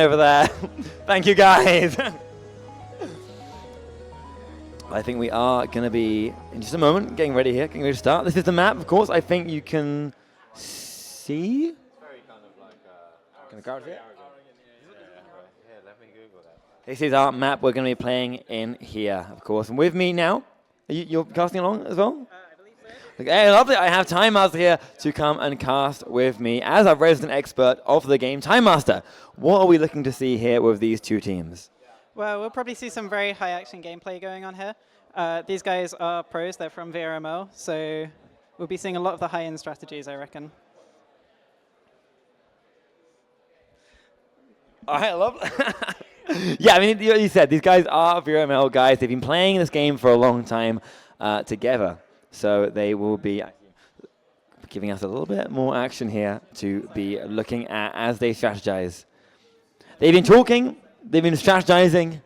over there. Thank you, guys. I think we are going to be, in just a moment, getting ready here, getting ready to start. This is the map, of course. I think you can see. It's very kind of like Can I grab it? Yeah, let me Google that. This is our map we're going to be playing in here, of course. And with me now, you're casting along as well? I believe so. Okay, lovely. I have Time Master here to come and cast with me as our resident expert of the game. Time Master, what are we looking to see here with these two teams? Well, we'll probably see some very high-action gameplay going on here. These guys are pros. They're from VRML, so we'll be seeing a lot of the high-end strategies, I reckon. All right, love. Yeah, I mean, you said these guys are VRML guys. They've been playing this game for a long time together, so they will be giving us a little bit more action here to be looking at as they strategize. They've been talking. They've been strategizing.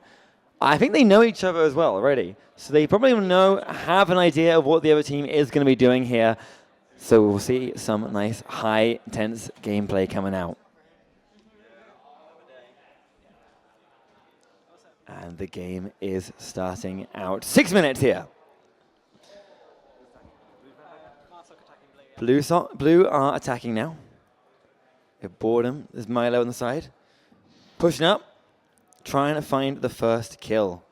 I think they know each other as well already. So they probably have an idea of what the other team is going to be doing here. So we'll see some nice, high, tense gameplay coming out. And the game is starting out. 6 minutes here. Blue are attacking now. We have Boredom. There's Milo on the side. Pushing up. Trying to find the first kill.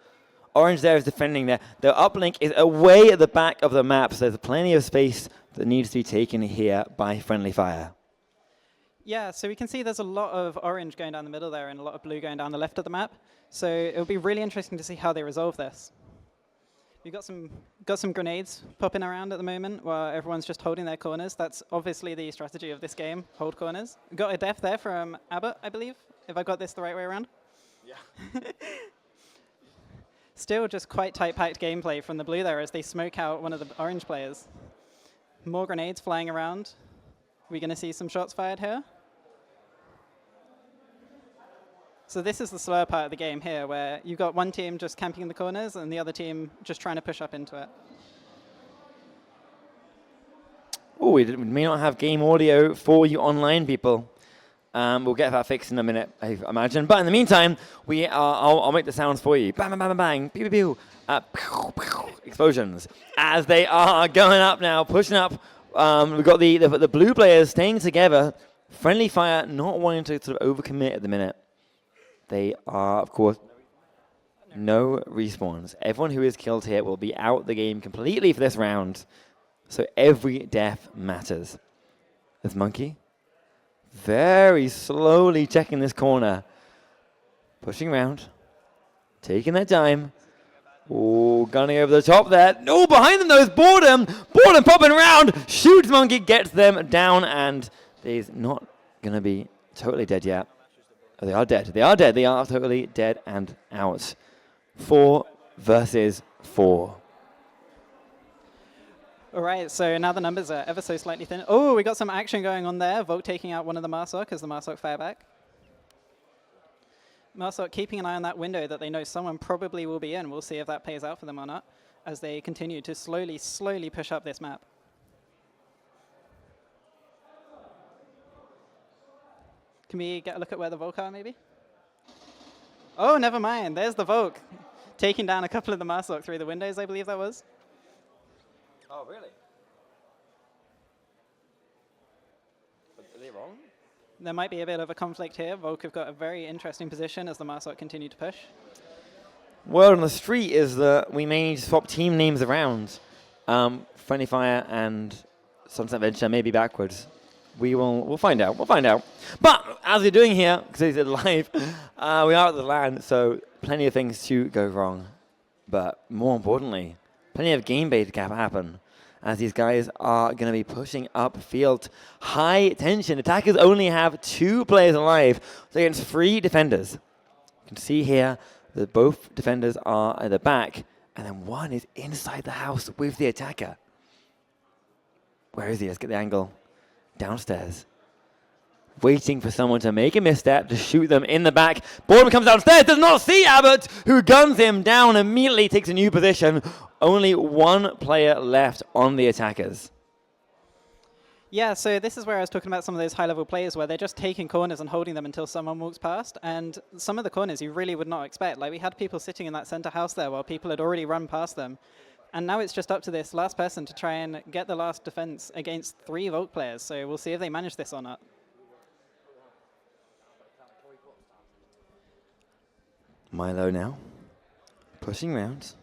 Orange there is defending there. Their uplink is away at the back of the map, so there's plenty of space that needs to be taken here by friendly fire. Yeah, so we can see there's a lot of orange going down the middle there and a lot of blue going down the left of the map. So it'll be really interesting to see how they resolve this. We've got some grenades popping around at the moment while everyone's just holding their corners. That's obviously the strategy of this game, hold corners. We've got a death there from Abbott, I believe, if I got this the right way around. Yeah. Still just quite tight-packed gameplay from the blue there as they smoke out one of the orange players. More grenades flying around. We're going to see some shots fired here. So this is the slower part of the game here, where you've got one team just camping in the corners and the other team just trying to push up into it. Oh, we may not have game audio for you online, people. We'll get that fixed in a minute, I imagine. But in the meantime, I'll make the sounds for you. Bang, bang, bang, bang, pew, pew, pew. Pew, pew. Explosions. As they are going up now, pushing up. We've got the blue players staying together. Friendly fire not wanting to sort of overcommit at the minute. They are, of course, no respawns. Everyone who is killed here will be out the game completely for this round. So every death matters. There's Monkey. Very slowly checking this corner. Pushing around. Taking their time. Oh, gunning over the top there. No, behind them though is Boredom. Boredom popping around. Shoots Monkey, gets them down, and he's not going to be totally dead yet. Oh, they are dead. They are dead. They are totally dead and out. 4 versus 4. All right, so now the numbers are ever so slightly thin. Oh, we got some action going on there. Vote taking out one of the Marsok as the Marsok fire back. Marsok keeping an eye on that window that they know someone probably will be in. We'll see if that pays out for them or not as they continue to slowly push up this map. Can we get a look at where the Volk are, maybe? Oh, never mind. There's the Volk. Taking down a couple of the Marsok through the windows, I believe that was. Oh, really? Are they wrong? There might be a bit of a conflict here. Volk have got a very interesting position as the Marsok continue to push. Word on the street is that we may need to swap team names around. Friendly Fire and Sunset Venture maybe backwards. We'll find out. We'll find out. But as we're doing here, because it's live, we are at the LAN, so plenty of things to go wrong. But more importantly, plenty of game bait to happen as these guys are going to be pushing upfield. High tension. Attackers only have 2 players alive against 3 defenders. You can see here that both defenders are at the back, and then one is inside the house with the attacker. Where is he? Let's get the angle. Downstairs. Waiting for someone to make a misstep to shoot them in the back. Boredom comes downstairs, does not see Abbott, who guns him down, immediately takes a new position. Only 1 player left on the attackers. Yeah, so this is where I was talking about some of those high-level plays where they're just taking corners and holding them until someone walks past. And some of the corners you really would not expect. Like we had people sitting in that center house there while people had already run past them. And now it's just up to this last person to try and get the last defense against 3 Volk players. So we'll see if they manage this or not. Milo now, pushing round.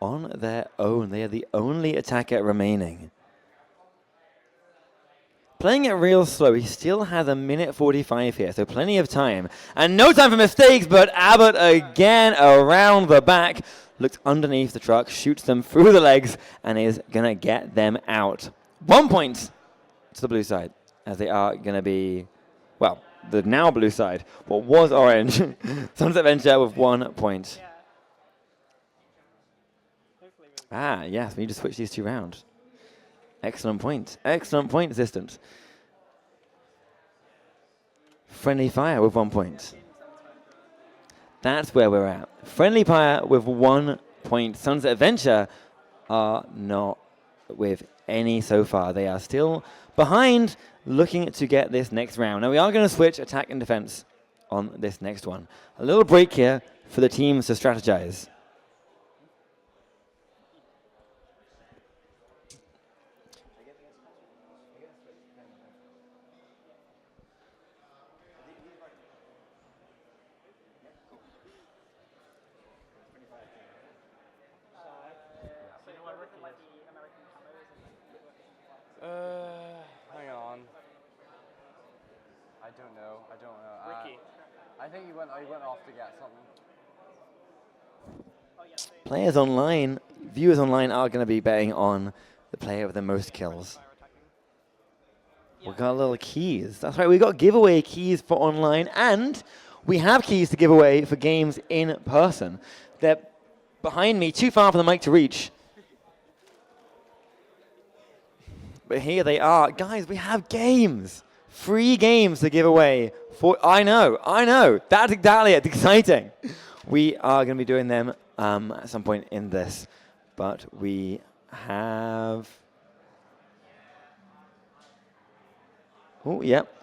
On their own, they are the only attacker remaining. Playing it real slow, he still has a minute 45 here, so plenty of time. And no time for mistakes, but Abbott again around the back. Looks underneath the truck, shoots them through the legs, and is going to get them out. 1 point to the blue side, as they are going to be, well, the now blue side, what was orange. Sunset Venture with 1 point. Yes, we need to switch these 2 rounds. Excellent point. Excellent point, assistant. Friendly Fire with 1 point. That's where we're at. Friendly Fire with 1 point. Sunset Venture are not with any so far. They are still behind, looking to get this next round. Now we are going to switch attack and defense on this next one. A little break here for the teams to strategize. Hang on. I don't know. Ricky. I think he went off to get something. Players online, viewers online are going to be betting on the player with the most kills. We've got little keys. That's right, we've got giveaway keys for online, and we have keys to give away for games in person. They're behind me, too far for the mic to reach. But here they are. Guys, we have games. Free games to give away. I know. That's exactly it. It's exciting. We are going to be doing them at some point in this. But we have... Oh, yep.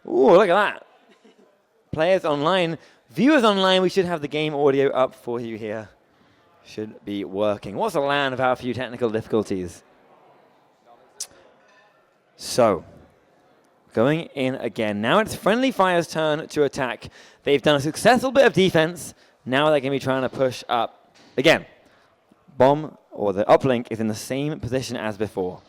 Ooh, look at that. Players online. Viewers online, we should have the game audio up for you here. Should be working. What's the LAN without a few technical difficulties? So, going in again. Now it's Friendly Fire's turn to attack. They've done a successful bit of defense. Now they're going to be trying to push up. Again, bomb or the uplink is in the same position as before.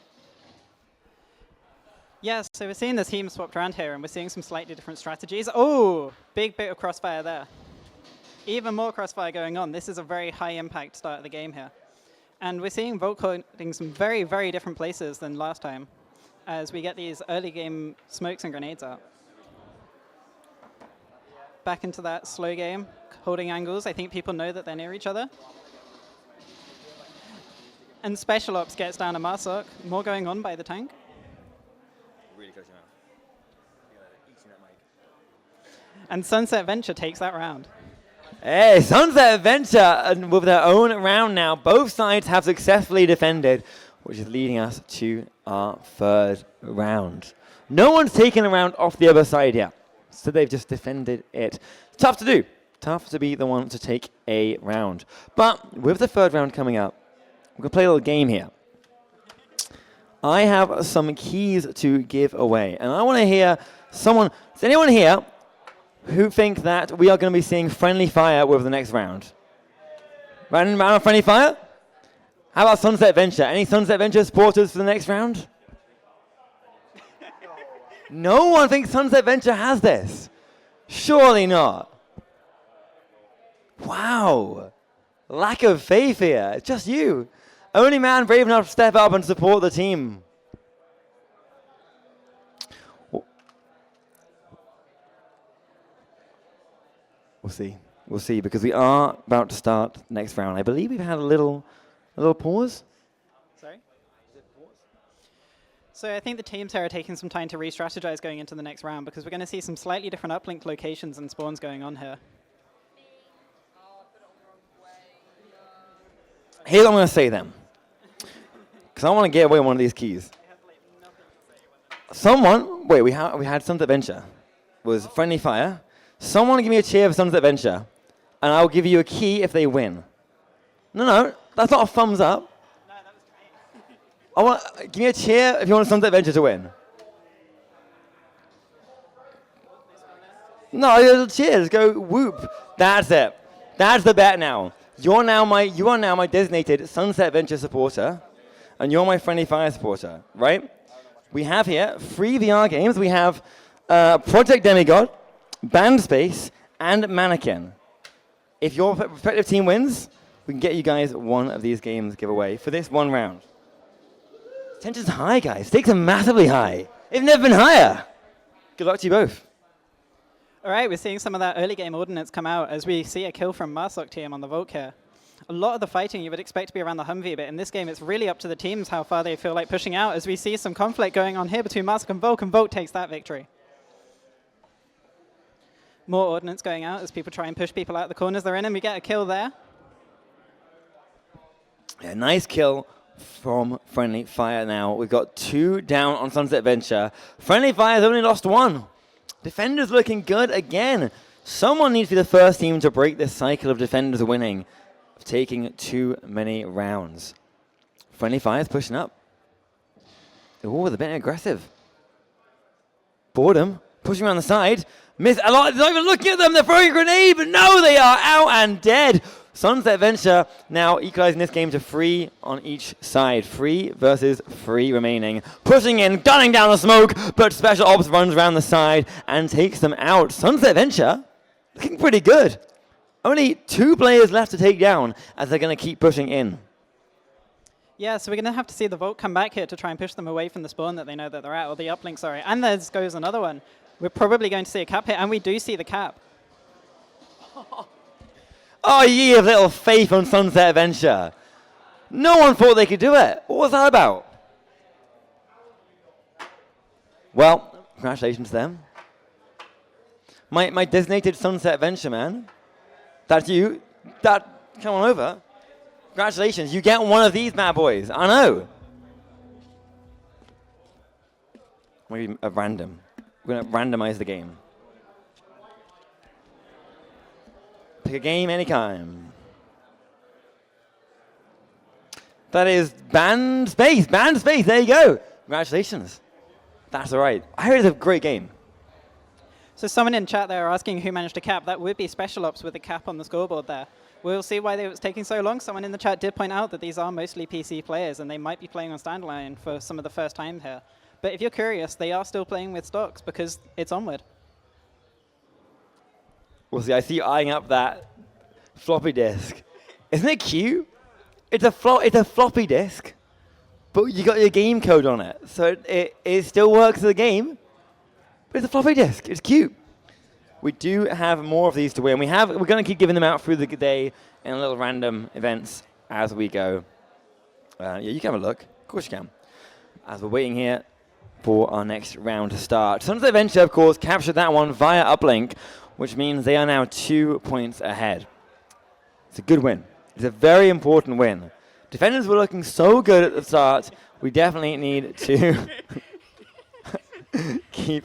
Yes, so we're seeing the team swapped around here, and we're seeing some slightly different strategies. Oh, big bit of crossfire there. Even more crossfire going on. This is a very high-impact start of the game here. And we're seeing Volk holding some very, very different places than last time, as we get these early game smokes and grenades out. Back into that slow game, holding angles. I think people know that they're near each other. And Special Ops gets down a Marsok. More going on by the tank. Really close your mouth. Eating that mic. And Sunset Venture takes that round. Hey, Sunset Venture with their own round now. Both sides have successfully defended, which is leading us to our third round. No one's taken a round off the other side yet, so they've just defended it. Tough to do. Tough to be the one to take a round. But with the third round coming up, we're going to play a little game here. I have some keys to give away, and I want to hear someone. Is anyone here who think that we are going to be seeing Friendly Fire with the next round? Round of Friendly Fire? How about Sunset Venture? Any Sunset Venture supporters for the next round? No one thinks Sunset Venture has this. Surely not. Wow. Lack of faith here. It's just you. Only man brave enough to step up and support the team. We'll see. We'll see, because we are about to start next round. I believe we've had a little pause. Sorry? So I think the teams here are taking some time to re-strategize going into the next round because we're going to see some slightly different uplink locations and spawns going on here. Here's what I'm going to say then. Because I want to get away with one of these keys. Someone, wait, we had Sunset Venture. Was Friendly Fire. Someone give me a cheer for Sunset Venture, and I'll give you a key if they win. No, that's not a thumbs up. Give me a cheer if you want Sunset Venture to win. No, cheers. Go whoop. That's it. That's the bet now. You are now my designated Sunset Venture supporter, and you're my Friendly Fire supporter, right? We have here 3 VR games. We have Project Demigod, Band Space, and Mannequin. If your respective team wins, we can get you guys one of these games giveaway for this one round. Tension's high, guys. Stakes are massively high. They've never been higher. Good luck to you both. All right, we're seeing some of that early game ordnance come out as we see a kill from Marsok team on the Volk here. A lot of the fighting you would expect to be around the Humvee, but in this game it's really up to the teams how far they feel like pushing out as we see some conflict going on here between Marsok and Volk takes that victory. More ordnance going out as people try and push people out the corners they're in, and we get a kill there. Yeah, nice kill from Friendly Fire now. We've got 2 down on Sunset Venture. Friendly Fire's only lost 1. Defenders looking good again. Someone needs to be the first team to break this cycle of defenders winning, of taking too many rounds. Friendly Fire's pushing up. Oh, they're being aggressive. Boredom, pushing around the side. Miss a lot. They're not even looking at them. They're throwing a grenade, but no, they are out and dead. Sunset Venture now equalizing this game to 3 on each side. 3 versus 3 remaining. Pushing in, gunning down the smoke, but Special Ops runs around the side and takes them out. Sunset Venture looking pretty good. Only 2 players left to take down as they're going to keep pushing in. Yeah, so we're going to have to see the Volk come back here to try and push them away from the spawn that they know that they're at, or the uplink, sorry. And there goes another one. We're probably going to see a cap hit, and we do see the cap. Oh, ye of little faith on Sunset Venture. No one thought they could do it. What was that about? Well, congratulations to them. My designated Sunset Venture man. That's you. Come on over. Congratulations. You get one of these bad boys. I know. Maybe a random. We're going to randomize the game. Pick a game anytime. That is Band Space. Band Space. There you go. Congratulations. That's all right. I heard it's a great game. So someone in chat there asking who managed to cap. That would be Special Ops with a cap on the scoreboard there. We'll see why it was taking so long. Someone in the chat did point out that these are mostly PC players, and they might be playing on standalone for some of the first time here. But if you're curious, they are still playing with stocks because it's Onward. Well, see, I see you eyeing up that floppy disk. Isn't it cute? It's a floppy disk, but you got your game code on it, so it still works as a game. But it's a floppy disk. It's cute. We do have more of these to win. We're going to keep giving them out through the day in little random events as we go. Yeah, you can have a look. Of course you can. As we're waiting here for our next round to start. Sunset Venture, of course, captured that one via uplink, which means they are now 2 points ahead. It's a good win. It's a very important win. Defenders were looking so good at the start. We definitely need to keep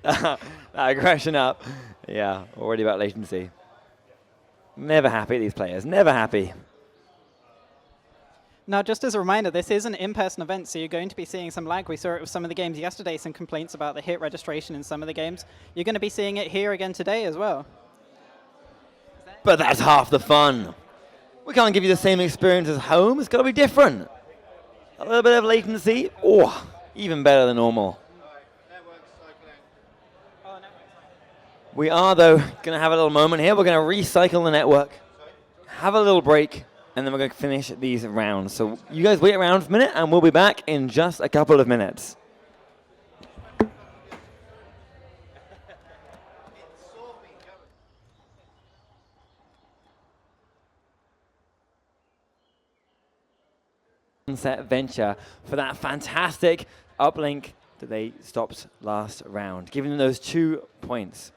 that aggression up. Yeah, already about latency. Never happy, these players. Never happy. Now, just as a reminder, this is an in-person event, so you're going to be seeing some lag. We saw it with some of the games yesterday, some complaints about the hit registration in some of the games. You're going to be seeing it here again today as well. But that's half the fun. We can't give you the same experience as home. It's got to be different. A little bit of latency. Oh, even better than normal. We are, though, going to have a little moment here. We're going to recycle the network, have a little break, and then we're going to finish these rounds. So you guys wait around for a minute, and we'll be back in just a couple of minutes. Sunset Venture for that fantastic uplink that they stopped last round, giving them those 2 points.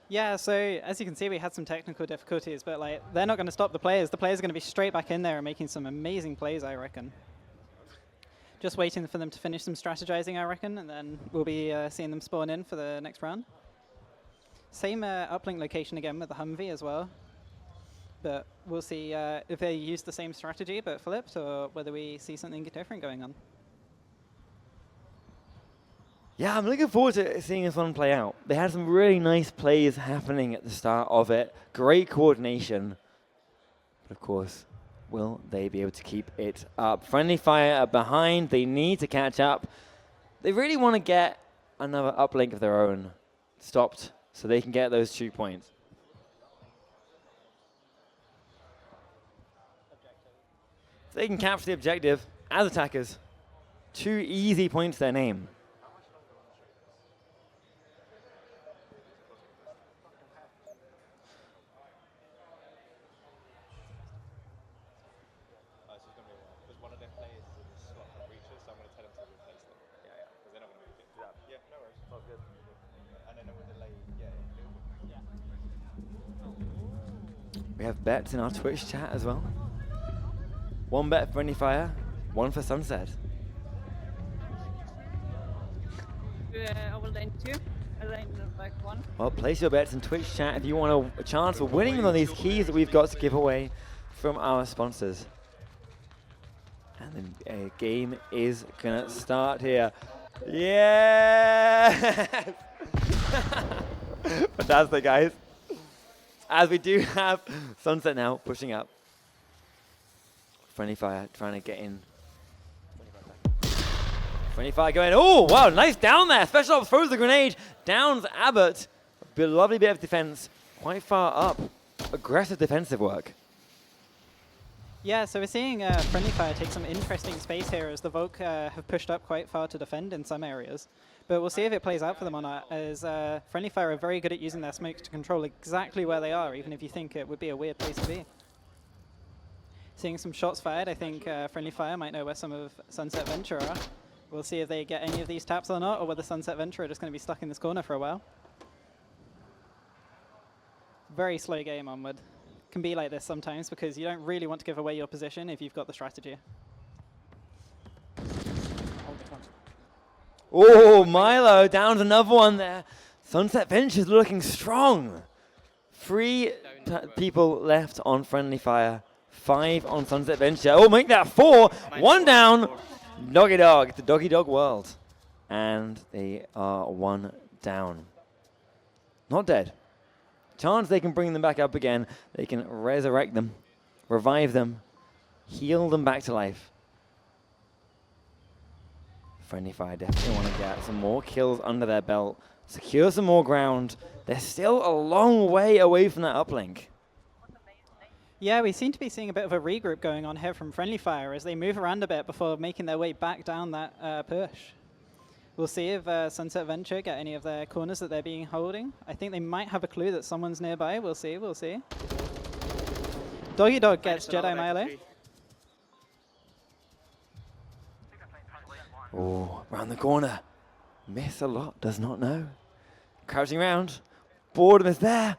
Yeah, so as you can see, we had some technical difficulties, but like they're not going to stop the players. The players are going to be straight back in there and making some amazing plays, I reckon. Just waiting for them to finish some strategizing, I reckon, and then we'll be seeing them spawn in for the next round. Same uplink location again with the Humvee as well. But we'll see if they use the same strategy but flipped, or whether we see something different going on. Yeah, I'm looking forward to seeing this one play out. They had some really nice plays happening at the start of it. Great coordination. But of course, will they be able to keep it up? Friendly Fire are behind. They need to catch up. They really want to get another uplink of their own stopped so they can get those 2 points. If they can capture the objective as attackers, 2 easy points to their name. We have bets in our Twitch chat as well. 1 bet for Friendly Fire, 1 for Sunset. I will lane 2. I lane like 1. Well, place your bets in Twitch chat if you want a chance of winning one of these keys that we've got to give away from our sponsors. And the game is gonna start here. Yeah! Fantastic, guys. As we do have Sunset now pushing up. Friendly Fire trying to get in. Friendly Fire going, oh, wow, nice down there. Special Ops throws the grenade, downs Abbott. A lovely bit of defense, quite far up. Aggressive defensive work. Yeah, so we're seeing Friendly Fire take some interesting space here as the Volk have pushed up quite far to defend in some areas. But we'll see if it plays out for them or not, as Friendly Fire are very good at using their smokes to control exactly where they are, even if you think it would be a weird place to be. Seeing some shots fired, I think Friendly Fire might know where some of Sunset Venture are. We'll see if they get any of these taps or not, or whether Sunset Venture are just going to be stuck in this corner for a while. Very slow game onward. Can be like this sometimes because you don't really want to give away your position if you've got the strategy. Oh, Milo downs another one there. Sunset Venture's looking strong. 3 people left on Friendly Fire. 5 on Sunset Venture. Oh, make that 4. 1 down. Doggy Dog, the Doggy Dog world. And they are 1 down. Not dead. Chance they can bring them back up again. They can resurrect them, revive them, heal them back to life. Friendly Fire definitely want to get some more kills under their belt, secure some more ground. They're still a long way away from that uplink. Yeah, we seem to be seeing a bit of a regroup going on here from Friendly Fire as they move around a bit before making their way back down that push. We'll see if Sunset Venture get any of their corners that they're being holding. I think they might have a clue that someone's nearby. We'll see, we'll see. Doggy Dog gets Jedi Milo. Oh, round the corner. Miss a lot, does not know. Crouching round. Boredom is there.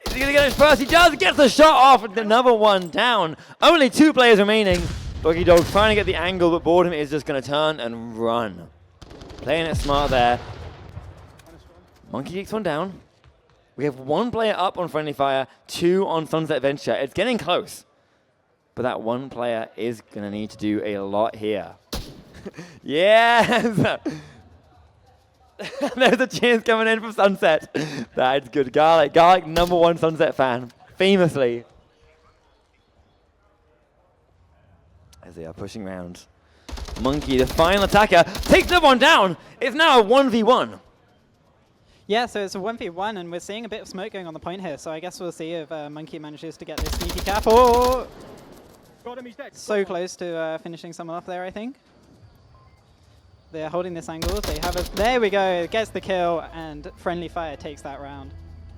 Is he going to get it first? He does. Gets the shot off. And another one down. Only 2 players remaining. Doggy Dog trying to get the angle, but Boredom is just going to turn and run. Playing it smart there. Monkey takes 1 down. We have 1 player up on Friendly Fire, 2 on Sunset Venture. It's getting close. But that 1 player is going to need to do a lot here. Yes! There's a chance coming in from Sunset. That's good. Garlic, #1 Sunset fan, famously. As they are pushing around. Monkey, the final attacker, takes the one down. It's now a 1v1. Yeah, so it's a 1v1, and we're seeing a bit of smoke going on the point here, so I guess we'll see if Monkey manages to get this sneaky cap. Oh! Got him, he's dead. So close to finishing someone off there, I think. They're holding this angle. They have a... There we go. Gets the kill, and Friendly Fire takes that round.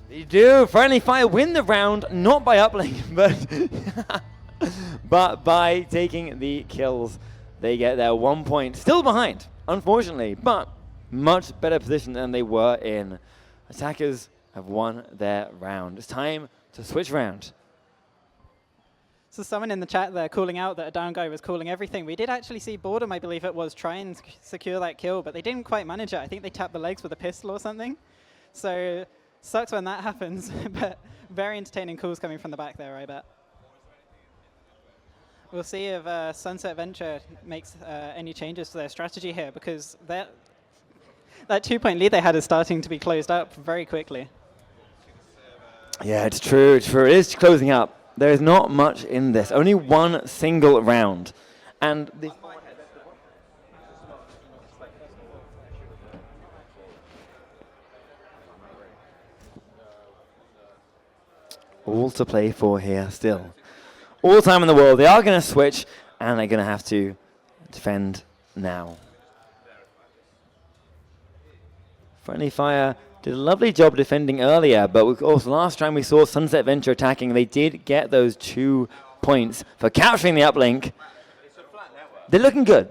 They do. Friendly Fire win the round, not by uplink, but But by taking the kills, they get their 1 point. Still behind, unfortunately, but much better position than they were in. Attackers have won their round. It's time to switch round. So someone in the chat there calling out that a down guy was calling everything. We did actually see Boredom, I believe it was, try and secure that kill, but they didn't quite manage it. I think they tapped the legs with a pistol or something. So sucks when that happens, but very entertaining calls coming from the back there, I bet. We'll see if Sunset Venture makes any changes to their strategy here, because that 2-point lead they had is starting to be closed up very quickly. Yeah, it's true. It is closing up. There is not much in this. Only one single round. And all to play for here still. All the time in the world. They are going to switch, and they're going to have to defend now. Friendly Fire did a lovely job defending earlier, but also last time we saw Sunset Venture attacking, they did get those 2 points for capturing the uplink. They're looking good.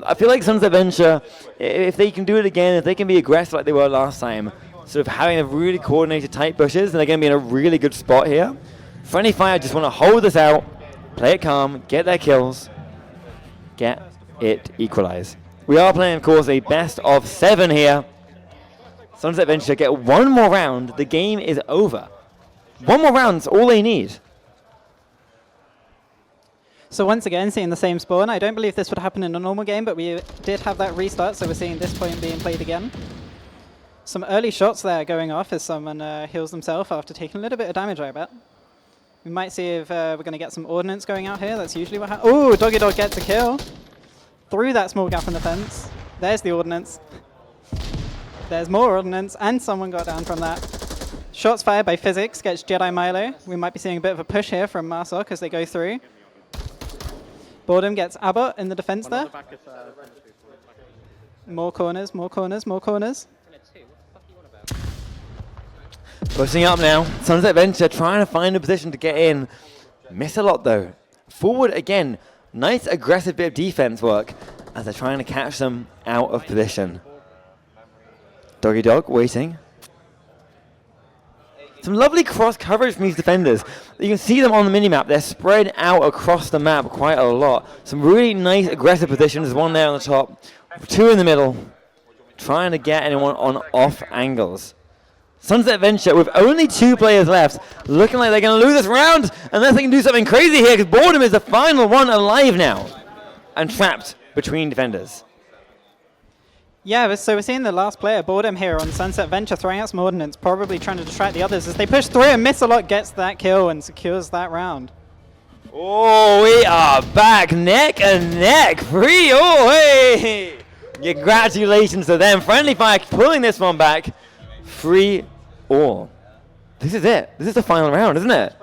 I feel like Sunset Venture, if they can do it again, if they can be aggressive like they were last time, sort of having a really coordinated tight pushes, and they're going to be in a really good spot here. Friendly Fire just want to hold this out, play it calm, get their kills, get it equalized. We are playing, of course, a best of 7 here. Sunset Venture get one more round, the game is over. One more round's all they need. So once again, seeing the same spawn. I don't believe this would happen in a normal game, but we did have that restart, so we're seeing this point being played again. Some early shots there going off as someone heals themselves after taking a little bit of damage, I bet. We might see if we're going to get some ordnance going out here. That's usually what happens. Oh, Doggy Dog gets a kill. Through that small gap in the fence. There's the ordnance. There's more ordnance, and someone got down from that. Shots fired by Physics gets Jedi Milo. We might be seeing a bit of a push here from Marsok as they go through. Boredom gets Abbott in the defense there. More corners, more corners, more corners. Pushing up now. Sunset Venture trying to find a position to get in. Miss a lot though. Forward again. Nice aggressive bit of defense work as they're trying to catch them out of position. Doggy Dog waiting. Some lovely cross coverage from these defenders. You can see them on the minimap. They're spread out across the map quite a lot. Some really nice aggressive positions. One there on the top, 2 in the middle. Trying to get anyone on off angles. Sunset Venture with only 2 players left, looking like they're going to lose this round unless they can do something crazy here, because Boredom is the final one alive now and trapped between defenders. Yeah, so we're seeing the last player, Boredom, here on Sunset Venture, throwing out some ordnance, probably trying to distract the others as they push through, and Miss-a-Lot gets that kill and secures that round. Oh, we are back neck and neck. 3 all. Hey! Congratulations to them. Friendly Fire pulling this one back. 3 all. This is it. This is the final round, isn't it?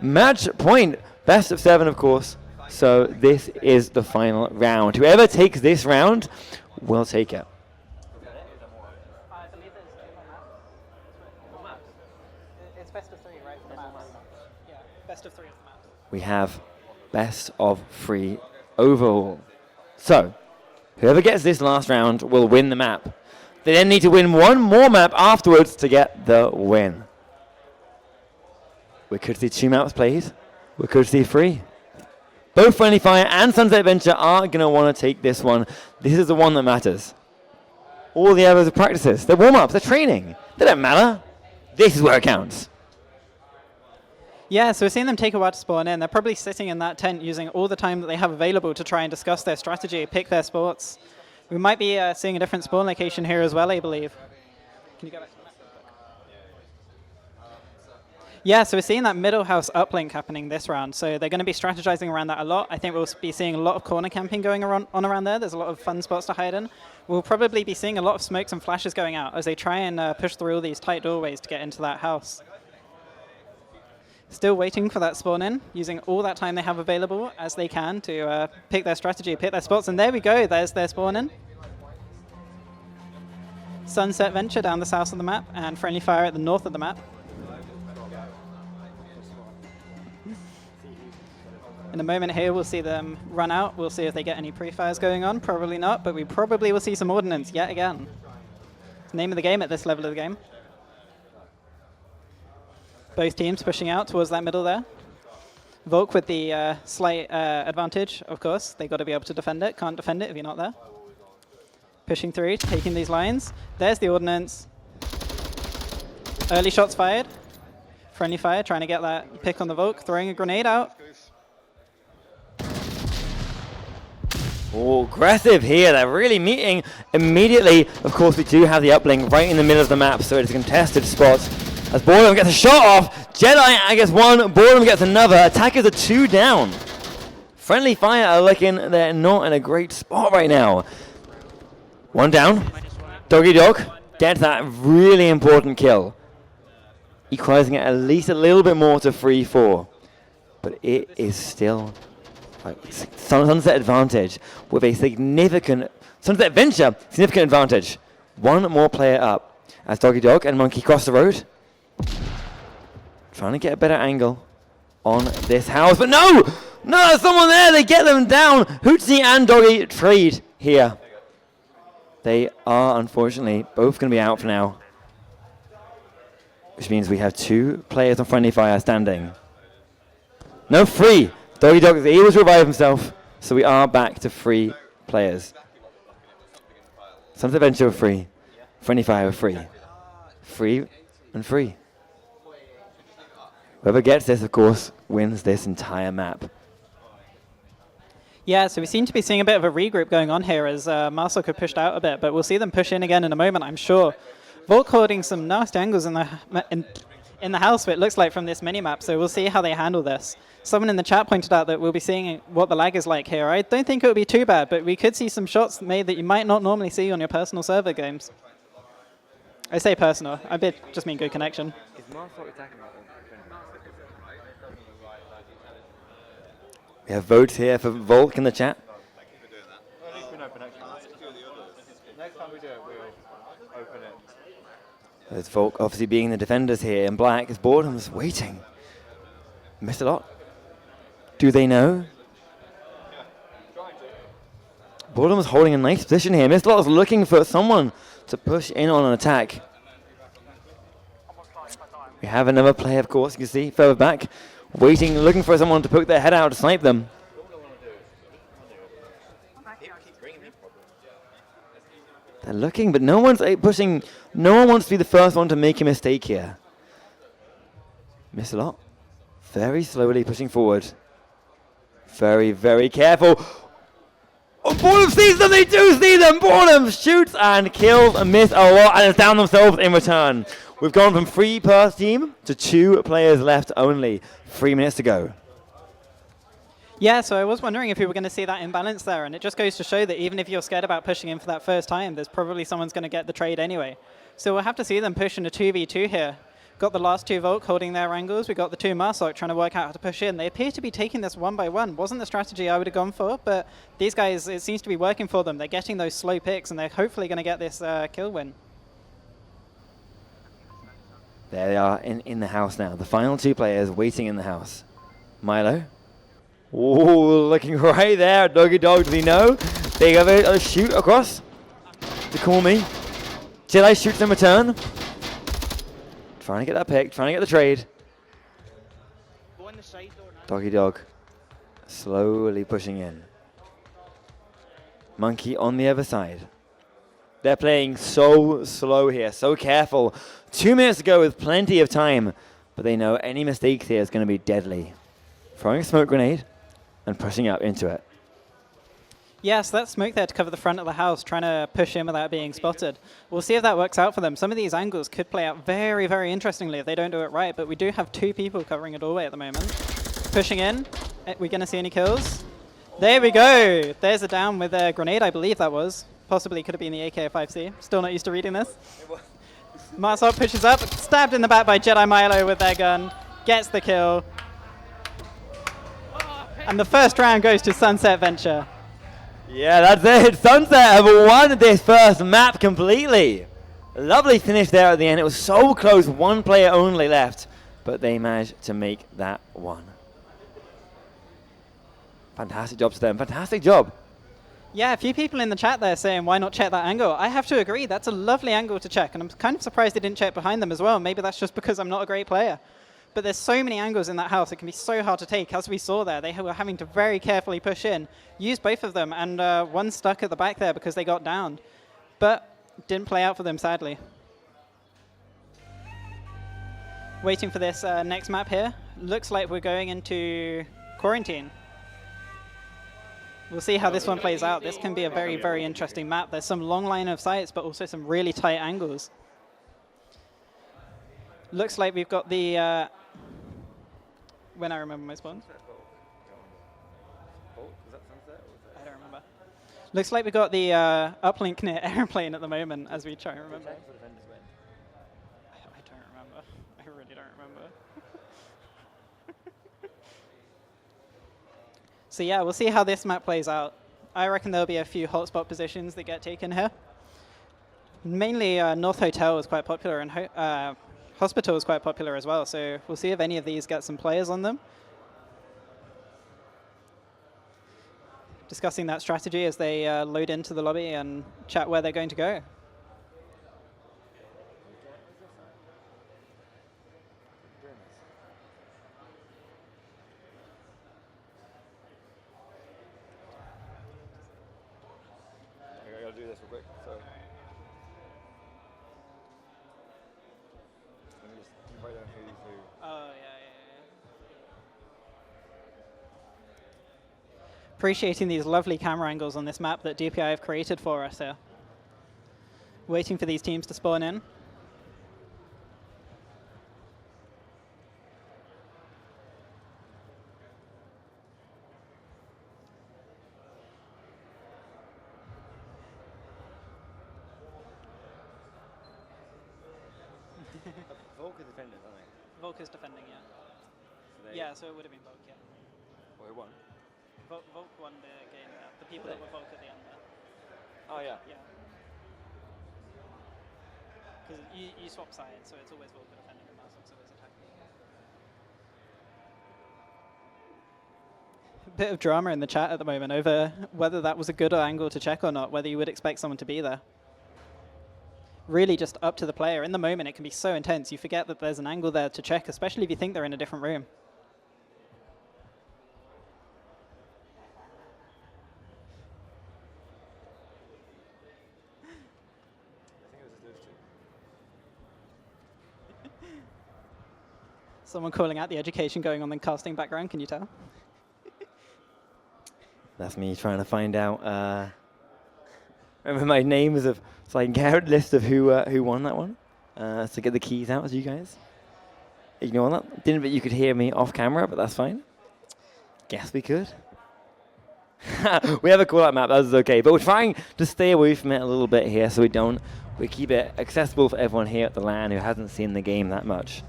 Match point. Best of 7, of course. So this is the final round. Whoever takes this round will take it. It's best of 3, right? For the maps. Yeah, best of 3 of the maps. We have best of 3 overall. So, whoever gets this last round will win the map. They then need to win one more map afterwards to get the win. We could see 2 maps played. We could see 3. Both Friendly Fire and Sunset Venture are going to want to take this one. This is the one that matters. All the others are practices. They're warm-ups. They're training. They don't matter. This is where it counts. Yeah, so we're seeing them take a while to spawn in. They're probably sitting in that tent using all the time that they have available to try and discuss their strategy, pick their spots. We might be seeing a different spawn location here as well, I believe. Can you go back to the map? Yeah, so we're seeing that middle house uplink happening this round. So they're going to be strategizing around that a lot. I think we'll be seeing a lot of corner camping going around there. There's a lot of fun spots to hide in. We'll probably be seeing a lot of smokes and flashes going out as they try and push through all these tight doorways to get into that house. Still waiting for that spawn in, using all that time they have available as they can to pick their strategy, pick their spots. And there we go, there's their spawn in. Sunset Venture down the south of the map and Friendly Fire at the north of the map. In a moment here, we'll see them run out. We'll see if they get any pre-fires going on. Probably not, but we probably will see some ordnance yet again. It's the name of the game at this level of the game. Both teams pushing out towards that middle there. Volk with the slight advantage, of course. They've got to be able to defend it. Can't defend it if you're not there. Pushing through, taking these lines. There's the ordnance. Early shots fired. Friendly fire, trying to get that pick on the Volk. Throwing a grenade out. Oh, aggressive here. They're really meeting immediately. Of course, we do have the uplink right in the middle of the map, so it's a contested spot. As Boredom gets a shot off, Jedi, I guess one, Boredom gets another. Attackers are 2 down. Friendly fire are looking, they're not in a great spot right now. 1 down. Doggy Dog gets that really important kill. Equalizing it at least a little bit more to 3-4. But it is still like Sunset advantage with a significant, Sunset Venture, significant advantage. 1 more player up as Doggy Dog and Monkey cross the road. Trying to get a better angle on this house, but no! No, there's someone there, they get them down. Hootsie and Doggy trade here. They are, unfortunately, both going to be out for now. Which means we have 2 players on friendly fire standing. No, 3. Doggy Dog is able to revive himself, so we are back to 3 players. Sunset Adventure with 3. Friendly fire with 3. 3 and 3. Whoever gets this, of course, wins this entire map. Yeah, so we seem to be seeing a bit of a regroup going on here as Marsoc have pushed out a bit, but we'll see them push in again in a moment, I'm sure. Volk holding some nasty angles in the house, it looks like, from this mini-map, so we'll see how they handle this. Someone in the chat pointed out that we'll be seeing what the lag is like here. I don't think it would be too bad, but we could see some shots made that you might not normally see on your personal server games. I say personal, I just mean good connection. We have votes here for Volk in the chat. Next time we do it, we'll open it. There's Volk obviously being the defenders here in black as Boredom's waiting. Missed a lot. Do they know? Boredom's holding a nice position here. Missed a lot is looking for someone to push in on an attack. We have another player, of course, you can see, further back. Waiting, looking for someone to poke their head out to snipe them. They're looking, but no one's pushing. No one wants to be the first one to make a mistake here. Miss a lot. Very slowly pushing forward. Very, very careful. Oh, Boredom sees them! They do see them! Boredom shoots and kills and miss a lot and is down themselves in return. We've gone from 3 per team to 2 players left only. 3 minutes to go. Yeah, so I was wondering if we were going to see that imbalance there, and it just goes to show that even if you're scared about pushing in for that first time, there's probably someone's going to get the trade anyway. So we'll have to see them push in a 2v2 here. Got the last 2 Volk holding their angles. We got the 2 Marsoc trying to work out how to push in. They appear to be taking this 1 by 1. Wasn't the strategy I would have gone for, but these guys, it seems to be working for them. They're getting those slow picks, and they're hopefully going to get this kill win. There they are in the house now. The final 2 players waiting in the house. Milo. Oh, looking right there. Doggy Dog, does he know? They have a shoot across to call me. Jedi shoots in return. Trying to get that pick, trying to get the trade. Doggy Dog slowly pushing in. Monkey on the other side. They're playing so slow here, so careful. 2 minutes to go with plenty of time, but they know any mistakes here is going to be deadly. Throwing a smoke grenade and pushing up into it. Yes, that smoke there to cover the front of the house, trying to push in without being spotted. We'll see if that works out for them. Some of these angles could play out very, very interestingly if they don't do it right, but we do have 2 people covering a doorway at the moment. Pushing in. We're going to see any kills. There we go. There's a down with a grenade, I believe that was. Possibly could have been the AK-5C. Still not used to reading this. Marsoc pushes up, stabbed in the back by Jedi Milo with their gun. Gets the kill. And the first round goes to Sunset Venture. Yeah, that's it. Sunset have won this first map completely. Lovely finish there at the end. It was so close, 1 player only left, but they managed to make that one. Fantastic job to them. Fantastic job. Yeah, a few people in the chat there saying, why not check that angle? I have to agree, that's a lovely angle to check, and I'm kind of surprised they didn't check behind them as well. Maybe that's just because I'm not a great player. But there's so many angles in that house, it can be so hard to take. As we saw there, they were having to very carefully push in, use both of them, and one stuck at the back there because they got downed. But didn't play out for them, sadly. Waiting for this next map here. Looks like we're going into quarantine. We'll see how this one plays out. This can be a very, very interesting map. There's some long line of sights, but also some really tight angles. Looks like we've got the... when I remember my spawns. I don't remember. Looks like we've got the uplink near airplane at the moment, as we try and remember. I don't remember. I really don't remember. So yeah, we'll see how this map plays out. I reckon there'll be a few hotspot positions that get taken here. Mainly North Hotel is quite popular, and Hospital is quite popular as well, so we'll see if any of these get some players on them. Discussing that strategy as they load into the lobby and chat where they're going to go. I gotta do this real quick. Sorry. Let me just write down who's who. Oh, yeah. Appreciating these lovely camera angles on this map that DPI have created for us here. Waiting for these teams to spawn in. Volk is defending, aren't they? Volk is defending, yeah. So Yeah, so it would have been Volk, yeah. Or who won? Volk won the game there. The people that were Volk at the end there. Oh, yeah. Yeah. Because you swap sides, so it's always Volk defending and Marsok's always attacking. A bit of drama in the chat at the moment over whether that was a good angle to check or not, whether you would expect someone to be there. Really just up to the player. In the moment, it can be so intense. You forget that there's an angle there to check, especially if you think they're in a different room. Someone calling out the education going on in casting background, can you tell? That's me trying to find out. Remember my names of, so I can get a list of who won that one. So get the keys out, you guys. Ignore that. Didn't bet you could hear me off camera, but that's fine. Guess we could. We have a call-out map, that was okay. But we're trying to stay away from it a little bit here so we keep it accessible for everyone here at the LAN who hasn't seen the game that much.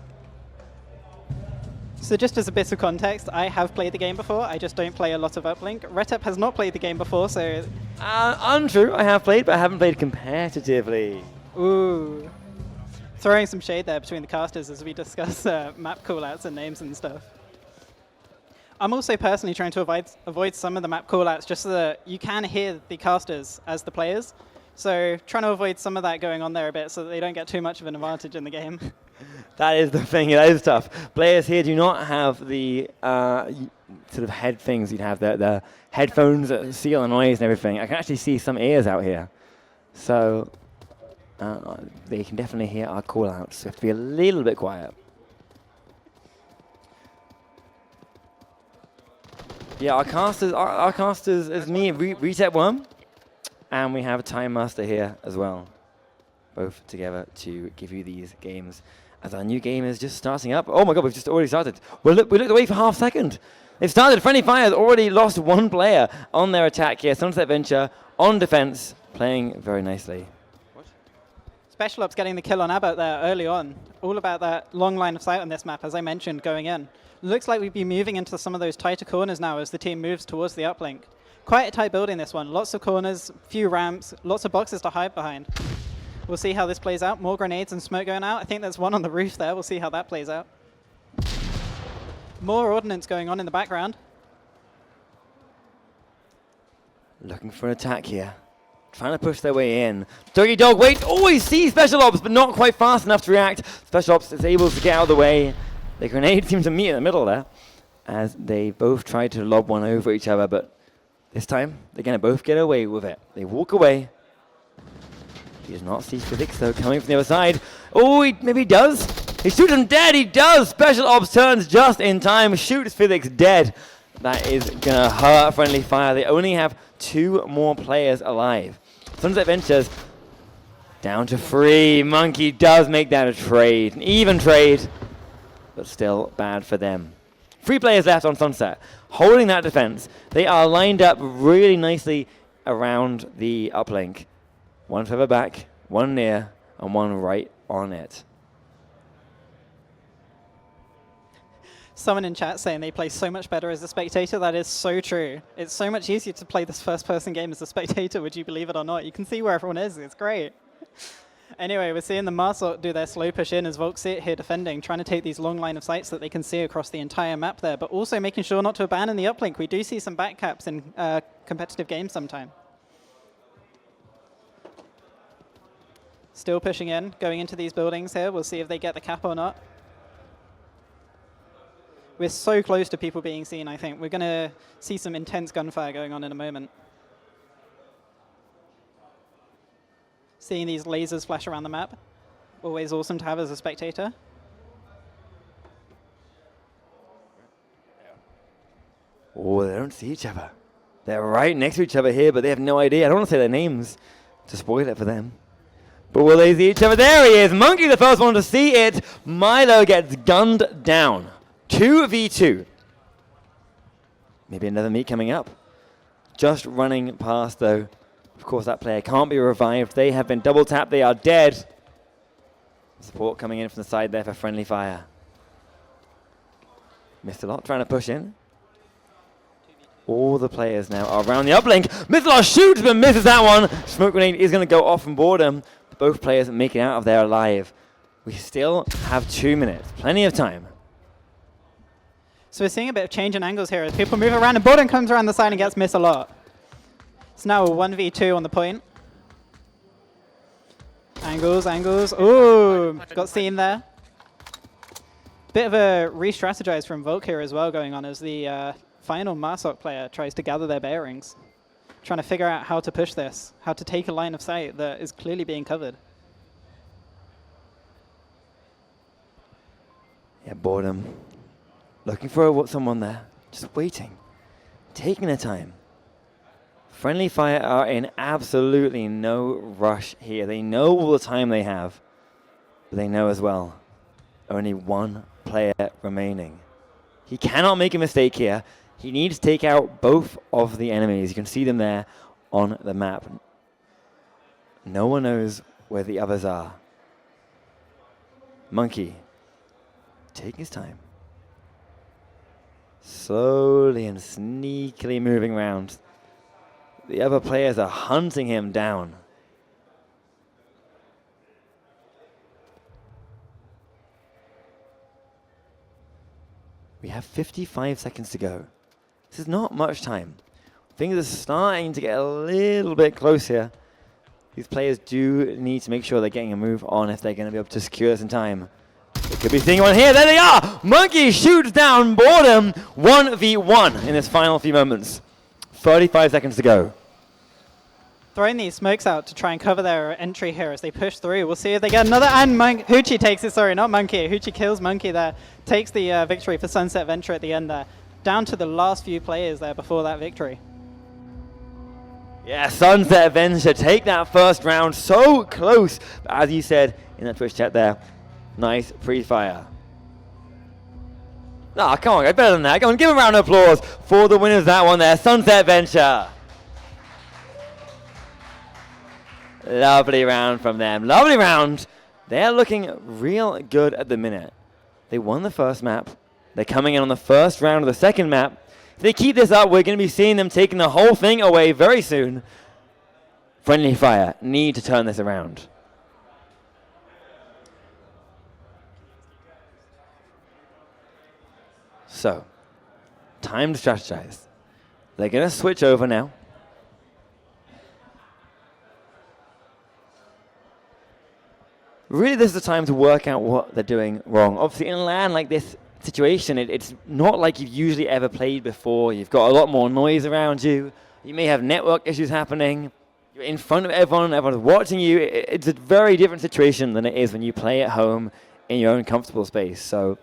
So just as a bit of context, I have played the game before. I just don't play a lot of uplink. Retep has not played the game before, so... Untrue, I have played, but I haven't played competitively. Ooh. Throwing some shade there between the casters as we discuss map callouts and names and stuff. I'm also personally trying to avoid some of the map callouts just so that you can hear the casters as the players. So trying to avoid some of that going on there a bit so that they don't get too much of an advantage in the game. That is the thing, that is tough. Players here do not have the sort of head things you'd have, the headphones that seal the noise and everything. I can actually see some ears out here. So they can definitely hear our call-outs. So we have to be a little bit quiet. Yeah, our casters is me, Reset 1, and we have a Time Master here as well. Both together to give you these games as our new game is just starting up. Oh my god, we've just already started. We looked away for half a second. They've started. Friendly Fire has already lost one player on their attack here. Sunset Venture on defense, playing very nicely. What? Special Ops getting the kill on Abbott there early on. All about that long line of sight on this map, as I mentioned, going in. Looks like we'd be moving into some of those tighter corners now as the team moves towards the uplink. Quite a tight building, this one. Lots of corners, few ramps, lots of boxes to hide behind. We'll see how this plays out. More grenades and smoke going out. I think there's one on the roof there. We'll see how that plays out. More ordnance going on in the background. Looking for an attack here. Trying to push their way in. Doggy Dog, wait. Oh, he sees Special Ops, but not quite fast enough to react. Special Ops is able to get out of the way. The grenade seems to meet in the middle there, as they both try to lob one over each other, but this time, they're going to both get away with it. They walk away. He does not see Physics, though, coming from the other side. Oh, maybe he does. He shoots him dead. He does. Special Ops turns just in time. Shoots Physics dead. That is going to hurt Friendly Fire. They only have 2 more players alive. Sunset Ventures down to 3. Monkey does make that a trade. An even trade, but still bad for them. 3 players left on Sunset. Holding that defense. They are lined up really nicely around the uplink. 1 further back, 1 near, and 1 right on it. Someone in chat saying they play so much better as a spectator. That is so true. It's so much easier to play this first-person game as a spectator, would you believe it or not? You can see where everyone is. It's great. Anyway, we're seeing the Marsok do their slow push in as Volk sit here defending, trying to take these long line of sights that they can see across the entire map there, but also making sure not to abandon the uplink. We do see some backcaps in competitive games sometime. Still pushing in, going into these buildings here. We'll see if they get the cap or not. We're so close to people being seen, I think. We're going to see some intense gunfire going on in a moment. Seeing these lasers flash around the map. Always awesome to have as a spectator. Oh, they don't see each other. They're right next to each other here, but they have no idea. I don't want to say their names to spoil it for them. But will they see each other? There he is. Monkey, the first one to see it. Milo gets gunned down. 2v2. Maybe another meet coming up. Just running past, though. Of course, that player can't be revived. They have been double tapped. They are dead. Support coming in from the side there for Friendly Fire. Missed a lot, trying to push in. All the players now are around the uplink. Missile shoots, but misses that one. Smoke grenade is going to go off from boredom. Both players make it out of there alive. We still have 2 minutes. Plenty of time. So we're seeing a bit of change in angles here as people move around and Borden comes around the side and gets missed a lot. It's now a 1v2 on the point. Angles. Ooh, got seen there. Bit of a re-strategize from Volk here as well going on as the final Marsok player tries to gather their bearings. Trying to figure out how to push this, how to take a line of sight that is clearly being covered. Yeah, boredom. Looking for someone there, just waiting, taking their time. Friendly Fire are in absolutely no rush here. They know all the time they have, but they know as well, only 1 player remaining. He cannot make a mistake here. He needs to take out both of the enemies. You can see them there on the map. No one knows where the others are. Monkey, taking his time. Slowly and sneakily moving around. The other players are hunting him down. We have 55 seconds to go. This is not much time. Things are starting to get a little bit close here. These players do need to make sure they're getting a move on if they're going to be able to secure this in time. They could be seeing one here. There they are! Monkey shoots down Boredom 1v1 in this final few moments. 35 seconds to go. Throwing these smokes out to try and cover their entry here as they push through. We'll see if they get another, and Hoochie takes it, sorry, not Monkey. Hoochie kills Monkey there, takes the victory for Sunset Venture at the end there. Down to the last few players there before that victory. Yeah, Sunset Venture take that first round so close. But as you said in that Twitch chat there, nice pre-fire. Ah, come on, guys, better than that. Come on, give a round of applause for the winners of that one there, Sunset Venture. Lovely round from them. Lovely round. They're looking real good at the minute. They won the first map. They're coming in on the first round of the second map. If they keep this up, we're going to be seeing them taking the whole thing away very soon. Friendly Fire need to turn this around. So, time to strategize. They're going to switch over now. really this is the time to work out what they're doing wrong. Obviously, in LAN like this situation, it's not like you've usually ever played before. You've got a lot more noise around you. You may have network issues happening. You're in front of everyone. Everyone's watching you. It's a very different situation than it is when you play at home in your own comfortable space. So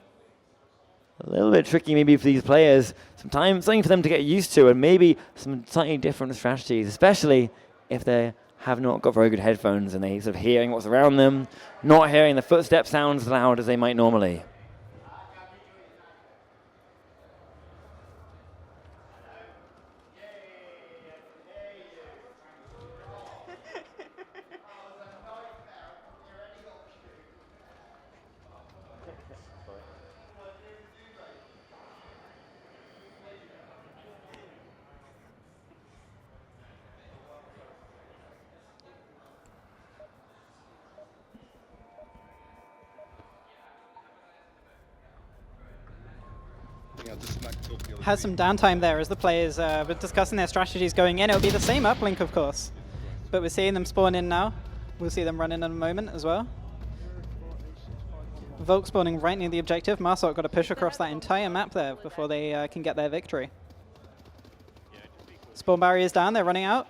a little bit tricky maybe for these players. Something for them to get used to, and maybe some slightly different strategies, especially if they have not got very good headphones and they sort of hearing what's around them, not hearing the footstep sounds as loud as they might normally. Has some downtime there as the players were discussing their strategies going in. It'll be the same uplink, of course, but we're seeing them spawn in now. We'll see them run in a moment as well. Volk spawning right near the objective. Marsok got to push across that entire map there before they can get their victory. Spawn barriers down, they're running out.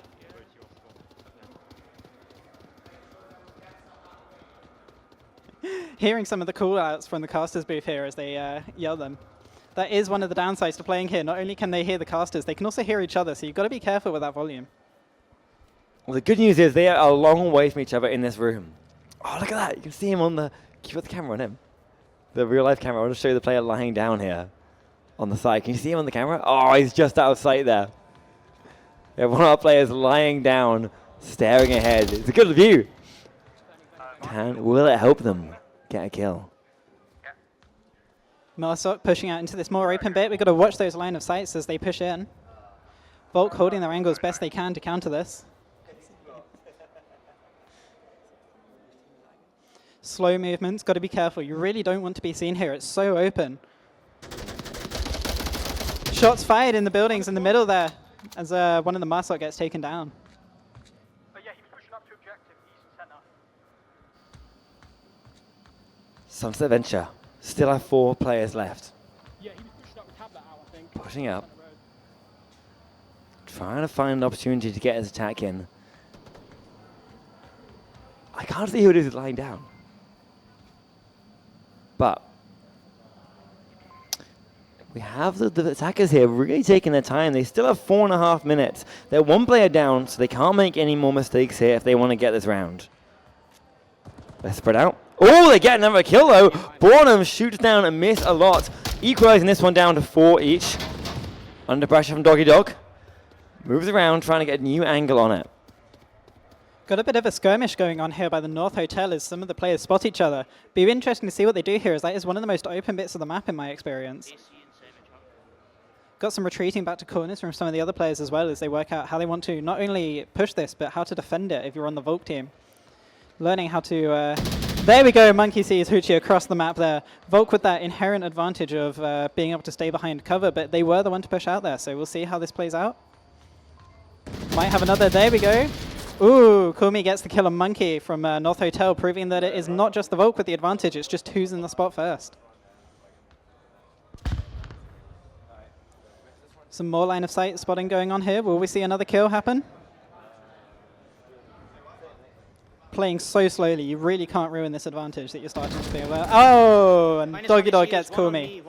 Hearing some of the call-outs from the casters booth here as they yell them. That is one of the downsides to playing here. Not only can they hear the casters, they can also hear each other, so you've got to be careful with that volume. Well, the good news is they are a long way from each other in this room. Oh, look at that. You can see him on the... Can you put the camera on him? The real-life camera. I want to show you the player lying down here on the side. Can you see him on the camera? Oh, he's just out of sight there. We have one of our players lying down, staring ahead. It's a good view. Will it help them get a kill? Marsok pushing out into this more open bit. We've got to watch those line of sights as they push in. Volk holding their angles best they can to counter this. Slow movements, got to be careful. You really don't want to be seen here. It's so open. Shots fired in the buildings in the middle there as one of the Marsok gets taken down. Yeah, he was pushing up to objective, east center. Sunset Venture. Still have 4 players left. Yeah, he was pushing up with tablet out, I think. Pushing up. Trying to find an opportunity to get his attack in. I can't see who it is lying down. But we have the attackers here really taking their time. They still have 4.5 minutes. They're 1 player down, so they can't make any more mistakes here if they want to get this round. They're spread out. Oh, they get another kill though. Bornham shoots down and miss a lot, equalizing this one down to 4 each. Under pressure from Doggy Dog. Moves around, trying to get a new angle on it. Got a bit of a skirmish going on here by the North Hotel as some of the players spot each other. Be interesting to see what they do here, as that is one of the most open bits of the map in my experience. Got some retreating back to corners from some of the other players as well as they work out how they want to not only push this, but how to defend it if you're on the Volk team. Learning how to... there we go, Monkey sees Hoochie across the map there. Volk with that inherent advantage of being able to stay behind cover, but they were the one to push out there, so we'll see how this plays out. Might have another, there we go. Ooh, Kumi gets the kill on Monkey from North Hotel, proving that it is not just the Volk with the advantage, it's just who's in the spot first. Some more line of sight spotting going on here. Will we see another kill happen? Playing so slowly, you really can't ruin this advantage that you're starting to feel. Oh, and Doggy Dog gets Kumi.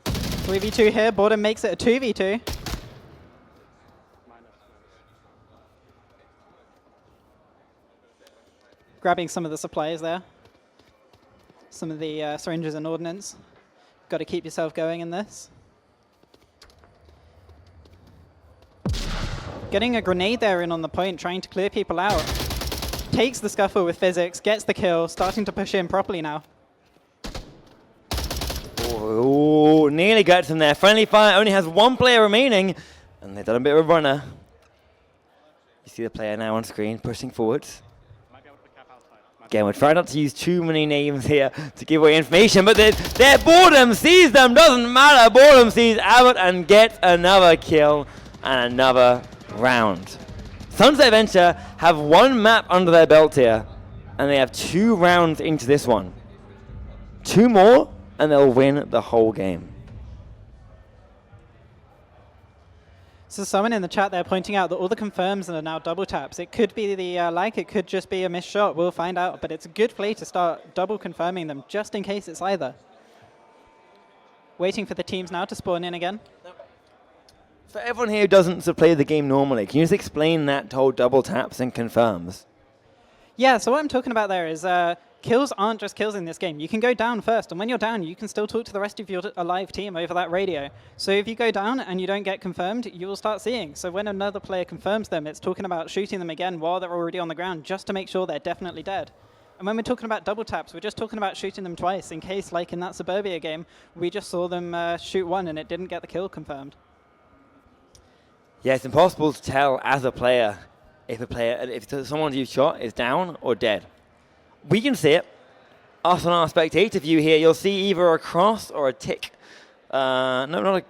3v2 here, Borden makes it a 2v2. Grabbing some of the supplies there. Some of the syringes and ordnance. Got to keep yourself going in this. Getting a grenade there in on the point, trying to clear people out. Takes the scuffle with physics, gets the kill, starting to push in properly now. Oh, nearly gets him there. Friendly fire only has 1 player remaining, and they've done a bit of a runner. You see the player now on screen, pushing forwards. Again, we're trying not to use too many names here to give away information, but their Boredom sees them, doesn't matter. Boredom sees Abbott and gets another kill and another round. Sunset Adventure have one map under their belt here, and they have 2 rounds into this one. 2 more, and they'll win the whole game. So someone in the chat there pointing out that all the confirms are now double taps. It could be the lag, it could just be a missed shot. We'll find out, but it's a good play to start double confirming them just in case it's either. Waiting for the teams now to spawn in again. For everyone here who doesn't play the game normally, can you just explain that whole double taps and confirms? Yeah, so what I'm talking about there is kills aren't just kills in this game. You can go down first, and when you're down, you can still talk to the rest of your alive team over that radio. So if you go down and you don't get confirmed, you will start seeing. So when another player confirms them, it's talking about shooting them again while they're already on the ground, just to make sure they're definitely dead. And when we're talking about double taps, we're just talking about shooting them twice, in case, like in that Suburbia game, we just saw them shoot one and it didn't get the kill confirmed. Yeah, it's impossible to tell as a player if someone you shot is down or dead. We can see it. Us on our spectator view here, you'll see either a cross or a tick. No, not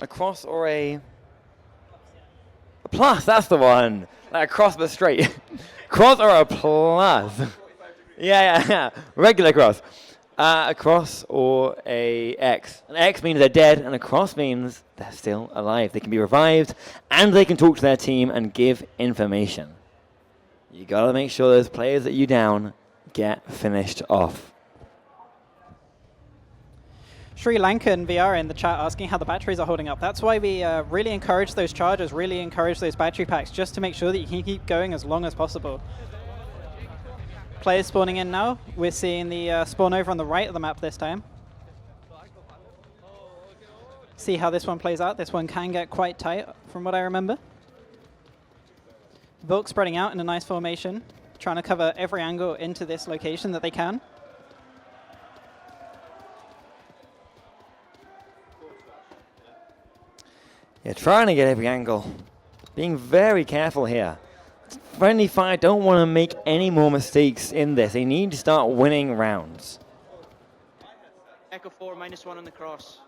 a cross or a plus. That's the one. Like a cross but straight. Cross or a plus. Yeah. Regular cross. A cross or a X. An X means they're dead, and a cross means they're still alive. They can be revived, and they can talk to their team and give information. You gotta make sure those players that you down get finished off. Sri Lankan VR in the chat asking how the batteries are holding up. That's why we really encourage those chargers, really encourage those battery packs, just to make sure that you can keep going as long as possible. Players spawning in now. We're seeing the spawn over on the right of the map this time. See how this one plays out. This one can get quite tight from what I remember. Volk spreading out in a nice formation, trying to cover every angle into this location that they can. Yeah, trying to get every angle. Being very careful here. Friendly Fire don't want to make any more mistakes in this. They need to start winning rounds. Echo 4, -1 on the cross.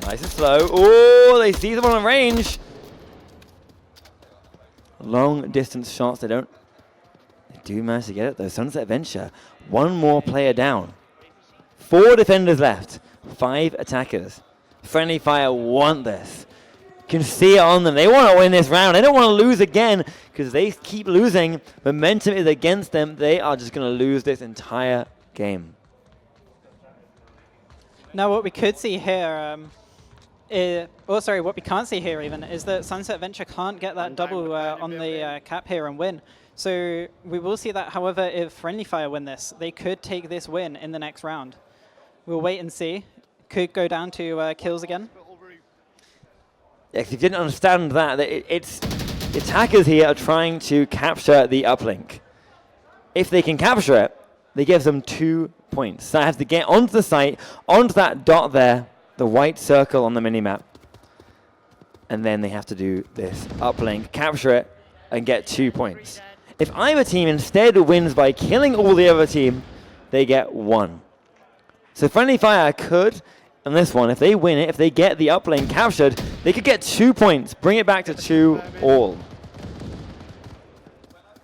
Nice and slow. Oh, they see them on range. Long distance shots. They do manage to get it though. Sunset Adventure. 1 more player down. 4 defenders left. 5 attackers. Friendly Fire want this. Can see it on them. They want to win this round. They don't want to lose again because they keep losing. Momentum is against them. They are just going to lose this entire game. Now what we could see here, what we can't see here even, is that Sunset Venture can't get that double on the cap here and win. So we will see that, however, if Friendly Fire win this, they could take this win in the next round. We'll wait and see. Could go down to kills again. Yeah, if you didn't understand that, it's the attackers here are trying to capture the uplink. If they can capture it, they give them 2 points. So I have to get onto the site, onto that dot there, the white circle on the minimap. And then they have to do this uplink, capture it, and get 2 points. If either team instead wins by killing all the other team, they get 1. So Friendly Fire could, on this one, if they win it, if they get the uplink captured, they could get 2 points, bring it back to 2 all.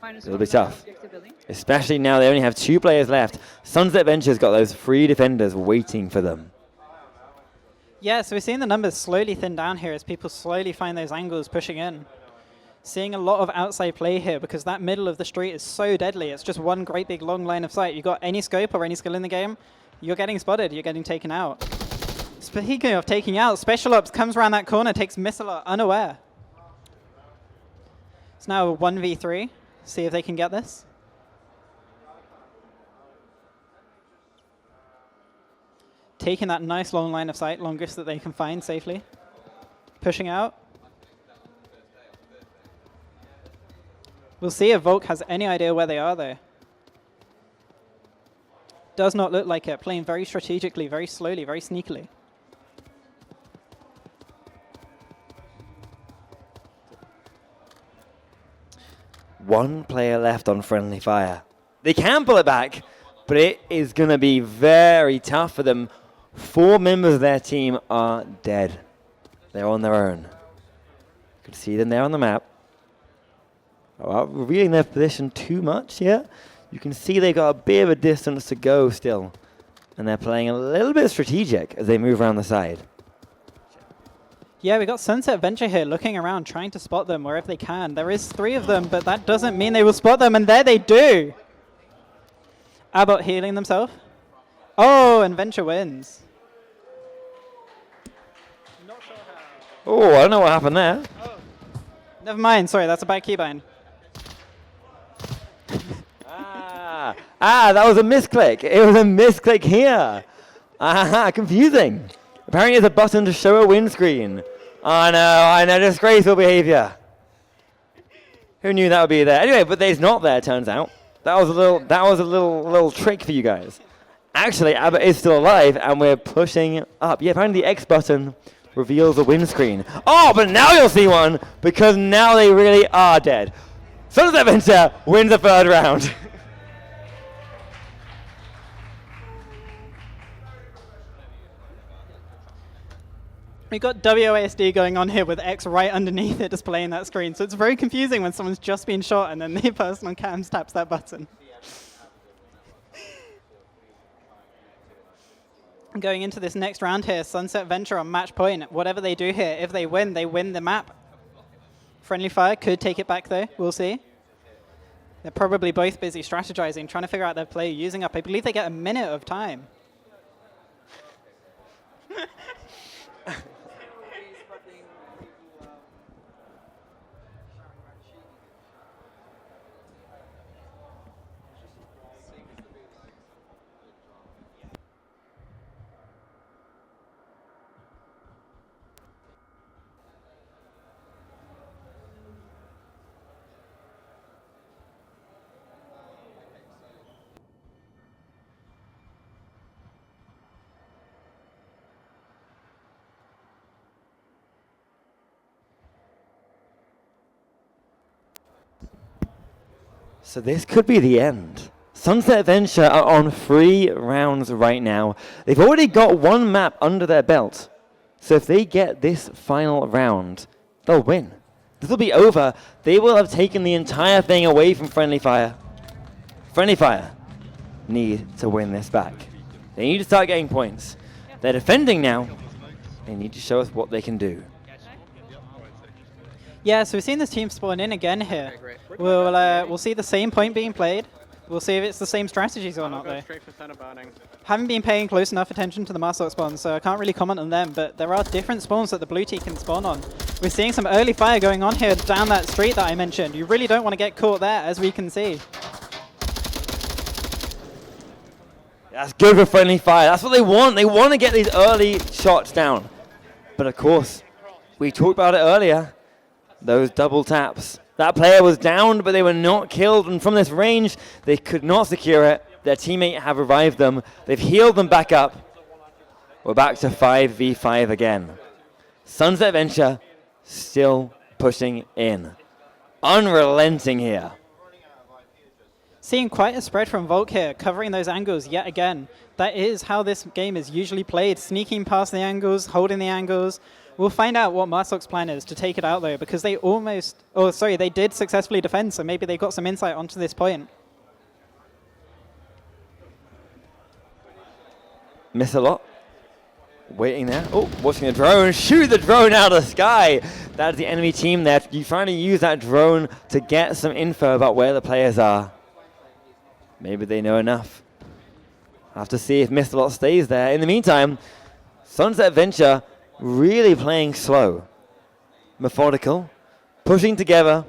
It'll be tough. Especially now they only have 2 players left. Sunset Venture's got those 3 defenders waiting for them. Yeah, so we're seeing the numbers slowly thin down here as people slowly find those angles pushing in. Seeing a lot of outside play here because that middle of the street is so deadly. It's just one great big long line of sight. You got any scope or any skill in the game, you're getting spotted, you're getting taken out. Speaking of taking out, Special Ops comes around that corner, takes Missile unaware. It's now a 1v3. See if they can get this. Taking that nice long line of sight, longest that they can find safely. Pushing out. We'll see if Volk has any idea where they are though. Does not look like it. Playing very strategically, very slowly, very sneakily. One player left on Friendly Fire. They can pull it back, but it is going to be very tough for them. 4 members of their team are dead. They're on their own. can see them there on the map. Without revealing their position too much here, you can see they've got a bit of a distance to go still. And they're playing a little bit strategic as they move around the side. Yeah, we got Sunset Venture here looking around, trying to spot them wherever they can. There is 3 of them, but that doesn't mean they will spot them, and there they do! Abbott healing themselves. Oh, and Venture wins. Oh, I don't know what happened there. Never mind, sorry, that's a bad keybind. That was a misclick. It was a misclick here. Confusing. Apparently there's a button to show a windscreen. I know, disgraceful behavior. Who knew that would be there? Anyway, but there's not there, turns out. That was a little trick for you guys. Actually, Abbott is still alive, and we're pushing up. Yeah, apparently the X button reveals a windscreen. Oh, but now you'll see one, because now they really are dead. Sunset Venture wins the 3rd round. We've got WASD going on here with X right underneath it displaying that screen. So it's very confusing when someone's just been shot and then the person on cams taps that button. Going into this next round here, Sunset Venture on match point. Whatever they do here, if they win the map. Friendly Fire could take it back though, we'll see. They're probably both busy strategizing, trying to figure out their play, using up, I believe they get a minute of time. So this could be the end. Sunset Venture are on 3 rounds right now. They've already got 1 map under their belt. So if they get this final round, they'll win. This will be over. They will have taken the entire thing away from Friendly Fire. Friendly Fire need to win this back. They need to start getting points. They're defending now. They need to show us what they can do. Yeah, so we've seen this team spawn in again here. We'll see the same point being played. We'll see if it's the same strategies or not, though. Haven't been paying close enough attention to the Marslock spawns, so I can't really comment on them, but there are different spawns that the blue team can spawn on. We're seeing some early fire going on here down that street that I mentioned. You really don't want to get caught there, as we can see. That's good for Friendly Fire. That's what they want. They want to get these early shots down. But of course, we talked about it earlier. Those double taps. That player was downed, but they were not killed. And from this range, they could not secure it. Their teammate have revived them. They've healed them back up. We're back to 5v5 again. Sunset Venture still pushing in. Unrelenting here. Seeing quite a spread from Volk here, covering those angles yet again. That is how this game is usually played. Sneaking past the angles, holding the angles. We'll find out what Marslock's plan is to take it out, though, because they they did successfully defend, so maybe they got some insight onto this point. Miss a lot. Waiting there. Oh, watching the drone. Shoot the drone out of the sky. That's the enemy team there. You trying to use that drone to get some info about where the players are. Maybe they know enough. Have to see if Miss a lot stays there. In the meantime, Sunset Venture really playing slow, methodical, pushing together,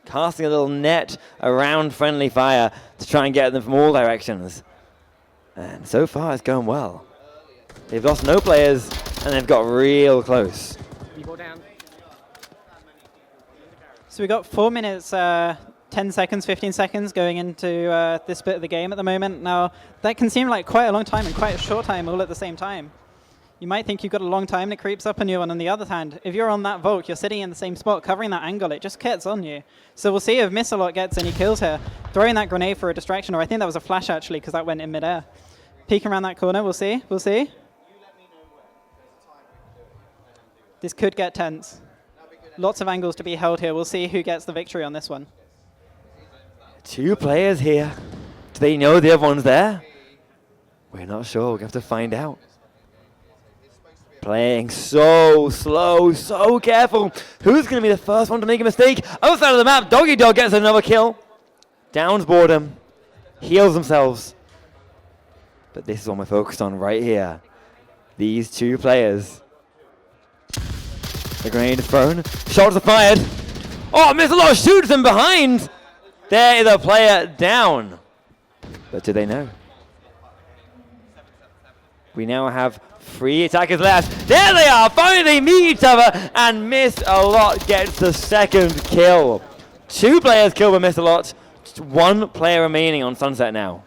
casting a little net around Friendly Fire to try and get them from all directions. And so far it's going well. They've lost no players and they've got real close. You go down. So we got 4 minutes, 10 seconds, 15 seconds going into this bit of the game at the moment. Now, that can seem like quite a long time and quite a short time all at the same time. You might think you've got a long time and it creeps up on you, and on the other hand, if you're on that Volk, you're sitting in the same spot, covering that angle, it just gets on you. So we'll see if Missalot gets any kills here. Throwing that grenade for a distraction, or I think that was a flash actually, because that went in midair. Peeking around that corner, we'll see, we'll see. This could get tense. Lots of angles to be held here. We'll see who gets the victory on this one. 2 players here. Do they know the other one's there? We're not sure. We'll have to find out. Playing so slow, so careful. Who's going to be the first one to make a mistake? Other side of the map, Doggy Dog gets another kill. Downs boredom. Heals themselves. But this is what we're focused on right here. These 2 players. The grenade is thrown. Shots are fired. Oh, Mr. shoots them behind. There is a player down. But do they know? We now have 3 attackers left. There they are. Finally they meet each other. And Miss a Lot gets the second kill. 2 players killed by Miss a Lot. Just 1 player remaining on Sunset now.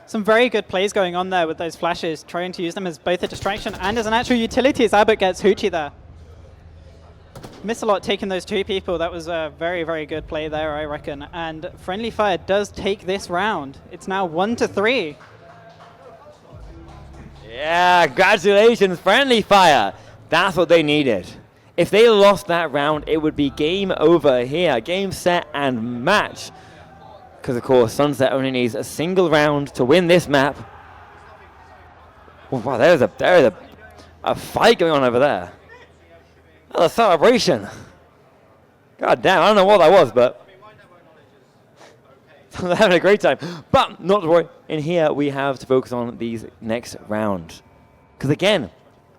Some very good plays going on there with those flashes, trying to use them as both a distraction and as an actual utility as Abbott gets Hoochie there. Miss a Lot taking those 2 people. That was a very, very good play there, I reckon. And Friendly Fire does take this round. It's now 1-3. Yeah, congratulations, Friendly Fire. That's what they needed. If they lost that round, it would be game over here. Game, set, and match. Because, of course, Sunset only needs a single round to win this map. Oh, wow, there's a fight going on over there. Oh, a celebration. God damn, I don't know what that was, but they're having a great time. But not to worry, in here we have to focus on these next round. Because again,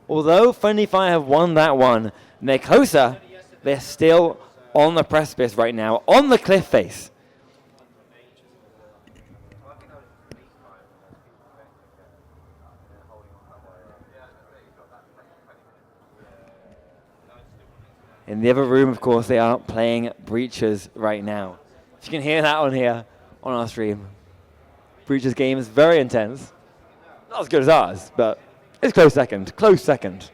although Friendly Fire have won that one, and they're closer, they're still on the precipice right now, on the cliff face. In the other room, of course, they are playing Breachers right now. If you can hear that on here, on our stream. Breachers game is very intense. Not as good as ours, but it's close second. Close second.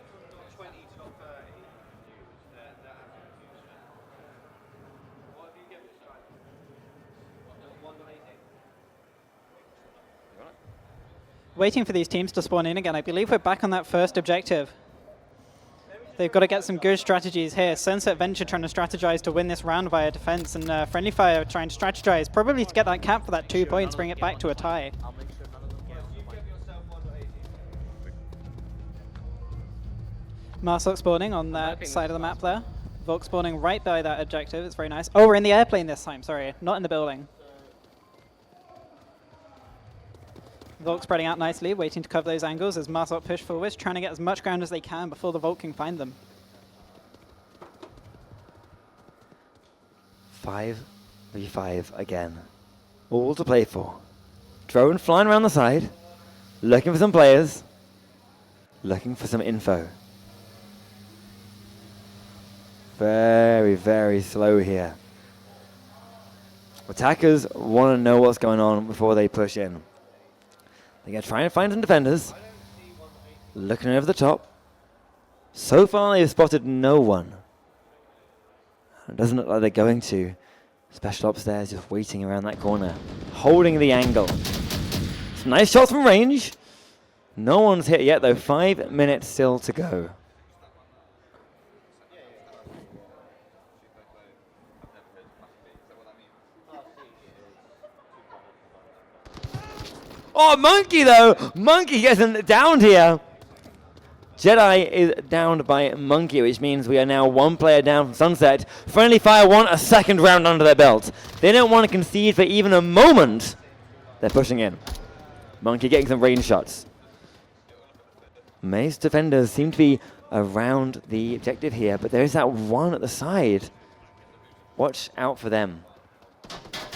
Waiting for these teams to spawn in again. I believe we're back on that first objective. They've got to get some good strategies here. Sunset Venture trying to strategize to win this round via defense, and Friendly Fire trying to strategize, probably to get that cap for that 2 points, bring it back to a tie. Marsok spawning on that side of the map there. Volk spawning right by that objective. It's very nice. Oh, we're in the airplane this time, sorry. Not in the building. Volk spreading out nicely, waiting to cover those angles as Marsok push forwards, trying to get as much ground as they can before the Volk can find them. 5v5 again. All to play for. Drone flying around the side, looking for some players, looking for some info. Very, very slow here. Attackers want to know what's going on before they push in. They're going to try and find some defenders. Looking over the top. So far, they've spotted no one. It doesn't look like they're going to. Special Ops there is just waiting around that corner. Holding the angle. Some nice shots from range. No one's hit yet, though. 5 minutes still to go. Oh, Monkey, though. Monkey gets downed here. Jedi is downed by Monkey, which means we are now 1 player down from Sunset. Friendly Fire want a second round under their belt. They don't want to concede for even a moment. They're pushing in. Monkey getting some range shots. Most defenders seem to be around the objective here, but there is that one at the side. Watch out for them.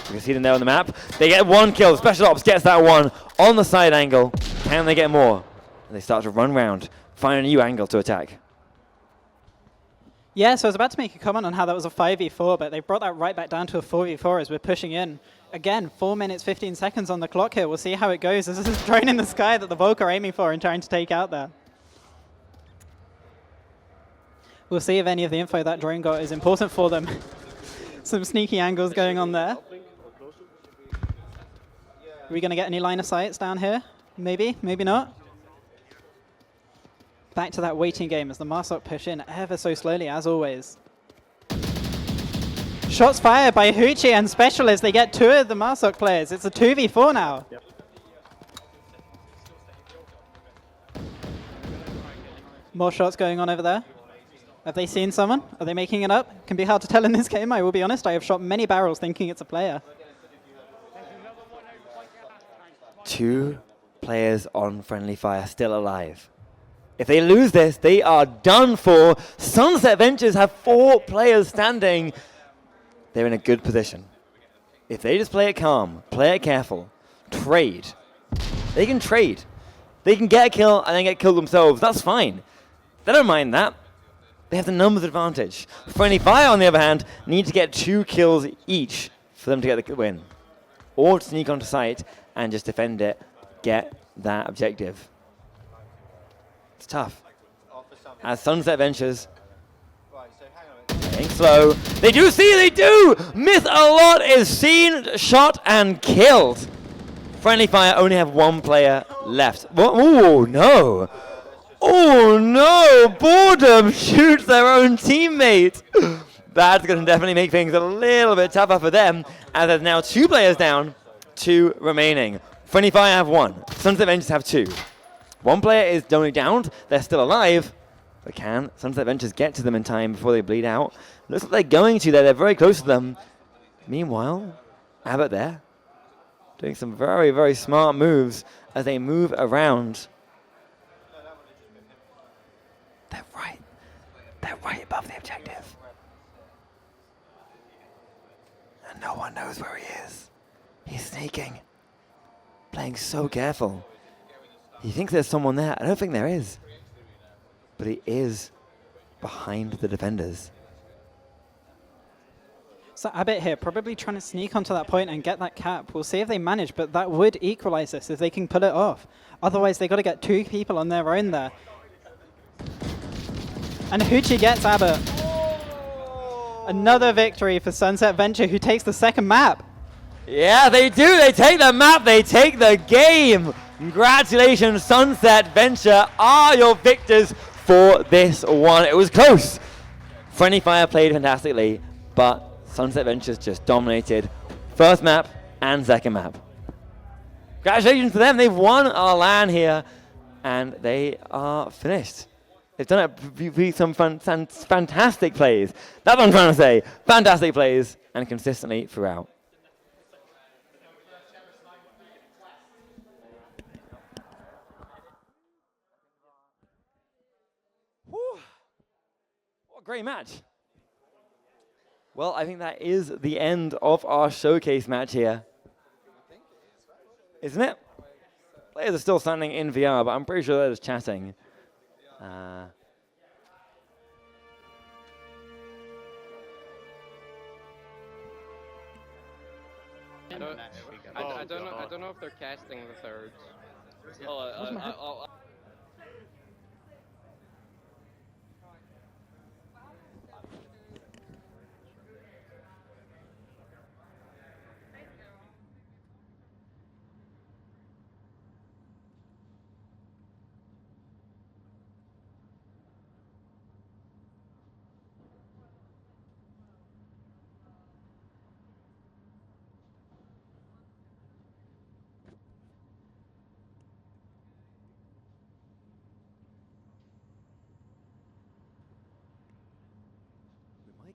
You can see them there on the map. They get 1 kill. Special Ops gets that one on the side angle. Can they get more? And they start to run round, find a new angle to attack. Yeah, so I was about to make a comment on how that was a 5v4, but they brought that right back down to a 4v4 as we're pushing in. Again, 4 minutes, 15 seconds on the clock here. We'll see how it goes. This is a drone in the sky that the Volk are aiming for and trying to take out there. We'll see if any of the info that drone got is important for them. Some sneaky angles going on there. Are we going to get any line of sights down here? Maybe, maybe not. Back to that waiting game as the Marsok push in ever so slowly, as always. Shots fired by Hoochie and Specialist. They get 2 of the Marsok players. It's a 2v4 now. Yep. More shots going on over there. Have they seen someone? Are they making it up? Can be hard to tell in this game, I will be honest. I have shot many barrels thinking it's a player. 2 players on friendly fire still alive. If they lose this, they are done for. Sunset Ventures have 4 players standing. They're in a good position. If they just play it calm, play it careful, trade, they can trade. They can get a kill and then get killed themselves. That's fine. They don't mind that. They have the numbers advantage. Friendly Fire, on the other hand, need to get 2 kills each for them to get the win. Or sneak onto site and just defend it, get that objective. It's tough. As Sunset Ventures playing slow. They do see, they do! Myth a lot is seen, shot, and killed. Friendly Fire only have 1 player left. Oh no! Oh no! Boredom shoots their own teammate. That's going to definitely make things a little bit tougher for them, as there's now 2 players down, 2 remaining. Friendly Fire have 1. Sunset Ventures have 2. 1 player is only downed. They're still alive. But can Sunset Ventures get to them in time before they bleed out? Looks like they're going to there. They're very close to them. Meanwhile, Abbott there, doing some very, very smart moves as they move around. They're right. They're right above the objective. And no one knows where he is. He's sneaking. Playing so careful. He thinks there's someone there. I don't think there is. But he is behind the defenders. So Abbott here, probably trying to sneak onto that point and get that cap. We'll see if they manage, but that would equalize this if they can pull it off. Otherwise, they got to get 2 people on their own there. And Hoochie gets Abbott. Another victory for Sunset Venture, who takes the 2nd map. Yeah, they do. They take the map. They take the game. Congratulations, Sunset Venture are your victors for this one. It was close. Friendly Fire played fantastically, but Sunset Ventures just dominated 1st map and 2nd map. Congratulations to them. They've won our LAN here, and they are finished. They've done it with some fantastic plays. That's what I'm trying to say. Fantastic plays, and consistently throughout. What a great match. Well, I think that is the end of our showcase match here. Isn't it? Players are still standing in VR, but I'm pretty sure they're just chatting. I don't know if they're casting the thirds.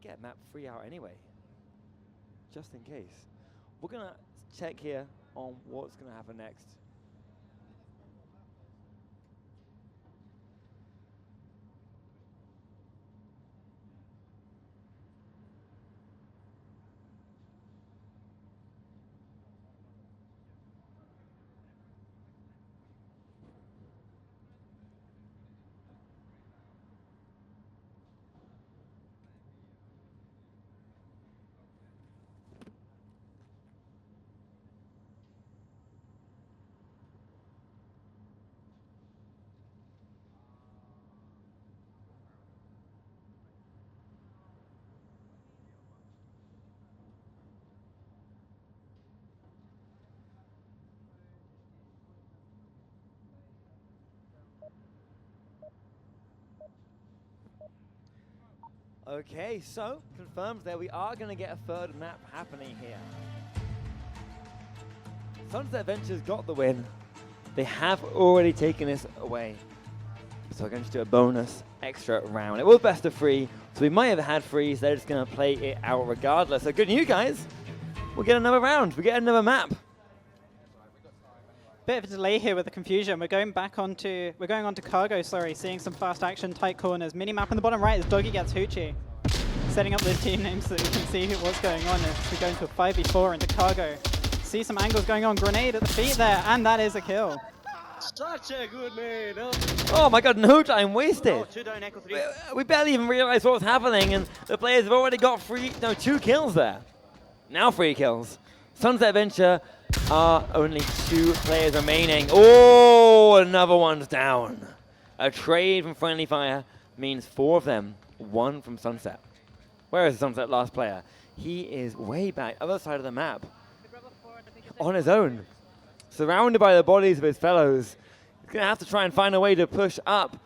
Get map 3 out anyway, just in case. We're gonna check here on what's gonna happen next. Okay, so confirmed there we are going to get a third map happening here. Sunset Ventures got the win. They have already taken this away. So we're going to do a bonus extra round. It was best of 3, so we might have had 3, so they're just going to play it out regardless. So good news, guys. We'll get another round. We get another map. Bit of a delay here with the confusion. We're going onto cargo, seeing some fast action, tight corners. Minimap in the bottom right as Doggy gets Hoochie. Setting up the team names so that we can see what's going on as we go into a 5v4 into cargo. See some angles going on. Grenade at the feet there, and that is a kill. Such a good nade. Oh my god, no time wasted. Oh, 2 down, Echo 3. We barely even realized what was happening, and the players have already got 2 kills there. Now 3 kills. Sunset Venture are only 2 players remaining. Oh, another one's down. A trade from Friendly Fire means 4 of them, 1 from Sunset. Where is the Sunset last player? He is way back, other side of the map, on his own, surrounded by the bodies of his fellows. He's going to have to try and find a way to push up.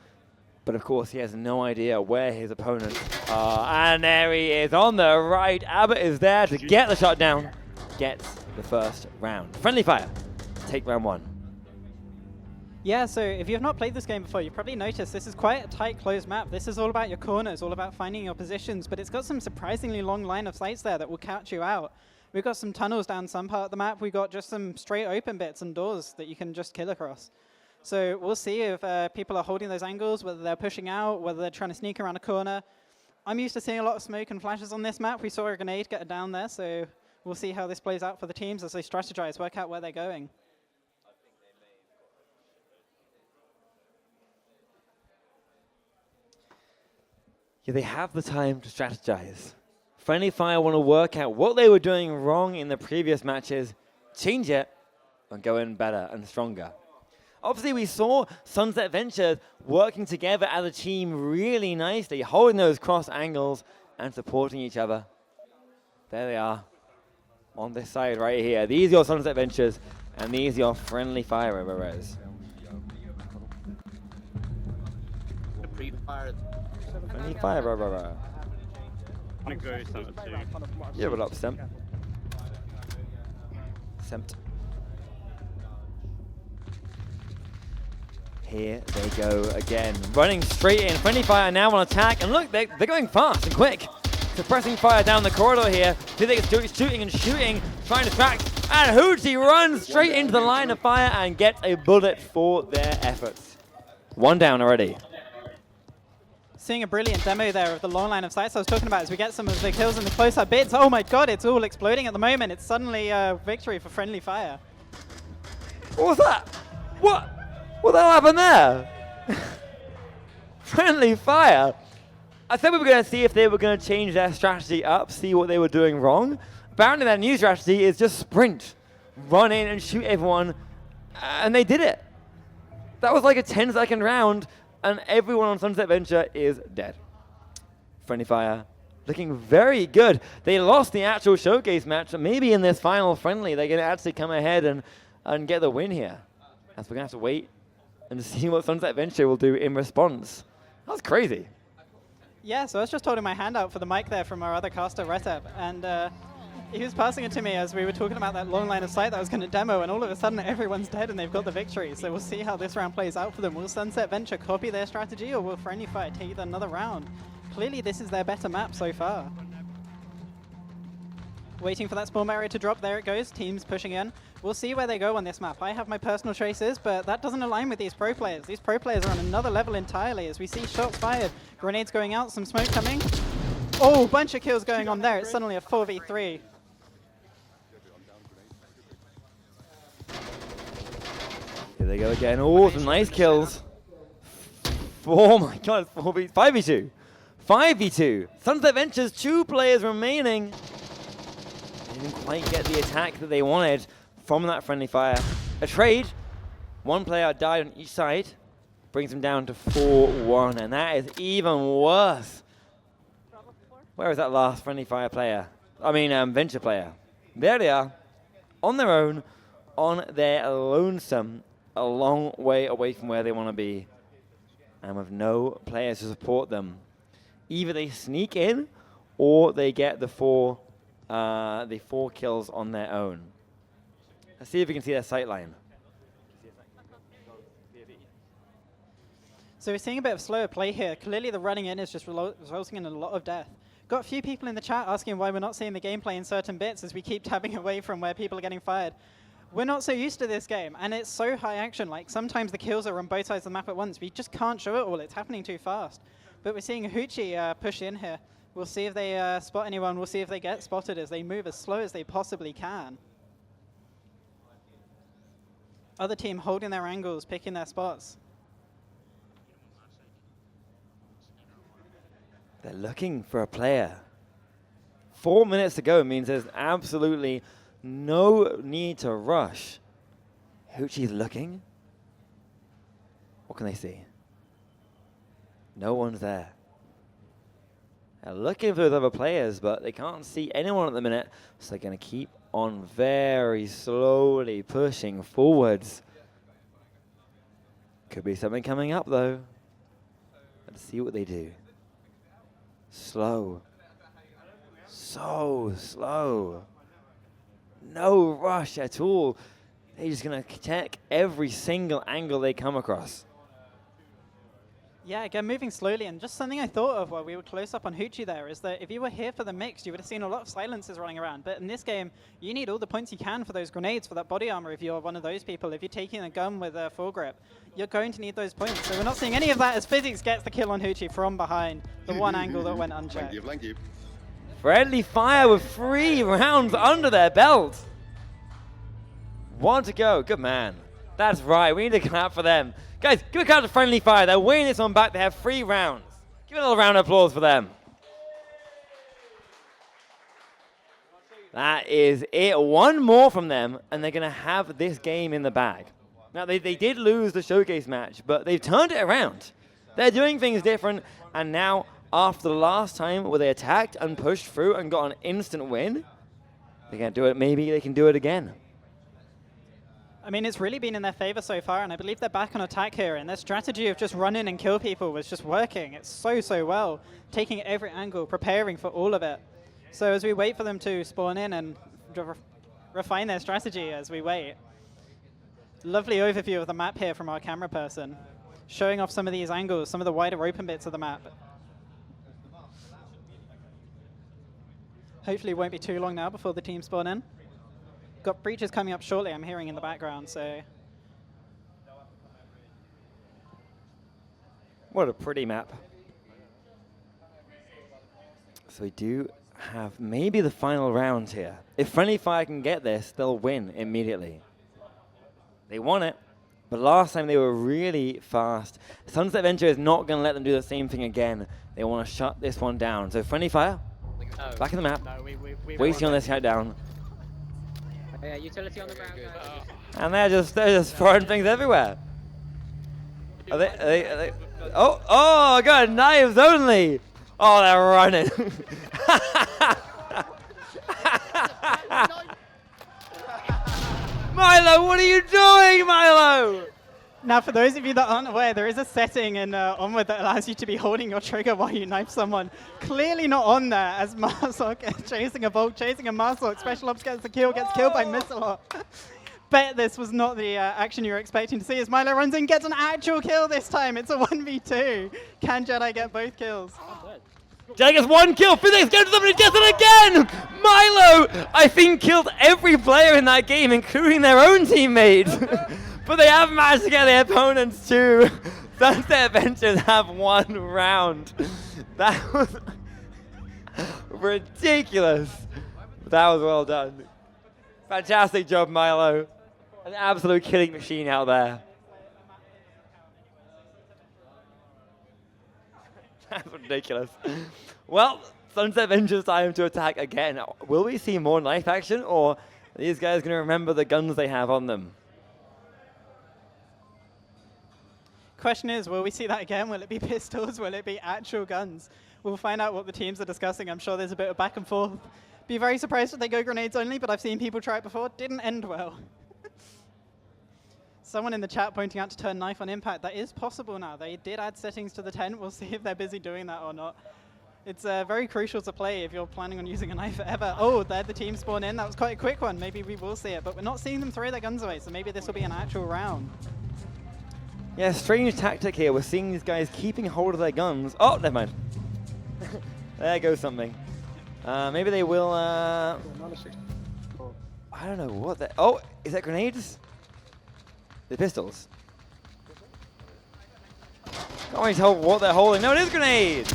But of course, he has no idea where his opponents are. And there he is on the right. Abbott is there to get the shot down. Gets the first round. Friendly Fire, take round 1. Yeah, so if you've not played this game before, you've probably noticed this is quite a tight, closed map. This is all about your corners, all about finding your positions, but it's got some surprisingly long line of sights there that will catch you out. We've got some tunnels down some part of the map. We've got just some straight open bits and doors that you can just kill across. So we'll see if people are holding those angles, whether they're pushing out, whether they're trying to sneak around a corner. I'm used to seeing a lot of smoke and flashes on this map. We saw a grenade get down there, so we'll see how this plays out for the teams as they strategize, work out where they're going. Yeah, they have the time to strategize. Friendly Fire want to work out what they were doing wrong in the previous matches, change it, and go in better and stronger. Obviously, we saw Sunset Ventures working together as a team really nicely, holding those cross angles and supporting each other. There they are on this side right here. These are your Sunset Ventures, and these are your Friendly Fire Res. Friendly Fire. I'm gonna go Summit too. Yeah, what up, Semp? Sempt. Here they go again, running straight in. Friendly Fire now on attack, and look, they're going fast and quick. Suppressing fire down the corridor here. Shooting and shooting, trying to track, and Hoochie runs straight into the line of fire and gets a bullet for their efforts. 1 down already. Seeing a brilliant demo there of the long line of sights I was talking about as we get some of the kills in the close-up bits. Oh my god, it's all exploding at the moment. It's suddenly a victory for Friendly Fire. What was that? What the hell happened there? Friendly Fire. I said we were going to see if they were going to change their strategy up, see what they were doing wrong. Apparently their new strategy is just sprint, run in and shoot everyone, and they did it. That was like a 10-second round, and everyone on Sunset Venture is dead. Friendly Fire looking very good. They lost the actual showcase match, and maybe in this final friendly they're going to actually come ahead and get the win here. As we're going to have to wait and see what Sunset Venture will do in response. That's crazy. Yeah, so I was just holding my hand out for the mic there from our other caster, Retep, and he was passing it to me as we were talking about that long line of sight that I was going to demo, and all of a sudden everyone's dead and they've got the victory. So we'll see how this round plays out for them. Will Sunset Venture copy their strategy, or will Friendly Fire take another round? Clearly this is their better map so far. Waiting for that spawn area to drop. There it goes. Teams pushing in. We'll see where they go on this map. I have my personal choices, but that doesn't align with these pro players. These pro players are on another level entirely as we see shots fired, grenades going out, some smoke coming. Oh, bunch of kills going on there. It's suddenly a 4v3. Here they go again. Oh, some nice kills. Oh my god, 5v2. 5v2. Sunset Ventures, 2 players remaining. They didn't quite get the attack that they wanted from that Friendly Fire. A trade. 1 player died on each side. Brings them down to 4-1, and that is even worse. Where is that last Friendly Fire player? Venture player. There they are. On their own, on their lonesome, a long way away from where they want to be. And with no players to support them. either they sneak in or they get the four kills on their own. Let's see if we can see their sight line. So we're seeing a bit of slower play here. Clearly the running in is just resulting in a lot of death. Got a few people in the chat asking why we're not seeing the gameplay in certain bits as we keep tabbing away from where people are getting fired. We're not so used to this game, and it's so high action. Like, sometimes the kills are on both sides of the map at once. We just can't show it all. It's happening too fast. But we're seeing Hoochie push in here. We'll see if they spot anyone. We'll see if they get spotted as they move as slow as they possibly can. Other team holding their angles, picking their spots. They're looking for a player. 4 minutes to go means there's absolutely no need to rush. Hoochie's looking. What can they see? No one's there. They're looking for those other players, but they can't see anyone at the minute, so they're going to keep on very slowly pushing forwards. Could be something coming up, though. Let's see what they do. Slow. So slow. No rush at all. They're just going to check every single angle they come across. Yeah, again, moving slowly, and just something I thought of while we were close up on Hoochie there is that if you were here for the mix, you would have seen a lot of silencers running around. But in this game, you need all the points you can for those grenades, for that body armor if you're one of those people. If you're taking a gun with a full grip, you're going to need those points. So we're not seeing any of that as Physics gets the kill on Hoochie from behind, the one angle that went unchecked. Thank you. Friendly fire with 3 rounds under their belt. 1 to go. Good man. That's right. We need to clap for them. Guys, give a clap to Friendly Fire. They're winning this one back. They have 3 rounds. Give a little round of applause for them. That is it. 1 more from them, and they're going to have this game in the bag. Now, they did lose the showcase match, but they've turned it around. They're doing things different, and now, after the last time where they attacked and pushed through and got an instant win, they're going to do it. Maybe they can do it again. I mean, it's really been in their favor so far, and I believe they're back on attack here, and their strategy of just run in and kill people was just working. It's so well, taking every angle, preparing for all of it. So as we wait for them to spawn in and refine their strategy as we wait. Lovely overview of the map here from our camera person, showing off some of these angles, some of the wider open bits of the map. Hopefully it won't be too long now before the team spawn in. Got breaches coming up shortly, I'm hearing in the background, so. What a pretty map. So we do have maybe the final round here. If Friendly Fire can get this, they'll win immediately. They won it, but last time they were really fast. Sunset Venture is not going to let them do the same thing again. They want to shut this one down. So Friendly Fire, back in the map, waiting on this countdown. Yeah, utility on the ground. And they're just throwing things everywhere. Are they? Oh, God, knives only. Oh, they're running. Milo, what are you doing, Milo? Now, for those of you that aren't aware, there is a setting in Onward that allows you to be holding your trigger while you knife someone. Clearly not on there, as Marsok chasing a Volk, chasing a Marsok. Special Ops gets the kill, gets killed by Missilot. Bet this was not the action you were expecting to see as Milo runs in, gets an actual kill this time. It's a 1v2. Can Jedi get both kills? Jedi gets 1 kill. Physics goes to somebody, gets it again. Milo, I think, killed every player in that game, including their own teammates. But they have managed to get their opponents too. Sunset Ventures have 1 round. That was ridiculous. That was well done. Fantastic job, Milo. An absolute killing machine out there. That's ridiculous. Well, Sunset Ventures time to attack again. Will we see more knife action, or are these guys going to remember the guns they have on them? Question is, will we see that again? Will it be pistols? Will it be actual guns? We'll find out what the teams are discussing. I'm sure there's a bit of back and forth. Be very surprised if they go grenades only, but I've seen people try it before. Didn't end well. Someone in the chat pointing out to turn knife on impact. That is possible now. They did add settings to the tent. We'll see if they're busy doing that or not. It's very crucial to play if you're planning on using a knife ever. Oh, there the team spawn in. That was quite a quick one. Maybe we will see it, but we're not seeing them throw their guns away, so maybe this will be an actual round. Yeah, strange tactic here. We're seeing these guys keeping hold of their guns. Oh, never mind. There goes something. Maybe they will. I don't know what that. Oh, is that grenades? The pistols. Can't really tell what they're holding. No, it is a grenade.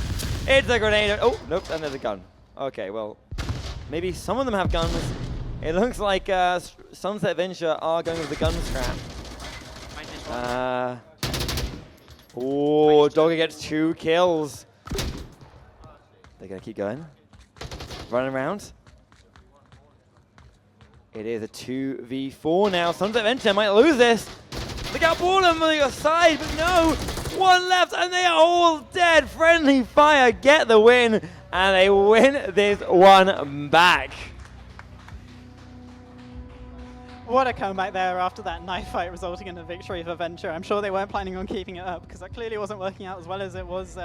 It's a grenade. Oh, nope, and there's a gun. Okay, well, maybe some of them have guns. It looks like Sunset Venture are going with the gun scrap. Oh, Dogger gets 2 kills. They're going to keep going. Running around. It is a 2v4 now. Sunset Venture might lose this. Look out, ball on the side, but no. 1 left, and they are all dead. Friendly Fire get the win, and they win this one back. What a comeback there after that knife fight resulting in a victory for Venture. I'm sure they weren't planning on keeping it up because that clearly wasn't working out as well as it was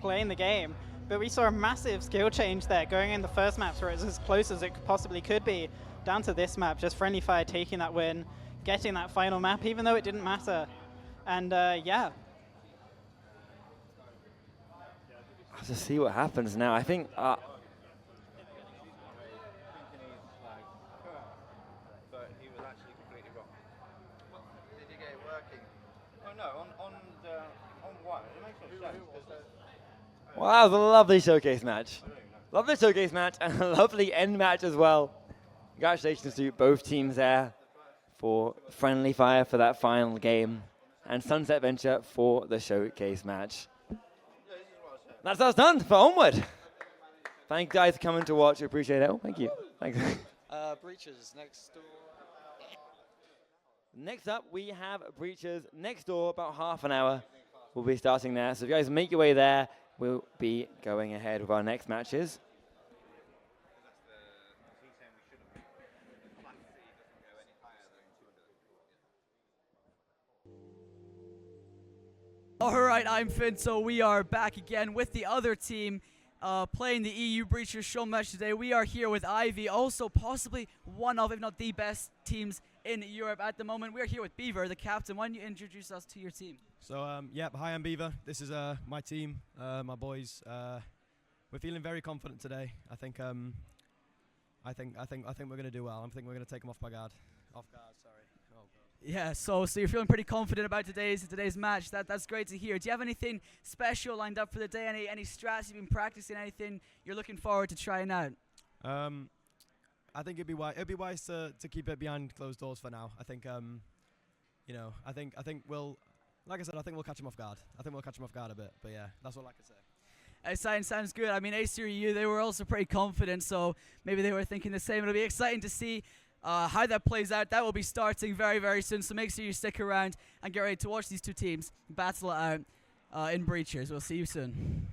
playing the game. But we saw a massive skill change there going in the first maps where it was as close as it possibly could be down to this map. Just Friendly Fire taking that win, getting that final map even though it didn't matter. And yeah. I'll have to see what happens now. I think But he was actually completely wrong. Did you get it working? Oh no, on one. It makes no sense because wow, that was a lovely showcase match. Lovely showcase match and a lovely end match as well. Congratulations to both teams there for Friendly Fire for that final game and Sunset Venture for the showcase match. That's us done for Onward. Thank you guys for coming to watch. We appreciate it. Oh, thank you. Thanks. Breachers next door. Next up, we have Breachers next door, about half an hour. We'll be starting there. So if you guys make your way there, we'll be going ahead with our next matches. Alright, I'm Finn, so we are back again with the other team playing the EU Breachers show match today. We are here with Ivy, also possibly one of, if not the best teams in Europe at the moment. We're here with Beaver, the captain. Why don't you introduce us to your team? So, yep, hi, I'm Beaver. This is my team, my boys. We're feeling very confident today. I think we're going to do well. I think we're going to take them off guard. Sorry. Oh, God. Yeah, so you're feeling pretty confident about today's match. That's great to hear. Do you have anything special lined up for the day? Any strats you've been practicing? Anything you're looking forward to trying out? I think it'd be wise to keep it behind closed doors for now. I think I think we'll, like I said, I think we'll catch them off guard. I think we'll catch them off guard a bit. But yeah, that's all I can say. It sounds good. I mean, A3U, they were also pretty confident, so maybe they were thinking the same. It'll be exciting to see how that plays out. That will be starting very, very soon, so make sure you stick around and get ready to watch these two teams battle it out in Breachers. We'll see you soon.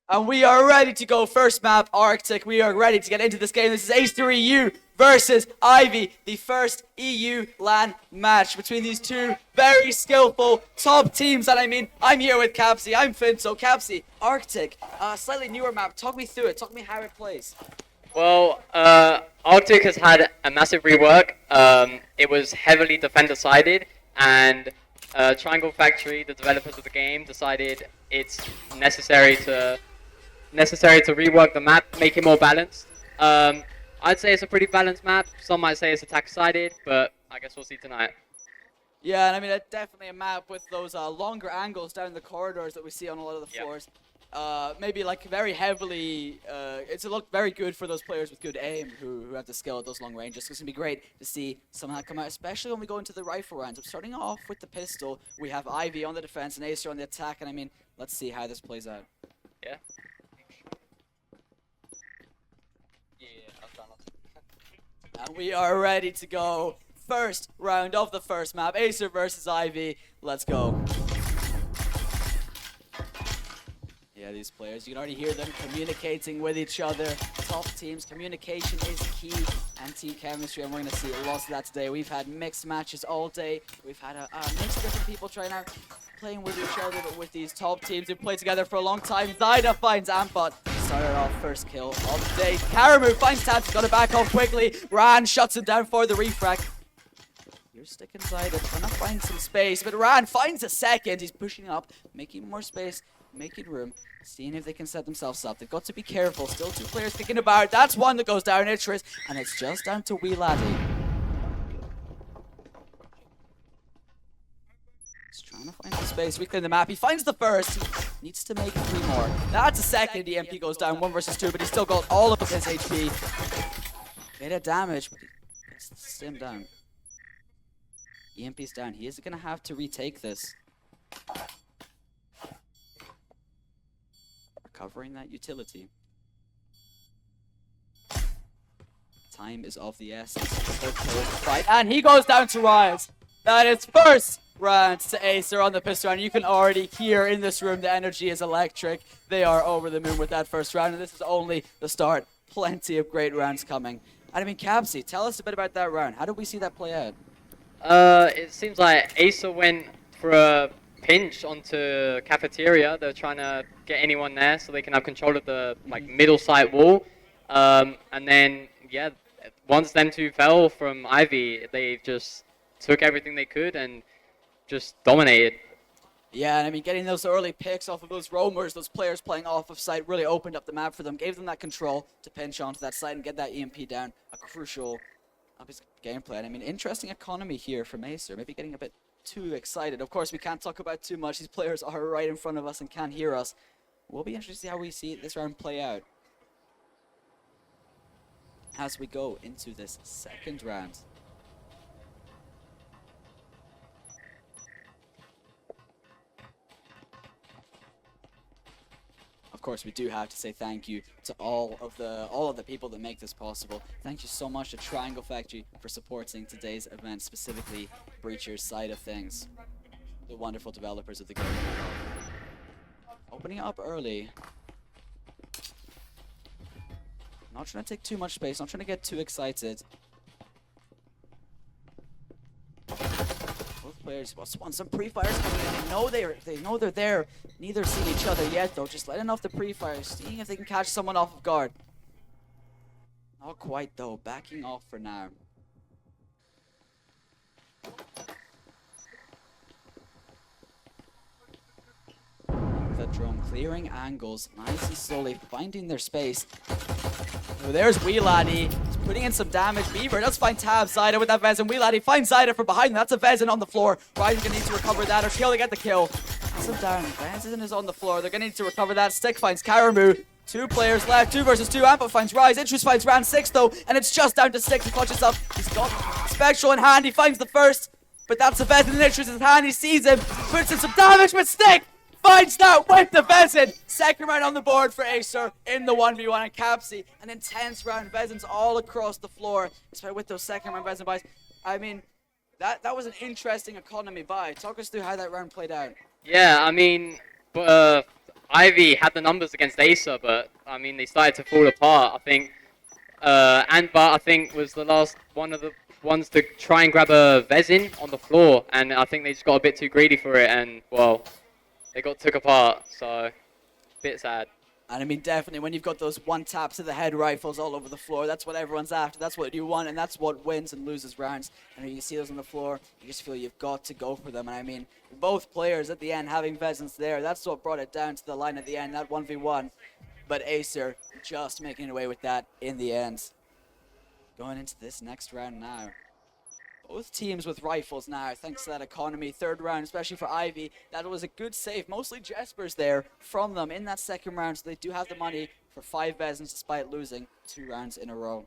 And we are ready to go. First map, Arctic. We are ready to get into this game. This is H3EU versus Ivy, the first EU LAN match between these two very skillful top teams. And I mean, I'm here with Capsy. I'm Finn. So Capsy, Arctic, slightly newer map. Talk me through it. Talk me how it plays. Well, Arctic has had a massive rework. It was heavily defender-sided, and Triangle Factory, the developers of the game, decided it's necessary to rework the map, make it more balanced. I'd say it's a pretty balanced map. Some might say it's attack-sided, but I guess we'll see tonight. Yeah, and I mean, it's definitely a map with those longer angles down the corridors that we see on a lot of the floors. Maybe like very heavily, it's look very good for those players with good aim who have the skill at those long ranges. So it's going to be great to see some of that come out, especially when we go into the rifle rounds. I'm starting off with the pistol. We have Ivy on the defense and Acer on the attack, and I mean, let's see how this plays out. Yeah. And we are ready to go. First round of the first map, Acer versus Ivy. Let's go. Yeah, these players, you can already hear them communicating with each other. Top teams, communication is key, and team chemistry, and we're going to see lots of that today. We've had mixed matches all day. We've had a mix of different people trying out, playing with each other, but with these top teams who've played together for a long time. Zyda finds Ampot. Started off first kill of the day. Karamu finds Tabs, got to back off quickly. Ran shuts him down for the refract. You're sticking Zyda, trying to find some space, but Ran finds a second. He's pushing up, making more space, making room, seeing if they can set themselves up. They've got to be careful. Still 2 players kicking about. That's one that goes down, Itris, and it's just down to Wee Laddie. He's trying to find the space, reclaim the map. He finds the first. He needs to make 3 more. That's a second. The EMP goes down 1 versus 2, but he's still got all of his HP. Bit of damage, but he gets to stim down. EMP's down. He is going to have to retake this. Recovering that utility. Time is of the essence. Fight, and he goes down to Rise. That is first round to Acer on the pistol round. You can already hear in this room the energy is electric. They are over the moon with that first round, and this is only the start. Plenty of great rounds coming. And I mean, Capsy, tell us a bit about that round. How did we see that play out? It seems like Acer went for a pinch onto cafeteria. They're trying to get anyone there so they can have control of the middle side wall. And then, yeah, once them 2 fell from Ivy, they just took everything they could and just dominated. Yeah, and I mean, getting those early picks off of those roamers, those players playing off of site, really opened up the map for them, gave them that control to pinch onto that site and get that EMP down. A crucial gameplay. And I mean, interesting economy here from Acer, maybe getting a bit too excited. Of course, we can't talk about too much. These players are right in front of us and can't hear us. We'll be interested to see how we see this round play out as we go into this second round. Of course, we do have to say thank you to all of the people that make this possible. Thank you so much to Triangle Factory for supporting today's event, specifically Breachers' side of things. The wonderful developers of the game. Opening up early. Not trying to take too much space, not trying to get too excited. Both players want some pre-fires coming in. They know they're there. Neither see each other yet though. Just letting off the pre-fires, seeing if they can catch someone off of guard. Not quite though. Backing off for now. The drone clearing angles, nice and slowly finding their space. Oh, there's Wee Laddie. He's putting in some damage. Beaver does find Tab. Zyda with that Vezin. Wee Laddie finds Zyda from behind. That's a Vezin on the floor. Ryzen's gonna need to recover that or she'll get the kill. That's him down. Vezin is on the floor. They're gonna need to recover that. Stick finds Karamu. 2 players left. 2 versus 2. Ampa finds Rise. Interest finds round 6 though. And it's just down to Stick to clutch up. He's got Spectral in hand. He finds the first. But that's a Vezin in Interest in his hand. He sees him. Puts in some damage. But Stick finds that with the Vezin. Second round on the board for Acer in the 1v1 and Capsy. An intense round. Vezins all across the floor. Especially with those second round Vezin buys. I mean, that was an interesting economy buy. Talk us through how that round played out. Yeah, I mean, Ivy had the numbers against Acer, but I mean, they started to fall apart. I think Antbar, I think, was the last one of the ones to try and grab a Vezin on the floor, and I think they just got a bit too greedy for it, and well, they got took apart, so a bit sad. And I mean, definitely, when you've got those one taps to the head rifles all over the floor, that's what everyone's after, that's what you want, and that's what wins and loses rounds. And when you see those on the floor, you just feel you've got to go for them. And I mean, both players at the end having Vezins there, that's what brought it down to the line at the end, that 1v1. But Acer just making away with that in the end. Going into this next round now. Both teams with rifles now, thanks to that economy. Third round, especially for Ivy, that was a good save. Mostly Jespers there from them in that second round, so they do have the money for 5 Vezins despite losing 2 rounds in a row.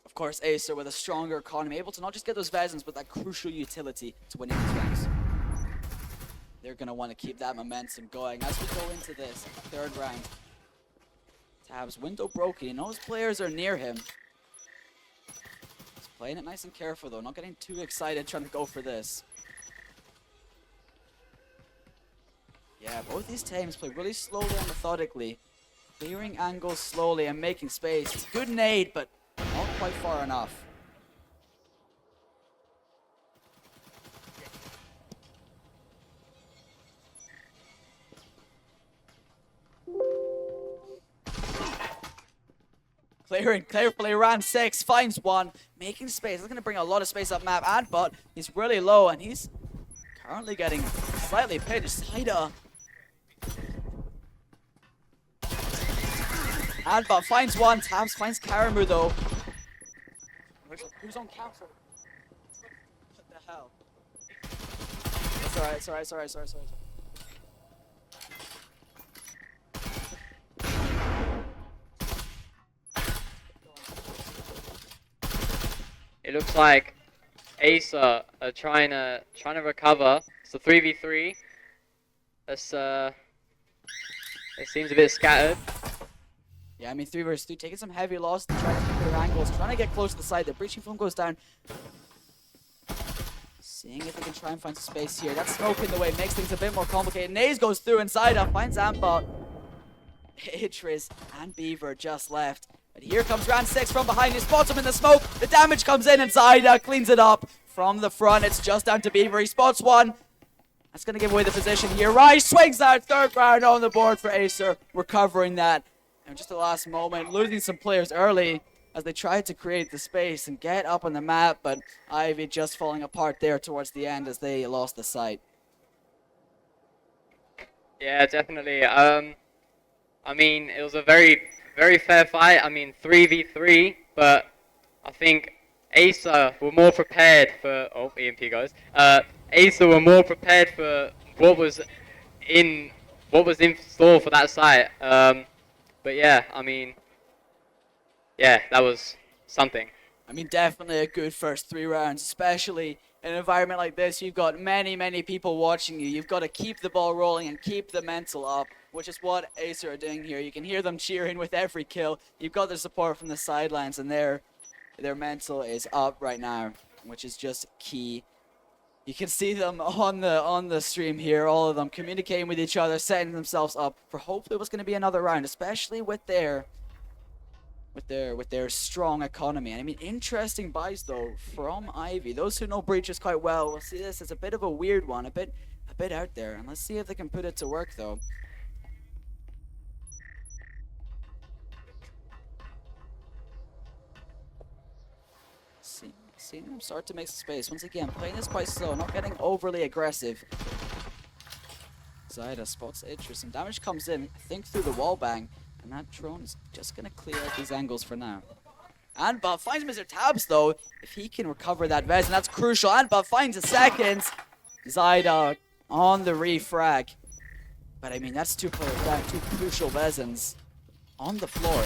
Of course, Acer with a stronger economy, able to not just get those Vezins, but that crucial utility to winning these rounds. They're going to want to keep that momentum going as we go into this third round. Tab's window broken, he knows players are near him. Playing it nice and careful though, not getting too excited trying to go for this. Yeah, both these teams play really slowly and methodically. Clearing angles slowly and making space. It's a good nade, but not quite far enough. Clearing carefully, round 6, finds one, making space. That's going to bring a lot of space up map, and but he's really low, and he's currently getting slightly pinched. Saida. And but finds one, Tabs finds Karamu though. Who's on council? What the hell? It's alright, sorry. It looks like Acer are trying to recover. It's a 3v3. That's it seems a bit scattered. Yeah, I mean 3 versus 2, taking some heavy loss, trying to keep their angles, trying to get close to the side. The breaching film goes down. Seeing if they can try and find some space here. That smoke in the way makes things a bit more complicated. Naze goes through inside up, finds Ambot. Idris and Beaver just left. But here comes round 6 from behind. He spots him in the smoke. The damage comes in and Zaida cleans it up from the front. It's just down to Beaver. He spots one. That's going to give away the position here. Rise swings out. 3rd round on the board for Acer. Recovering that. And just the last moment, losing some players early as they tried to create the space and get up on the map. But Ivy just falling apart there towards the end as they lost the sight. Yeah, definitely. I mean, it was a very fair fight. I mean, 3v3, but I think Acer were more prepared for... Oh, EMP goes. Acer were more prepared for what was in store for that site. But yeah, I mean, yeah, that was something. I mean, definitely a good first 3 rounds, especially in an environment like this. You've got many people watching you. You've got to keep the ball rolling and keep the mental up, which is what Acer are doing here. You can hear them cheering with every kill. You've got the support from the sidelines, and their mental is up right now, which is just key. You can see them on the stream here, all of them communicating with each other, setting themselves up for hopefully what's going to be another round, especially with their strong economy. And I mean, interesting buys though from Ivy. Those who know Breachers quite well will see this as a bit of a weird one, a bit out there. And let's see if they can put it to work though. Seeing them start to make some space. Once again, playing this quite slow, not getting overly aggressive. Zaida spots Idris. Some damage comes in, I think through the wall bang. And that drone is just going to clear out these angles for now. Anbab finds Mr. Tabs though, if he can recover that Vez, and that's crucial. Anbab finds a second. Zaida on the refrag. But I mean, that's 2 players down, 2 crucial Vezens on the floor.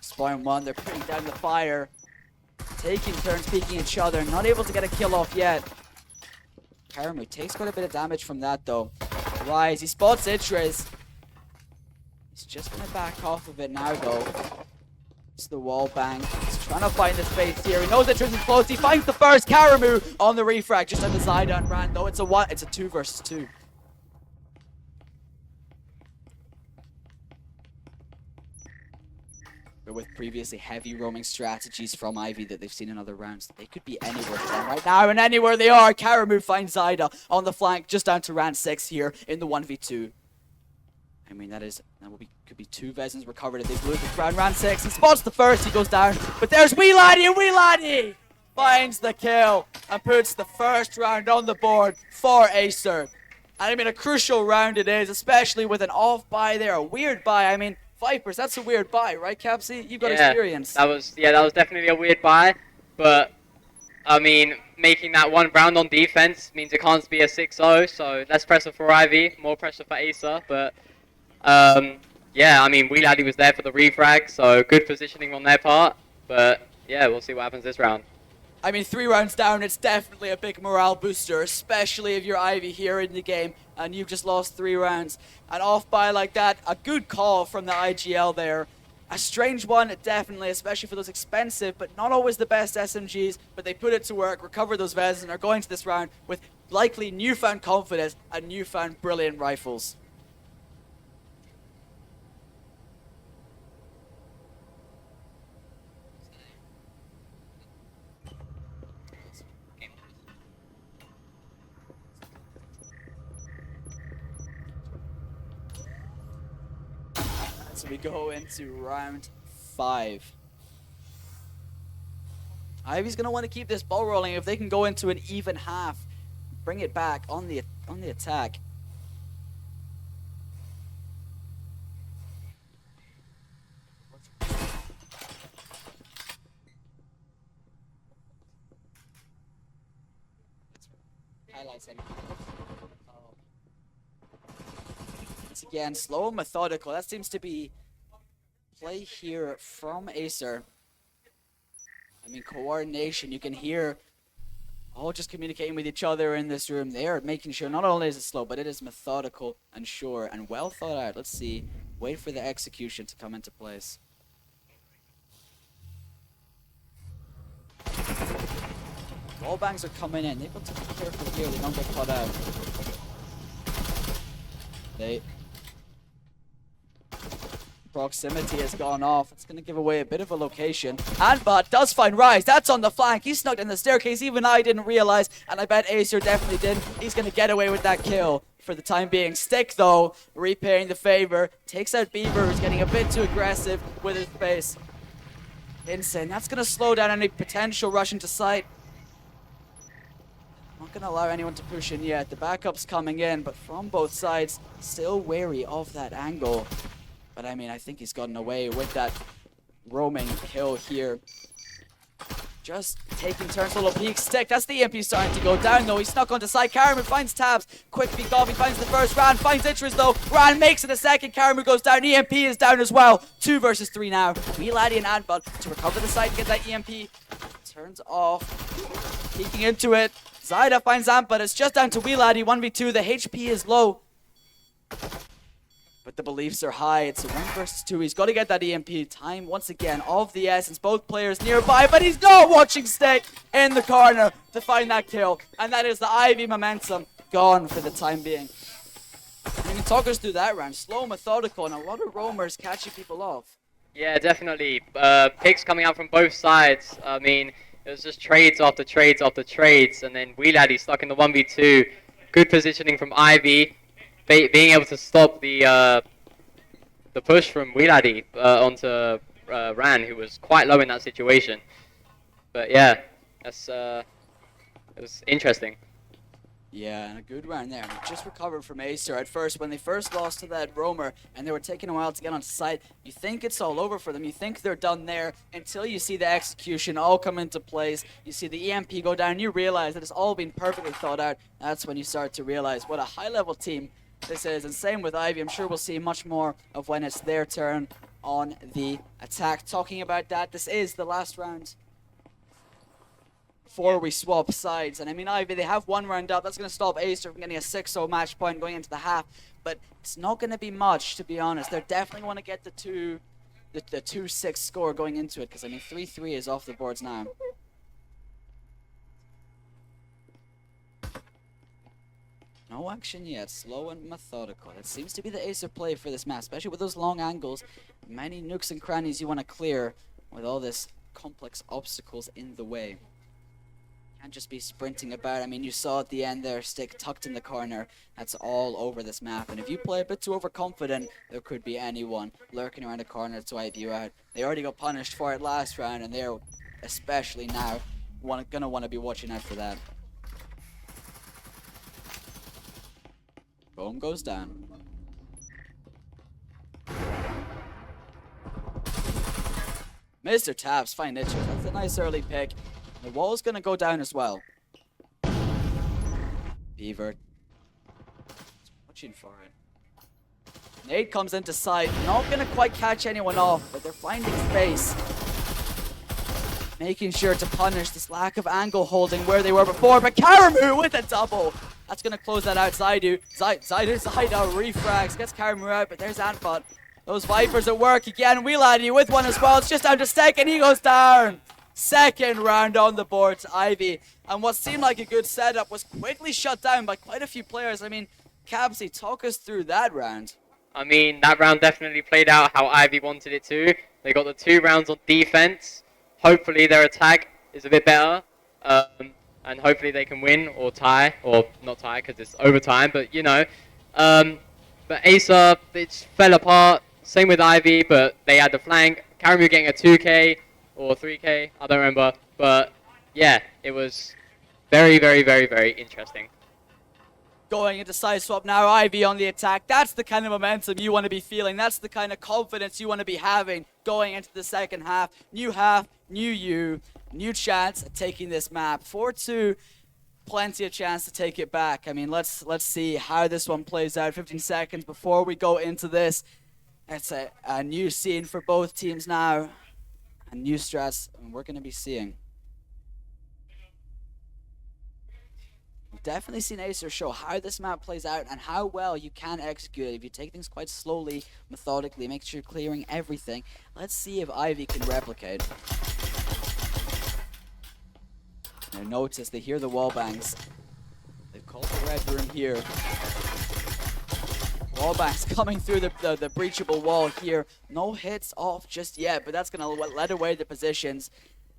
Spawn 1, they're putting down the fire. Taking turns peeking each other, not able to get a kill off yet. Karamu takes quite a bit of damage from that though. Rise, he spots Idris. He's just gonna back off of it now though. It's the wall bang. He's trying to find the space here. He knows Idris is close. He finds the first. Karamu on the refrag, just on the side and ran though. It's a what? It's a 2 versus 2. With previously heavy roaming strategies from Ivy that they've seen in other rounds, they could be anywhere for them right now, and anywhere they are. Karamu finds Zaida on the flank, just down to round 6 here in the 1v2. I mean, could be 2 Vezens recovered if they blew this round 6. He spots the first, he goes down, but there's Wee Laddie, and Wee Laddie finds the kill and puts the first round on the board for Acer. And I mean, a crucial round it is, especially with an off buy there, a weird buy. I mean, Vipers, that's a weird buy, right, Capsy? You've got experience. That was definitely a weird buy, but I mean, making that 1 round on defense means it can't be a 6-0, so less pressure for Ivy, more pressure for Acer, but yeah, I mean, Wee Laddie was there for the refrag, so good positioning on their part, but yeah, we'll see what happens this round. I mean, 3 rounds down, it's definitely a big morale booster, especially if you're Ivy here in the game and you've just lost 3 rounds. And off by like that, a good call from the IGL there. A strange one, definitely, especially for those expensive, but not always the best SMGs, but they put it to work, recover those Vez, and are going to this round with likely newfound confidence and newfound brilliant rifles. So we go into round 5. Ivy's gonna want to keep this ball rolling. If they can go into an even half, bring it back on the attack. Highlights him. Once again, slow and methodical. That seems to be play here from Acer. I mean, coordination. You can hear all just communicating with each other in this room. They are making sure not only is it slow, but it is methodical and sure and well thought out. Let's see. Wait for the execution to come into place. Wall bangs are coming in. They've got to be careful here. They don't get caught out. Proximity has gone off. It's going to give away a bit of a location. Anbot does find Rise. That's on the flank. He snuck in the staircase. Even I didn't realize, and I bet Acer definitely didn't. He's going to get away with that kill for the time being. Stick, though, repaying the favor. Takes out Beaver, who's getting a bit too aggressive with his face. Insane. That's going to slow down any potential rush into sight. Not going to allow anyone to push in yet. The backup's coming in, but from both sides, still wary of that angle. But I mean, I think he's gotten away with that roaming kill here. Just taking turns, little peek. Stick, that's the EMP starting to go down though. He snuck onto side. Karamu finds tabs. Quick peek off, he finds the first. Ran finds interest though. Ran makes it a second. Karamu goes down. EMP is down as well. 2 versus 3 now. Wheeladdy and Adbud to recover the side and get that EMP. Turns off. Peeking into it. Zyda finds Amp, but it's just down to Wheeladdy. 1v2. The HP is low. But the beliefs are high. It's a 1 versus 2. He's got to get that EMP. Time, once again, of the essence. Both players nearby, but he's not watching Stick in the corner to find that kill. And that is the Ivy momentum gone for the time being. You can talk us through that round. Slow, methodical, and a lot of roamers catching people off. Yeah, definitely. Picks coming out from both sides. I mean, it was just trades after trades after trades. And then Wheeladdy stuck in the 1v2. Good positioning from Ivy. Being able to stop the push from Wheeladdy onto Ran, who was quite low in that situation. But yeah, that's it was interesting. Yeah, and a good round there. Just recovered from Acer. At first, when they first lost to that roamer and they were taking a while to get onto site, you think it's all over for them. You think they're done there until you see the execution all come into place. You see the EMP go down. You realize that it's all been perfectly thought out. That's when you start to realize what a high-level team this is, and same with Ivy. I'm sure we'll see much more of when it's their turn on the attack. Talking about that, this is the last round before we swap sides. And I mean, Ivy, they have 1 round up. That's going to stop Acer from getting a 6-0 match point going into the half. But it's not going to be much, to be honest. They definitely want to get the 2-6 score going into it, because I mean, 3-3 is off the boards now. No action yet, slow and methodical. It seems to be the Acer play for this map, especially with those long angles. Many nooks and crannies you want to clear with all this complex obstacles in the way. Can't just be sprinting about. I mean, you saw at the end there, Stick tucked in the corner. That's all over this map. And if you play a bit too overconfident, there could be anyone lurking around the corner to wipe you out. They already got punished for it last round, and they're especially now gonna want to be watching out for that. Boom goes down. Mr. Taps, fine niches. That's a nice early pick. The wall's gonna go down as well. Beaver. Watching for it. Nate comes into sight. Not gonna quite catch anyone off, but they're finding space. Making sure to punish this lack of angle holding where they were before. But Karamu with a double. That's going to close that out. Zyda refrags, gets Karamu out, but there's Antbot. Those Vipers at work again. Wheelady with one as well. It's just down to Steck, and he goes down. Second round on the board to Ivy. And what seemed like a good setup was quickly shut down by quite a few players. I mean, Cabsy, talk us through that round. I mean, that round definitely played out how Ivy wanted it to. They got the 2 rounds on defense. Hopefully their attack is a bit better. And hopefully they can win or tie. Or not tie because it's overtime, but you know. But Acer, it fell apart. Same with Ivy, but they had the flank. Karamu getting a 2K or 3K, I don't remember. But yeah, it was very, very, very, very interesting. Going into side swap now, Ivy on the attack. That's the kind of momentum you want to be feeling. That's the kind of confidence you want to be having going into the second half. New half, new you, new chance at taking this map. 4-2, plenty of chance to take it back. I mean, let's see how this one plays out. 15 seconds before we go into this. It's a new scene for both teams now. A new stress, and we're going to be seeing. We've definitely seen Acer show how this map plays out and how well you can execute it. If you take things quite slowly, methodically, make sure you're clearing everything. Let's see if Ivy can replicate. Now notice, they hear the wall bangs. They've called the red room here. Wall bangs coming through the breachable wall here. No hits off just yet, but that's going to let away the positions.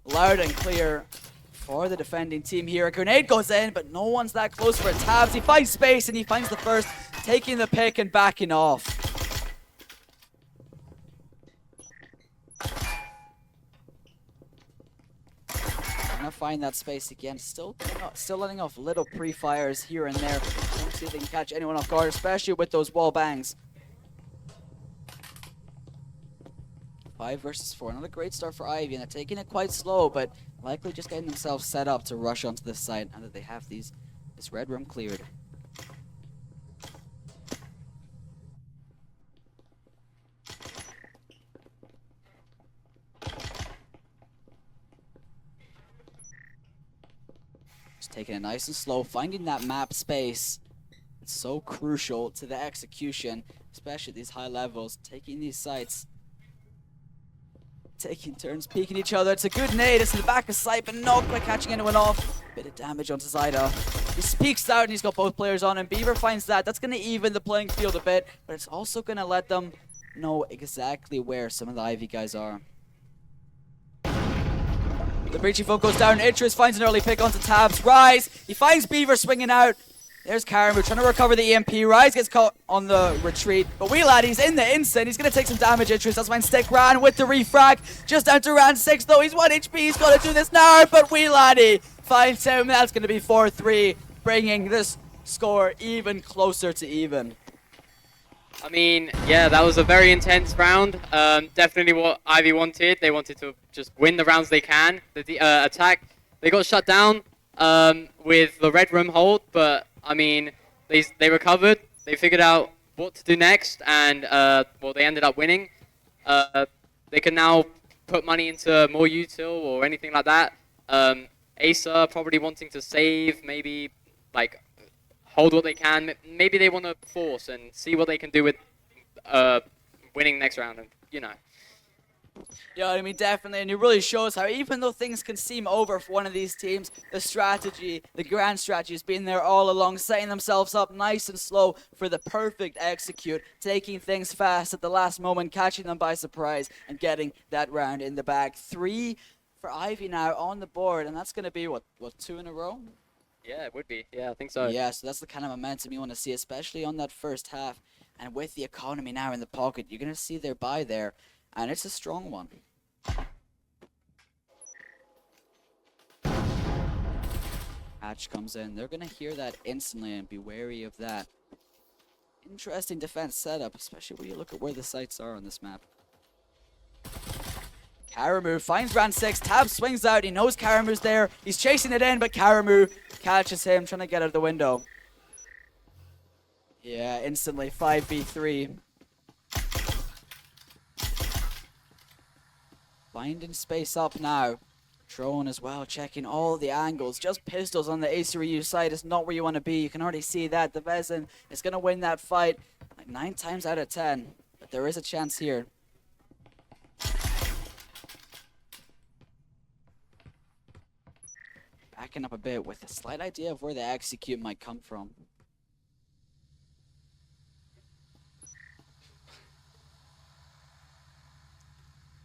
Loud and clear for the defending team here. A grenade goes in, but no one's that close for a Tabs. He finds space and he finds the first, taking the pick and backing off. Gonna find that space again. Still letting off little pre-fires here and there. Don't see if they can catch anyone off guard, especially with those wall bangs. 5 versus 4. Another great start for Ivy, and they're taking it quite slow, but likely just getting themselves set up to rush onto this site now that they have this red room cleared. Just taking it nice and slow, finding that map space. It's so crucial to the execution, especially at these high levels, taking these sites. Taking turns, peeking each other. It's a good nade. It's in the back of sight, but not quite catching anyone off. Bit of damage onto Zyda. He peeks out and he's got both players on him. Beaver finds that. That's going to even the playing field a bit, but it's also going to let them know exactly where some of the Ivy guys are. The breaching folk goes down. Itris finds an early pick onto Tabs. Rise. He finds Beaver swinging out. There's Karamu trying to recover the EMP. Rise gets caught on the retreat. But Wheeladdy's in the instant. He's going to take some damage, Itris. That's when Stick ran with the refrag. Just down to round 6, though. He's 1 HP. He's got to do this now. But Wheeladdy finds him. That's going to be 4-3, bringing this score even closer to even. I mean, yeah, that was a very intense round. Definitely what Ivy wanted. They wanted to just win the rounds they can. The attack, they got shut down with the red room hold, but I mean, they recovered. They figured out what to do next, and well, they ended up winning. They can now put money into more util or anything like that. Acer probably wanting to save, maybe like hold what they can. Maybe they want to force and see what they can do with winning next round, and you know. Yeah, I mean, definitely, and it really shows how even though things can seem over for one of these teams, the strategy, the grand strategy has been there all along, setting themselves up nice and slow for the perfect execute, taking things fast at the last moment, catching them by surprise, and getting that round in the bag. 3 for Ivy now on the board, and that's going to be, what, 2 in a row? Yeah, it would be. Yeah, I think so. Yeah, so that's the kind of momentum you want to see, especially on that first half. And with the economy now in the pocket, you're going to see their buy there. And it's a strong one. Hatch comes in. They're going to hear that instantly and be wary of that. Interesting defense setup, especially when you look at where the sites are on this map. Karamu finds round 6. Tab swings out. He knows Karamu's there. He's chasing it in, but Karamu catches him, trying to get out of the window. Yeah, instantly 5v3. Finding space up now. Drone as well, checking all the angles. Just pistols on the ACRU side is not where you want to be. You can already see that. The Vezin is going to win that fight like 9 times out of 10. But but there is a chance here. Backing up a bit with a slight idea of where the execute might come from.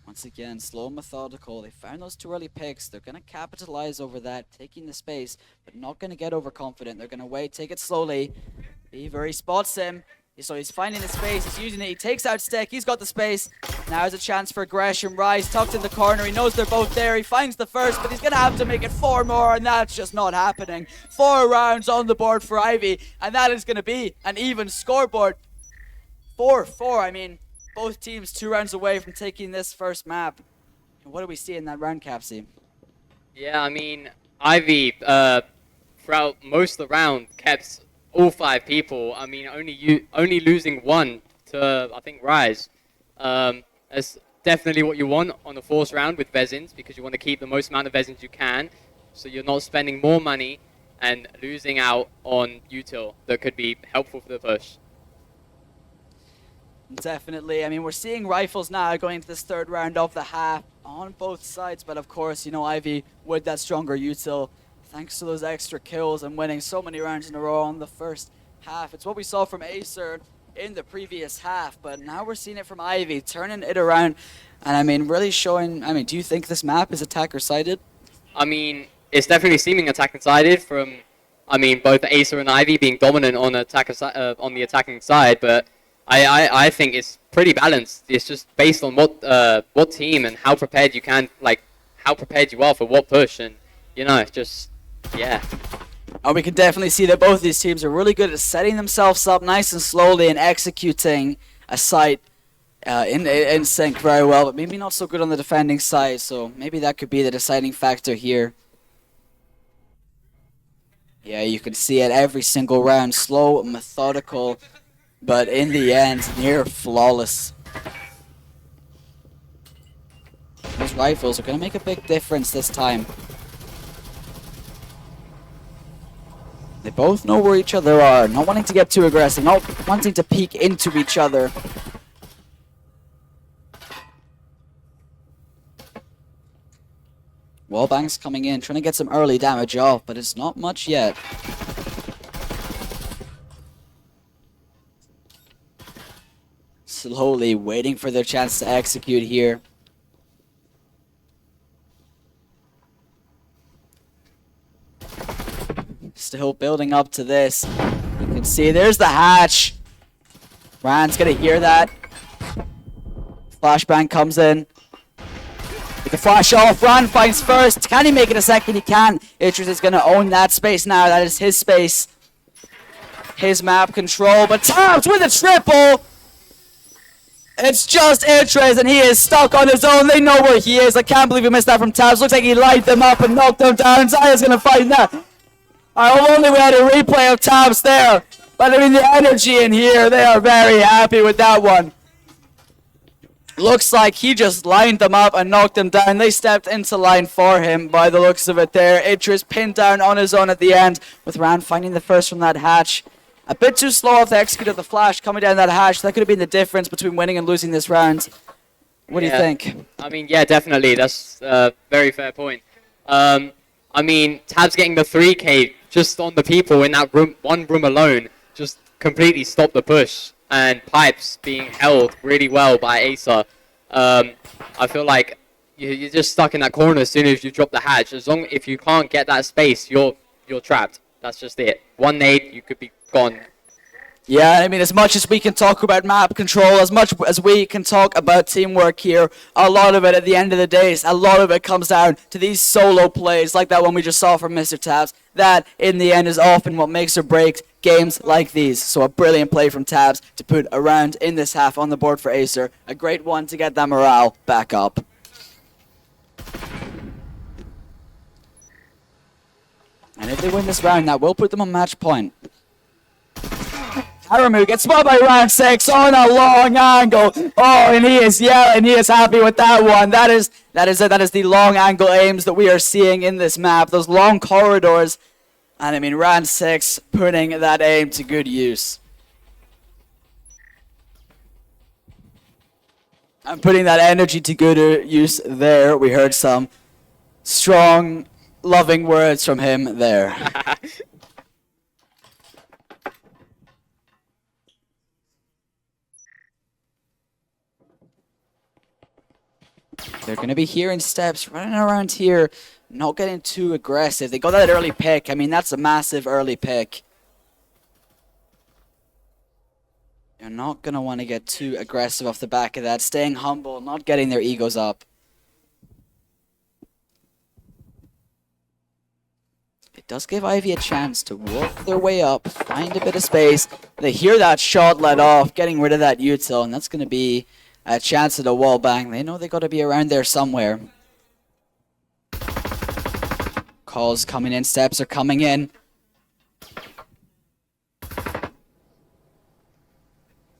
Once again, slow and methodical. They found those 2 early picks. They're going to capitalize over that, taking the space, but not going to get overconfident. They're going to wait, take it slowly. Beaver, he spots him. So he's finding the space, he's using it, he takes out Stick, he's got the space. Now there's a chance for aggression. Rise tucked in the corner, he knows they're both there, he finds the first, but he's gonna have to make it 4 more, and that's just not happening. 4 rounds on the board for Ivy, and that is gonna be an even scoreboard. 4-4, I mean, both teams 2 rounds away from taking this first map. And what do we see in that round, Capsy? Yeah, I mean, Ivy, throughout most of the round, kept all 5 people. I mean, only losing 1 to, I think, Rise. That's definitely what you want on the 4th round with Vezins, because you want to keep the most amount of Vezins you can, so you're not spending more money and losing out on util that could be helpful for the push. Definitely. I mean, we're seeing rifles now going into this 3rd round of the half on both sides, but of course, you know, Ivy with that stronger util, thanks to those extra kills and winning so many rounds in a row on the first half. It's what we saw from Acer in the previous half, but now we're seeing it from Ivy, turning it around. And I mean, really showing, I mean, do you think this map is attacker-sided? I mean, it's definitely seeming attacker-sided from, I mean, both Acer and Ivy being dominant on the attacking side, but I think it's pretty balanced. It's just based on what team and how prepared you can, like, how prepared you are for what push, and, you know, it's just, yeah. And we can definitely see that both these teams are really good at setting themselves up nice and slowly and executing a site in sync very well, but maybe not so good on the defending side, so maybe that could be the deciding factor here. Yeah, you can see it every single round, slow, methodical, but in the end, near flawless. Those rifles are going to make a big difference this time. They both know where each other are, not wanting to get too aggressive, not wanting to peek into each other. Wallbang's coming in, trying to get some early damage off, but it's not much yet. Slowly waiting for their chance to execute here. Still building up to this. You can see there's the hatch. Rand's gonna hear that. Flashbang comes in. With the flash off, Rand finds first. Can he make it a second? He can. Itris is gonna own that space now. That is his space. His map control, but Tabs with a triple! It's just Itris, and he is stuck on his own. They know where he is. I can't believe we missed that from Tabs. Looks like he light them up and knocked them down. Zaya's gonna fight now. I only we had a replay of Tabs there, but I mean the energy in here, they are very happy with that one. Looks like he just lined them up and knocked them down. They stepped into line for him by the looks of it there. Itris pinned down on his own at the end, with Rand finding the first from that hatch. A bit too slow off the execute of the flash coming down that hatch. That could have been the difference between winning and losing this round. What do you think? I mean, yeah, definitely. That's a very fair point. I mean, Tabs getting the 3K just on the people in that room, one room alone, just completely stopped the push. And Pipes being held really well by Acer. I feel like you're just stuck in that corner as soon as you drop the hatch. If you can't get that space, you're trapped. That's just it. One nade, you could be gone. Yeah, I mean, as much as we can talk about map control, as much as we can talk about teamwork here, a lot of it at the end of the day, a lot of it comes down to these solo plays, like that one we just saw from Mr. Tabs. That, in the end, is often what makes or breaks games like these. So a brilliant play from Tabs to put a round in this half on the board for Acer. A great one to get that morale back up. And if they win this round, that will put them on match point. Haramu gets spotted by round 6 on a long angle. Oh, and he is yelling. He is happy with that one. That is the long angle aims that we are seeing in this map. Those long corridors. And I mean, round 6 putting that aim to good use. And putting that energy to good use there. We heard some strong, loving words from him there. They're going to be hearing steps, running around here, not getting too aggressive. They got that early pick. I mean, that's a massive early pick. You're not going to want to get too aggressive off the back of that. Staying humble, not getting their egos up. It does give Ivy a chance to work their way up, find a bit of space. They hear that shot let off, getting rid of that util, and that's going to be a chance at a wall bang. They know they got to be around there somewhere. Calls coming in, steps are coming in.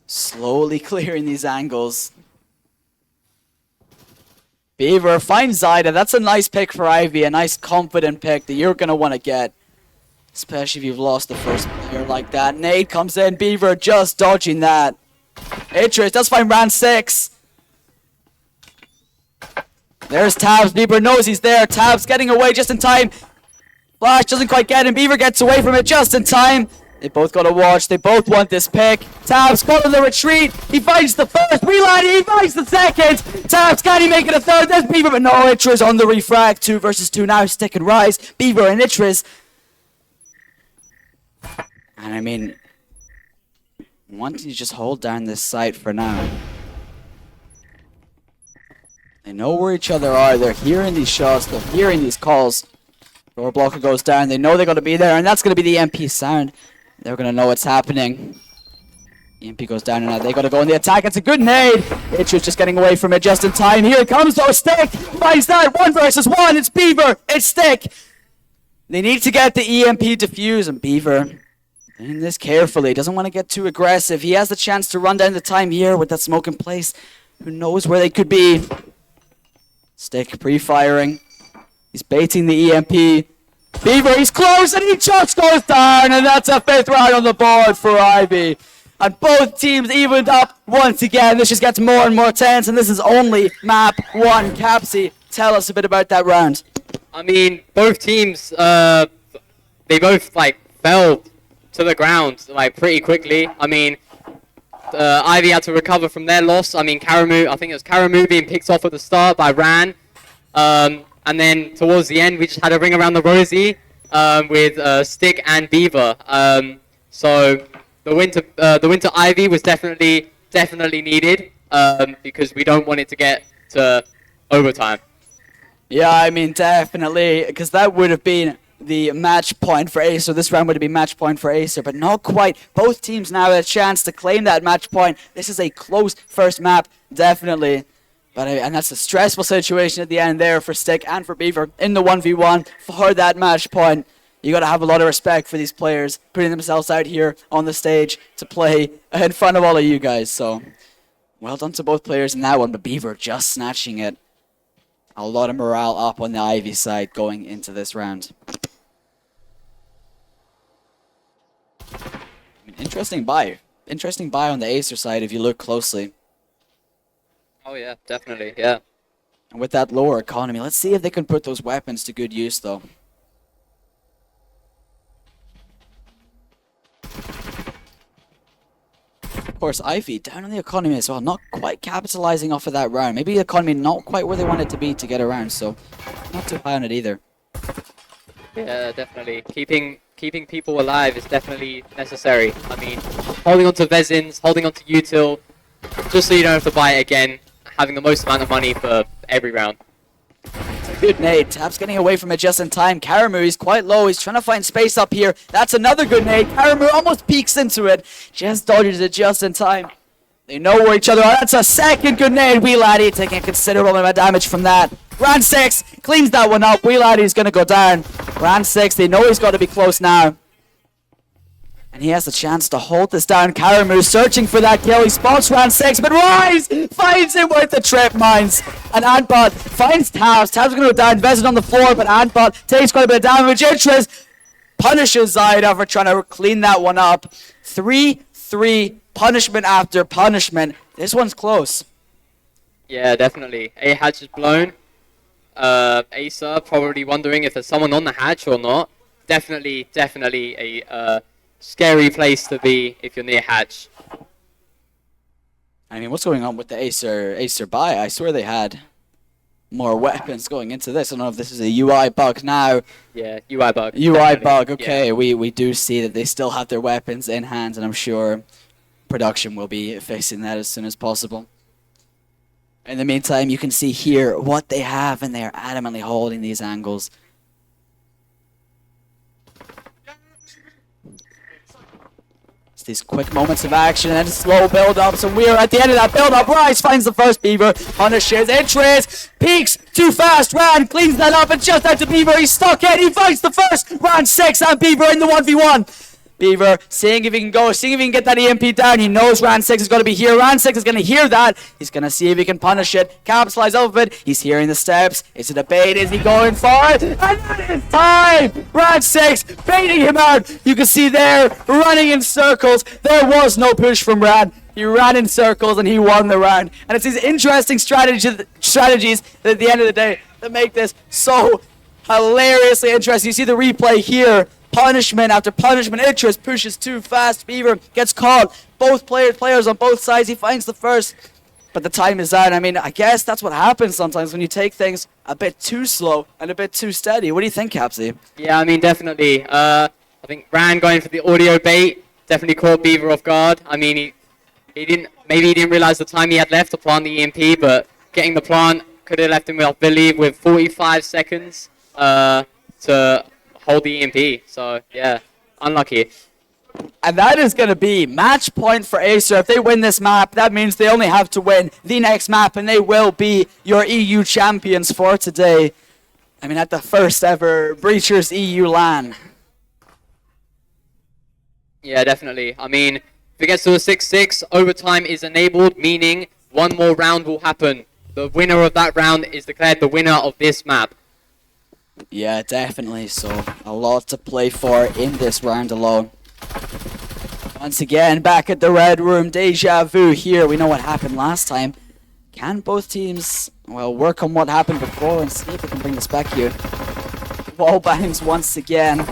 Slowly clearing these angles. Beaver finds Zyda. That's a nice pick for Ivy, a nice confident pick that you're going to want to get. Especially if you've lost the first player like that. Nade comes in, Beaver just dodging that. Atreus does find round 6. There's Tabs. Beaver knows he's there. Tabs getting away just in time. Flash doesn't quite get him. Beaver gets away from it just in time. They both got to watch. They both want this pick. Tabs following the retreat. He finds the first. Reline. He finds the second. Tabs, can he make it a third? There's Beaver, but no. Itris on the refrag. 2 versus 2 now. Stick and rise. Beaver and Itris. And I mean, wanting to just hold down this site for now. They know where each other are. They're hearing these shots. They're hearing these calls. Door blocker goes down. They know they're going to be there, and that's going to be the EMP sound. They're going to know what's happening. EMP goes down, and now they got to go in the attack. It's a good nade. Itchus just getting away from it just in time. Here it comes, though. Stick finds that. 1 versus 1. It's Beaver. It's Stick. They need to get the EMP defuse, and Beaver doing this carefully. Doesn't want to get too aggressive. He has the chance to run down the time here with that smoke in place. Who knows where they could be? Stick pre-firing. He's baiting the EMP. Beaver, he's close, and he just goes down, and that's a 5th round on the board for Ivy. And both teams evened up once again. This just gets more and more tense, and this is only map 1. Capsy, tell us a bit about that round. I mean, both teams, they both, fell to the ground, pretty quickly. I mean, Ivy had to recover from their loss. I mean, I think it was Karamu being picked off at the start by Ran. And then towards the end, we just had a ring around the rosy with Stick and Beaver. So the win to Ivy was definitely needed because we don't want it to get to overtime. Yeah, I mean, definitely, because that would have been the match point for Acer. This round would have been match point for Acer, but not quite. Both teams now have a chance to claim that match point. This is a close first map, definitely. But and that's a stressful situation at the end there for Stick and for Beaver in the 1v1 for that match point. You got to have a lot of respect for these players putting themselves out here on the stage to play in front of all of you guys. So, well done to both players in that one, but Beaver just snatching it. A lot of morale up on the Ivy side going into this round. Interesting buy. Interesting buy on the Acer side if you look closely. Oh yeah, definitely, yeah. And with that lower economy, let's see if they can put those weapons to good use though. Of course, Ivy down on the economy as well, not quite capitalizing off of that round. Maybe the economy not quite where they want it to be to get around, so not too high on it either. Yeah, definitely. Keeping people alive is definitely necessary. I mean, holding on to Vezins, holding on to Util, just so you don't have to buy it again, having the most amount of money for every round. Good nade. Tap's getting away from it just in time. Karamu, he's quite low. He's trying to find space up here. That's another good nade. Karamu almost peeks into it. Just dodges it just in time. They know where each other are. That's a second good nade. Wee Laddie taking a considerable amount of damage from that. Round 6 cleans that one up. Wee Laddie's going to go down. Round 6, they know he's got to be close now. And he has the chance to hold this down. Karamu searching for that kill. He spots round 6, but Rise finds him with the trip mines. And Antbot finds Tabs. Tabs going to go down. Vezin on the floor, but Antbot takes quite a bit of damage. Interest punishes Zyda for trying to clean that one up. 3-3, punishment after punishment. This one's close. Yeah, definitely. A hatch is blown. Acer probably wondering if there's someone on the hatch or not. Definitely a scary place to be if you're near hatch. I mean, what's going on with the Acer buy? I swear they had more weapons going into this. I don't know if this is a UI bug now. Yeah, UI bug. UI definitely. bug, okay. Yeah. We do see that they still have their weapons in hand, and I'm sure production will be fixing that as soon as possible. In the meantime, you can see here what they have, and they are adamantly holding these angles. It's these quick moments of action and slow build-ups, and we're at the end of that build-up. Rice finds the first Beaver, punishes, entries, peeks, too fast, Ran cleans that up, and just out to Beaver, he's stuck in, he finds the first, Ran 6 and Beaver in the 1v1. Beaver seeing if he can go, seeing if he can get that EMP down. He knows Ran 6 is going to be here. Ran 6 is going to hear that. He's going to see if he can punish it. Capitalize off of it. He's hearing the steps. Is it a bait? Is he going for it? And that is time! Ran 6 baiting him out. You can see there, running in circles. There was no push from Ran. He ran in circles and he won the round. And it's these interesting strategies that at the end of the day that make this so hilariously interesting. You see the replay here. Punishment after punishment. Interest pushes too fast. Beaver gets caught. Both players on both sides. He finds the first, but the time is out. I mean, I guess that's what happens sometimes when you take things a bit too slow and a bit too steady. What do you think, Capsy? Yeah, I mean, definitely. I think Ran going for the audio bait definitely caught Beaver off guard. I mean, he didn't realize the time he had left to plant the EMP, but getting the plant could have left him, I believe, with 45 seconds to hold the EMP. So yeah, unlucky. And that is going to be match point for Acer. If they win this map, that means they only have to win the next map, and they will be your EU champions for today. I mean, at the first ever Breachers EU LAN. Yeah, definitely. I mean, if it gets to a 6-6, overtime is enabled, meaning one more round will happen. The winner of that round is declared the winner of this map. Yeah, definitely. So a lot to play for in this round alone. Once again, back at the Red Room, deja vu here. We know what happened last time. Can both teams, well, work on what happened before and see if we can bring this back here? Wall bangs once again.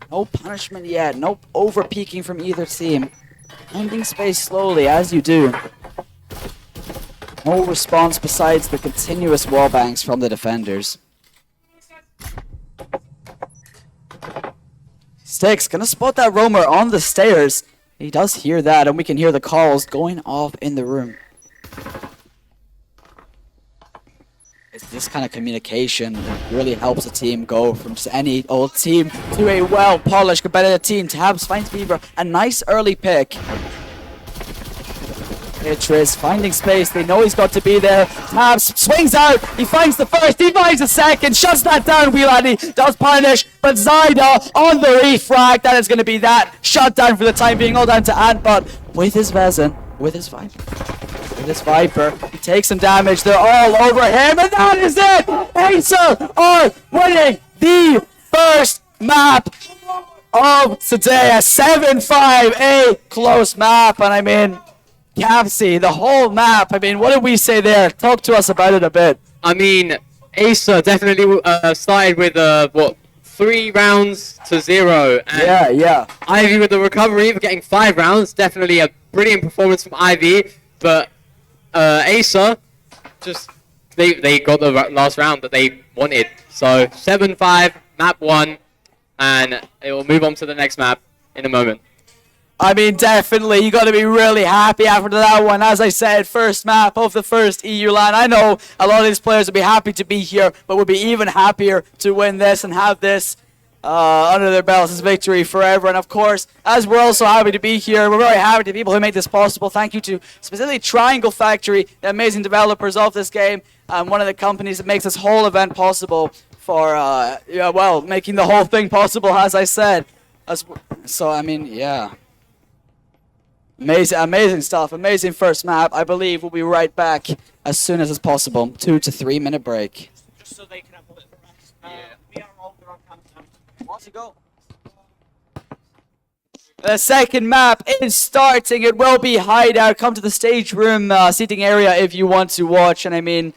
No punishment yet. No over-peaking from either team. Finding space slowly, as you do. No response besides the continuous wall bangs from the defenders. Sticks gonna spot that roamer on the stairs. He does hear that, and we can hear the calls going off in the room. It's this kind of communication that really helps a team go from any old team to a well-polished competitive team. Tabs finds Beaver a nice early pick. Beatrice finding space. They know he's got to be there. Tabs swings out. He finds the first. He finds the second. Shuts that down. Wheelani does punish. But Zyda on the refrag. That is going to be that shutdown for the time being. All down to Antbot with his Vezin. With his Viper. With his Viper. He takes some damage. They're all over him. And that is it. Acer are winning the first map of today. A 7-5. A close map. And I mean, Capsy, the whole map. I mean, what did we say there? Talk to us about it a bit. I mean, Acer definitely started with, 3 rounds to 0. And Yeah. Ivy with the recovery for getting 5 rounds. Definitely a brilliant performance from Ivy. But Acer, just, they got the last round that they wanted. So 7-5, map 1. And it will move on to the next map in a moment. I mean, definitely, you got to be really happy after that one. As I said, first map of the first EU LAN. I know a lot of these players would be happy to be here, but would be even happier to win this and have this under their belts as victory forever. And of course, as we're also happy to be here, we're very happy to people who make this possible. Thank you to specifically Triangle Factory, the amazing developers of this game, and one of the companies that makes this whole event possible for, making the whole thing possible, as I said. So, I mean, yeah. Amazing stuff. Amazing first map. I believe we'll be right back as soon as it's possible. 2 to 3 minute break. Just so they can have a little rest. We are all on countdown. Want to go? The second map is starting. It will be Hideout. Come to the stage room seating area if you want to watch. And I mean,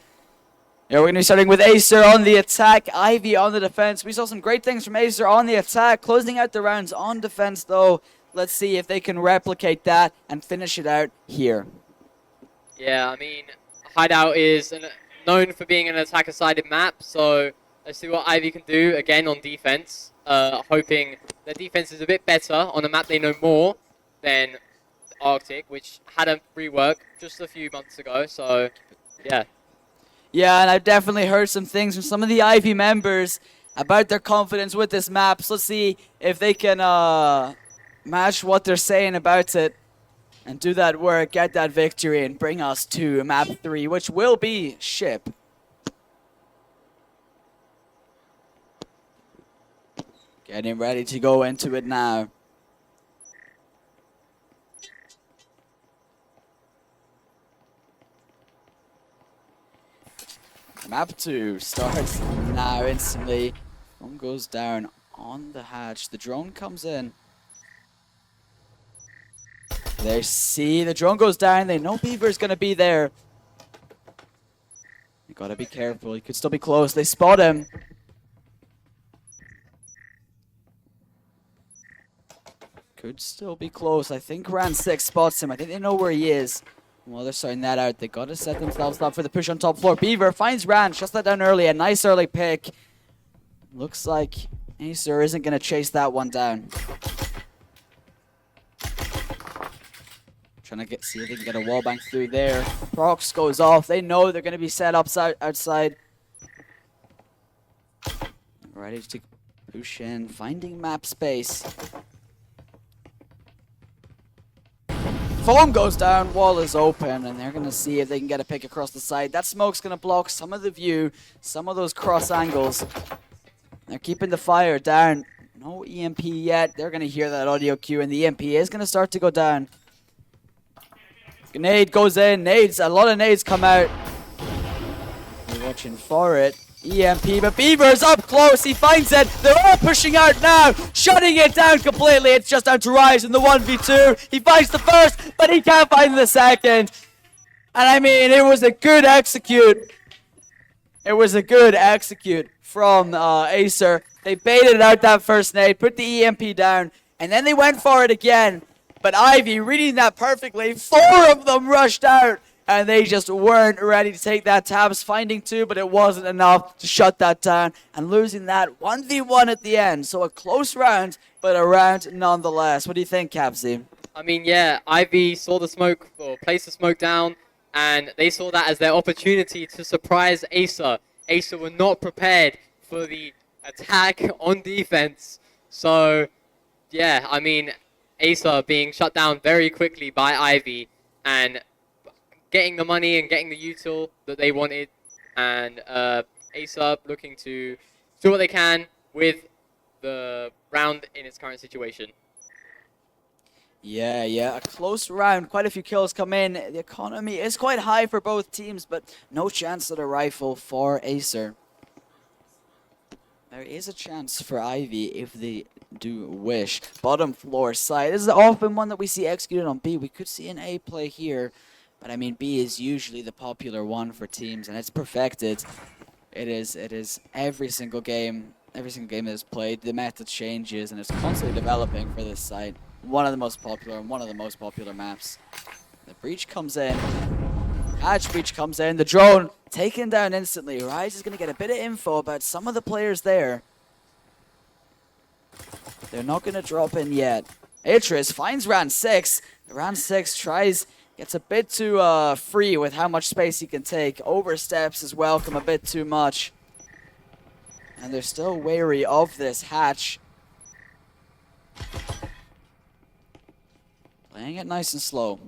yeah, we're going to be starting with Acer on the attack, Ivy on the defense. We saw some great things from Acer on the attack, closing out the rounds on defense though. Let's see if they can replicate that and finish it out here. Yeah, I mean, Hideout is known for being an attacker-sided map, so let's see what Ivy can do again on defense. Hoping their defense is a bit better on a map they know more than Arctic, which had a rework just a few months ago, so yeah. Yeah, and I've definitely heard some things from some of the Ivy members about their confidence with this map, so let's see if they can match what they're saying about it and do that work, get that victory, and bring us to map 3, which will be Ship. Getting ready to go into it now. Map 2 starts now instantly. Drone goes down on the hatch. The drone comes in. They see the drone goes down. They know Beaver's going to be there. You got to be careful. He could still be close. They spot him. Could still be close. I think round 6 spots him. I think they know where he is. While they're sorting that out, they got to set themselves up for the push on top floor. Beaver finds Rand, shuts that down early. A nice early pick. Looks like Acer isn't going to chase that one down. Trying to see if they can get a wall bank through there. Prox goes off. They know they're going to be set up outside. Ready to push in, finding map space. Foam goes down, wall is open, and they're going to see if they can get a pick across the side. That smoke's going to block some of the view, some of those cross angles. They're keeping the fire down. No EMP yet. They're going to hear that audio cue, and the EMP is going to start to go down. Grenade goes in. Nades, a lot of nades come out. You're watching for it. EMP, but Beaver's up close. He finds it. They're all pushing out now, shutting it down completely. It's just down to Rise in the 1v2. He finds the first, but he can't find the second. And I mean, it was a good execute. It was a good execute from Acer. They baited out that first nade, put the EMP down, and then they went for it again. But Ivy, reading that perfectly, 4 of them rushed out. And they just weren't ready to take that tabs, finding 2, but it wasn't enough to shut that down and losing that 1v1 at the end. So a close round, but a round nonetheless. What do you think, Capsy? I mean, yeah, Ivy saw the smoke, or placed the smoke down, and they saw that as their opportunity to surprise Acer. Acer were not prepared for the attack on defense. So, yeah, I mean, Acer being shut down very quickly by Ivy, and getting the money and getting the util that they wanted, and Acer looking to do what they can with the round in its current situation. Yeah, a close round. Quite a few kills come in. The economy is quite high for both teams, but no chance at a rifle for Acer. There is a chance for Ivy if they do wish. Bottom floor side. This is often one that we see executed on B. We could see an A play here. But I mean, B is usually the popular one for teams, and it's perfected. It is every single game that is played, the meta changes, and it's constantly developing for this site. One of the most popular and one of the most popular maps. The breach comes in. Hatch breach comes in. The drone taken down instantly. Rise is going to get a bit of info about some of the players there. They're not going to drop in yet. Atris finds round 6. The round 6 tries... Gets a bit too free with how much space he can take. Oversteps his welcome a bit too much. And they're still wary of this hatch. Playing it nice and slow.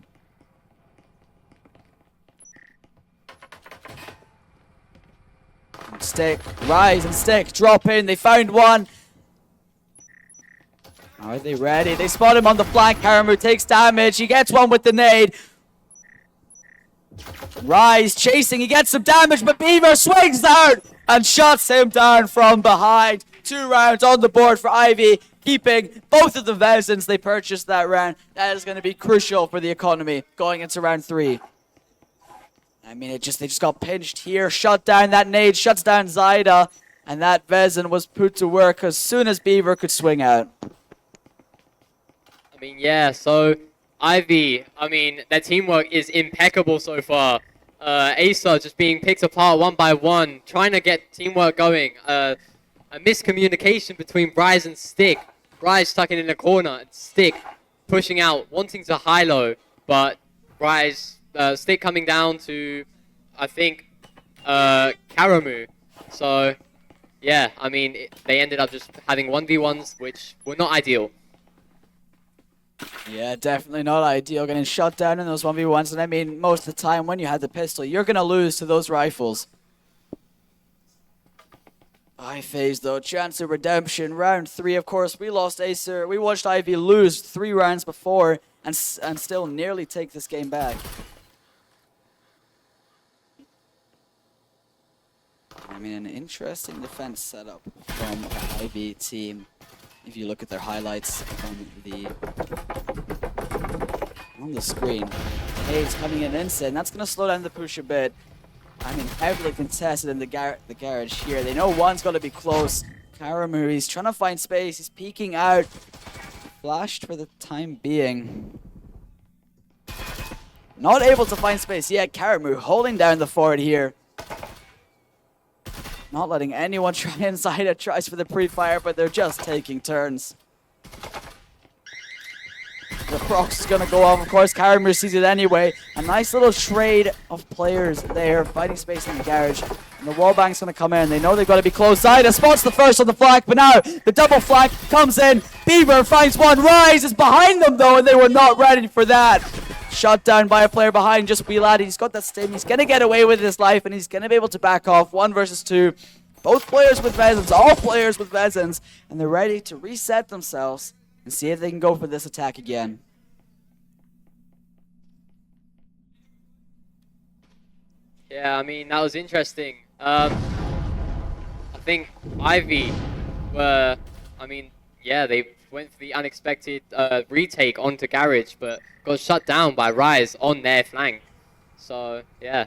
And Stick, Rise and Stick, drop in. They found one. Are they ready? They spot him on the flank. Haramu takes damage. He gets one with the nade. Rise chasing, he gets some damage, but Beaver swings down and shuts him down from behind. 2 rounds on the board for Ivy. keeping both of the Vezins they purchased that round. That is going to be crucial for the economy going into round 3. I mean, they just got pinched here, shut down that nade, shuts down Zyda, and that Vezin was put to work as soon as Beaver could swing out. I mean, yeah, so Ivy, I mean, their teamwork is impeccable so far. Acer just being picked apart one by one, trying to get teamwork going. A miscommunication between Bryce and Stick. Bryce stuck in the corner, and Stick pushing out, wanting to high-low, but Bryce, Stick coming down to, I think, Karamu. So, yeah, I mean, they ended up just having 1v1s, which were not ideal. Yeah, definitely not ideal. Getting shot down in those 1v1s. And I mean, most of the time when you have the pistol, you're going to lose to those rifles. I-Phase, though. Chance of redemption. Round 3, of course. We lost Acer. We watched Ivy lose 3 rounds before and still nearly take this game back. I mean, an interesting defense setup from the Ivy team. If you look at their highlights on the screen, Hayes coming in inside, and that's going to slow down the push a bit. I mean, heavily contested in the garage here. They know one's got to be close. Karamu, he's trying to find space. He's peeking out. Flashed for the time being. Not able to find space yet. Karamu holding down the fort here. Not letting anyone try inside it. Tries for the pre-fire, but they're just taking turns. The prox is going to go off. Of course, Karamu sees it anyway. A nice little trade of players there. Fighting space in the garage. And the wallbang's going to come in. They know they've got to be close. Zyda spots the first on the flank, but now the double flank comes in. Beaver finds one. Rise is behind them, though, and they were not ready for that. Shut down by a player behind, just Wheelad. He's got that stim. He's going to get away with his life, and he's going to be able to back off. 1 versus 2. Both players with Vezins, all players with Vezins, and they're ready to reset themselves and see if they can go for this attack again. Yeah, I mean, that was interesting. I think Ivy were, I mean, yeah, they went for the unexpected retake onto Garage, but got shut down by Rise on their flank. So, yeah.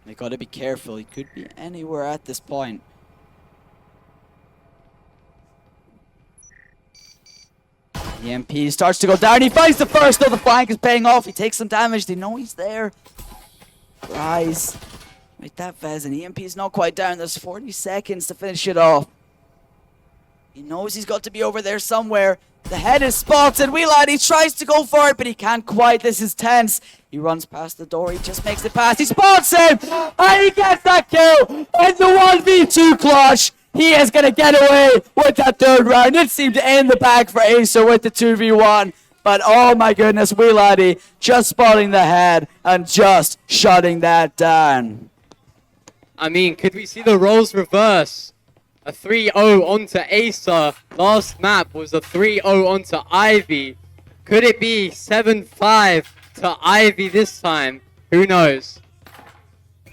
They got to be careful. He could be anywhere at this point. The MP starts to go down. He finds the first, though the flank is paying off. He takes some damage. They know he's there. Rise. Make that Vezin. EMP is not quite down. There's 40 seconds to finish it off. He knows he's got to be over there somewhere. The head is spotted. Wheelad, he tries to go for it, but he can't quite. This is tense. He runs past the door. He just makes it past. He spots him, and he gets that kill in the 1v2 clutch. He is going to get away with that 3rd round. It seemed to end the bag for Acer with the 2v1. But oh my goodness, Wheelad just spotting the head and just shutting that down. I mean, could we see the roles reverse? A 3-0 onto Acer. Last map was a 3-0 onto Ivy. Could it be 7-5 to Ivy this time? Who knows?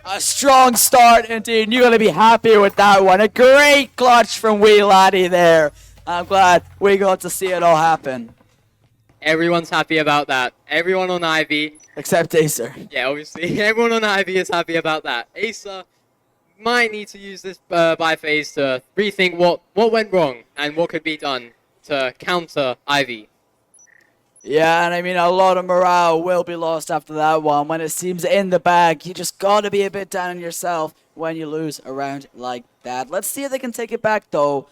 A strong start indeed. You're going to be happy with that one. A great clutch from Wheelad there. I'm glad we got to see it all happen. Everyone's happy about that. Everyone on Ivy. Except Acer. Yeah, obviously. Everyone on Ivy is happy about that. Acer might need to use this bi-phase to rethink what went wrong and what could be done to counter Ivy. Yeah, and I mean, a lot of morale will be lost after that one. When it seems in the bag, you just got to be a bit down on yourself when you lose a round like that. Let's see if they can take it back, though.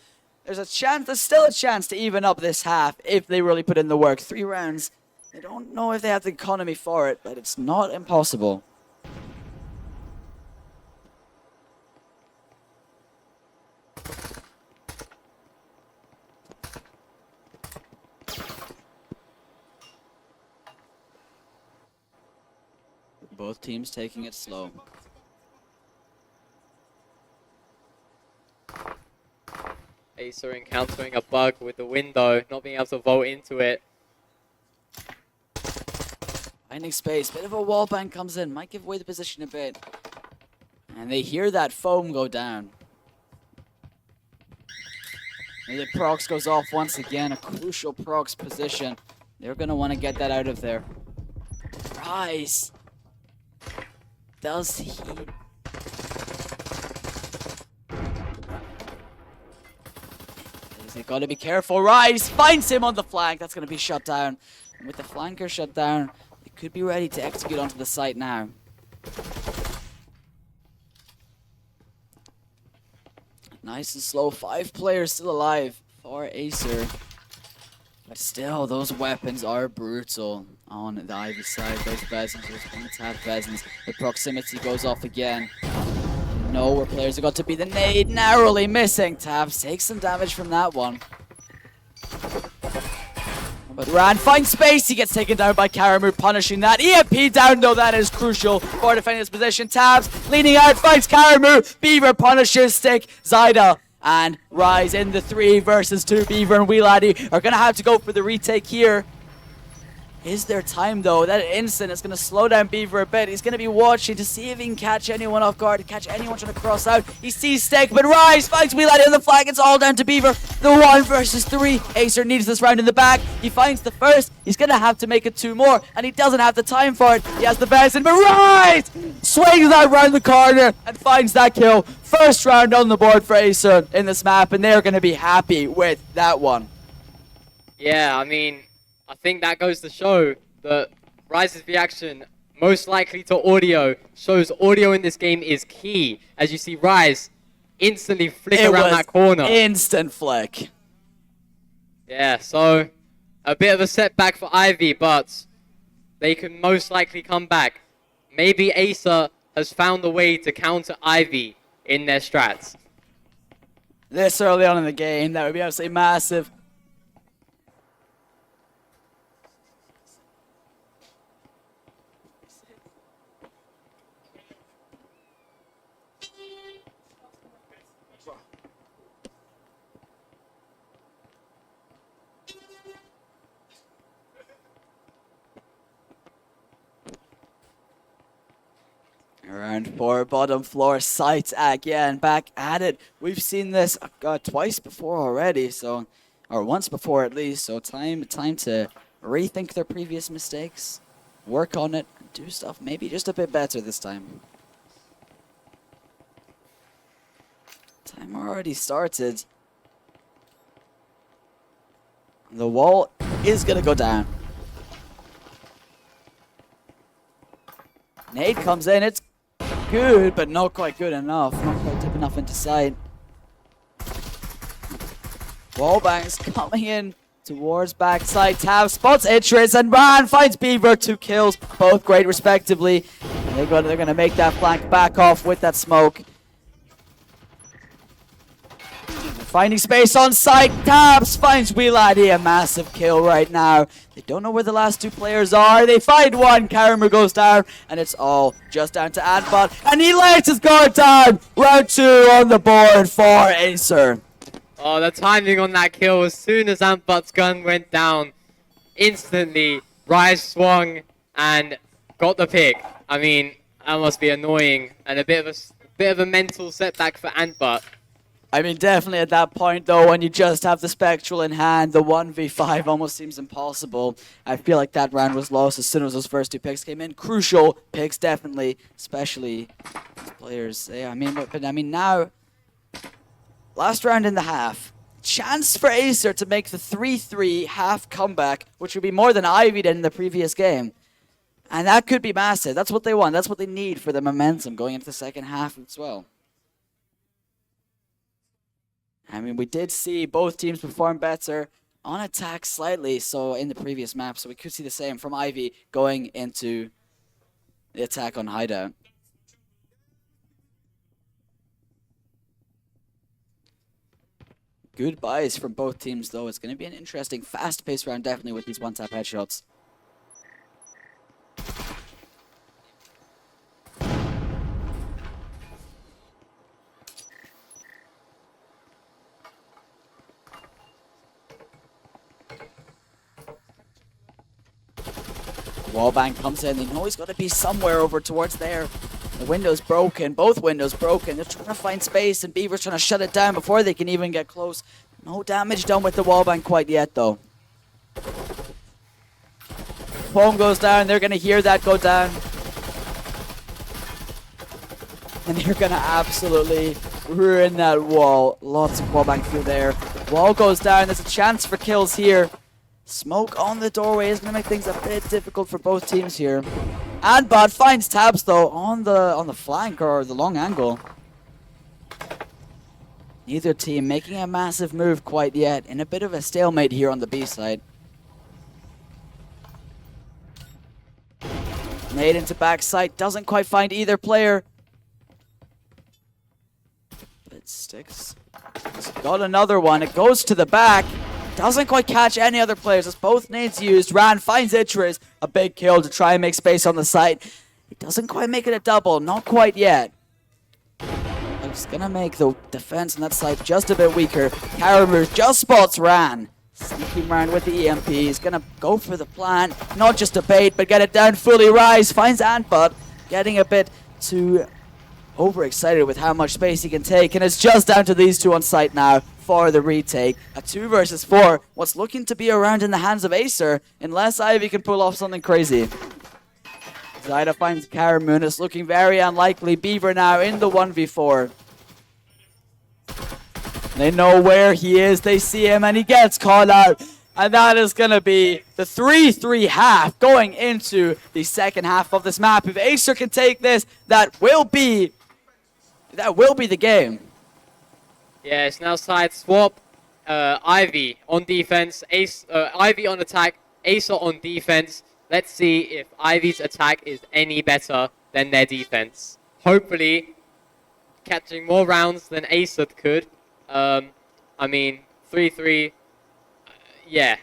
There's still a chance to even up this half if they really put in the work. 3 rounds. I don't know if they have the economy for it, but it's not impossible. Both teams taking it slow. Acer encountering a bug with the window, not being able to vault into it. Finding space, bit of a wallbang comes in, might give away the position a bit. And they hear that foam go down. And the procs goes off once again, a crucial procs position. They're gonna want to get that out of there. Rise. Does he? He's got to be careful. Rise finds him on the flank. That's gonna be shut down. And with the flanker shut down, they could be ready to execute onto the site now. Nice and slow. 5 players still alive for Acer. But still, those weapons are brutal on the Ivy side. Those Pheasants, those one-tap Pheasants. The proximity goes off again. Know where players have got to be. The nade narrowly missing. Tabs takes some damage from that one. But Ran finds space. He gets taken down by Karamu, punishing that. EMP down, though. That is crucial for defending his position. Tabs leaning out, finds Karamu. Beaver punishes Stick. Zyda and Rise in the 3 versus 2. Beaver and Wheeladdy are going to have to go for the retake here. Is there time, though? That instant is going to slow down Beaver a bit. He's going to be watching to see if he can catch anyone off guard, to catch anyone trying to cross out. He sees Stick, but Rise finds Wheeladdy on the flag. It's all down to Beaver. The 1 versus 3. Acer needs this round in the back. He finds the first. He's going to have to make it 2 more, and he doesn't have the time for it. He has the best, but Rise swings that round the corner and finds that kill. First round on the board for Acer in this map, and they're going to be happy with that one. Yeah, I mean, I think that goes to show that Rise's reaction, most likely to audio, shows audio in this game is key. As you see Rise instantly flick around that corner. Instant flick. Yeah, so a bit of a setback for Ivy, but they can most likely come back. Maybe Acer has found a way to counter Ivy in their strats. This early on in the game, that would be absolutely massive. Round 4, bottom floor, sights again, back at it. We've seen this twice before already, so, or once before at least, so time to rethink their previous mistakes, work on it, and do stuff maybe just a bit better this time. Time already started. The wall is gonna go down. Nade comes in, it's good, but not quite good enough. Not quite deep enough into sight. Wallbangs coming in towards backside. Tab spots Itris and Ran finds Beaver. 2 kills, both great respectively. They're gonna make that flank back off with that smoke. Finding space on site. Tabs finds Wheeladdy, a massive kill right now. They don't know where the last 2 players are. They find one. Karamu goes down, and it's all just down to Adbot. And he lays his guard down. Round 2 on the board for Acer. Oh, the timing on that kill. As soon as Antbot's gun went down, instantly Rise swung and got the pick. I mean, that must be annoying and a bit of a mental setback for Antbot. I mean, definitely at that point, though, when you just have the Spectral in hand, the 1v5 almost seems impossible. I feel like that round was lost as soon as those first 2 picks came in. Crucial picks, definitely, especially these players. Yeah, I mean, now, last round in the half. Chance for Acer to make the 3-3 half comeback, which would be more than Ivy did in the previous game. And that could be massive. That's what they want. That's what they need for the momentum going into the second half as well. I mean, we did see both teams perform better on attack slightly, so in the previous map, so we could see the same from Ivy going into the attack on Hideout. Good buys from both teams, though. It's going to be an interesting, fast-paced round, definitely, with these one-tap headshots. Wallbang comes in. They know he's got to be somewhere over towards there. The window's broken. Both windows broken. They're trying to find space, and Beaver's trying to shut it down before they can even get close. No damage done with the wallbang quite yet, though. Home goes down. They're going to hear that go down. And they're going to absolutely ruin that wall. Lots of wallbang through there. Wall goes down. There's a chance for kills here. Smoke on the doorway is going to make things a bit difficult for both teams here. Anbot finds tabs, though, on the flank or the long angle. Neither team making a massive move quite yet. In a bit of a stalemate here on the B side. Nade into backside. Doesn't quite find either player. But Sticks has got another one. It goes to the back. Doesn't quite catch any other players as both nades used. Ran finds Itris. A big kill to try and make space on the site. He doesn't quite make it a double. Not quite yet. He's gonna make the defense on that side just a bit weaker. Karamu just spots Ran. Sneaking around with the EMP. He's gonna go for the plant. Not just a bait, but get it down fully. Rise finds Antbot. Getting a bit too overexcited with how much space he can take. And it's just down to these two on site now for the retake. A 2 versus 4. What's looking to be around in the hands of Acer, unless Ivy can pull off something crazy. Zyda finds Karamun. It's looking very unlikely. Beaver now in the 1v4. They know where he is. They see him and he gets caught out. And that is going to be the 3-3 half going into the second half of this map. If Acer can take this, that will be the game. Yeah, it's now side swap. Ivy on defense, Ivy on attack, Acer on defense. Let's see if Ivy's attack is any better than their defense. Hopefully, catching more rounds than Acer could. I mean, 3-3, yeah,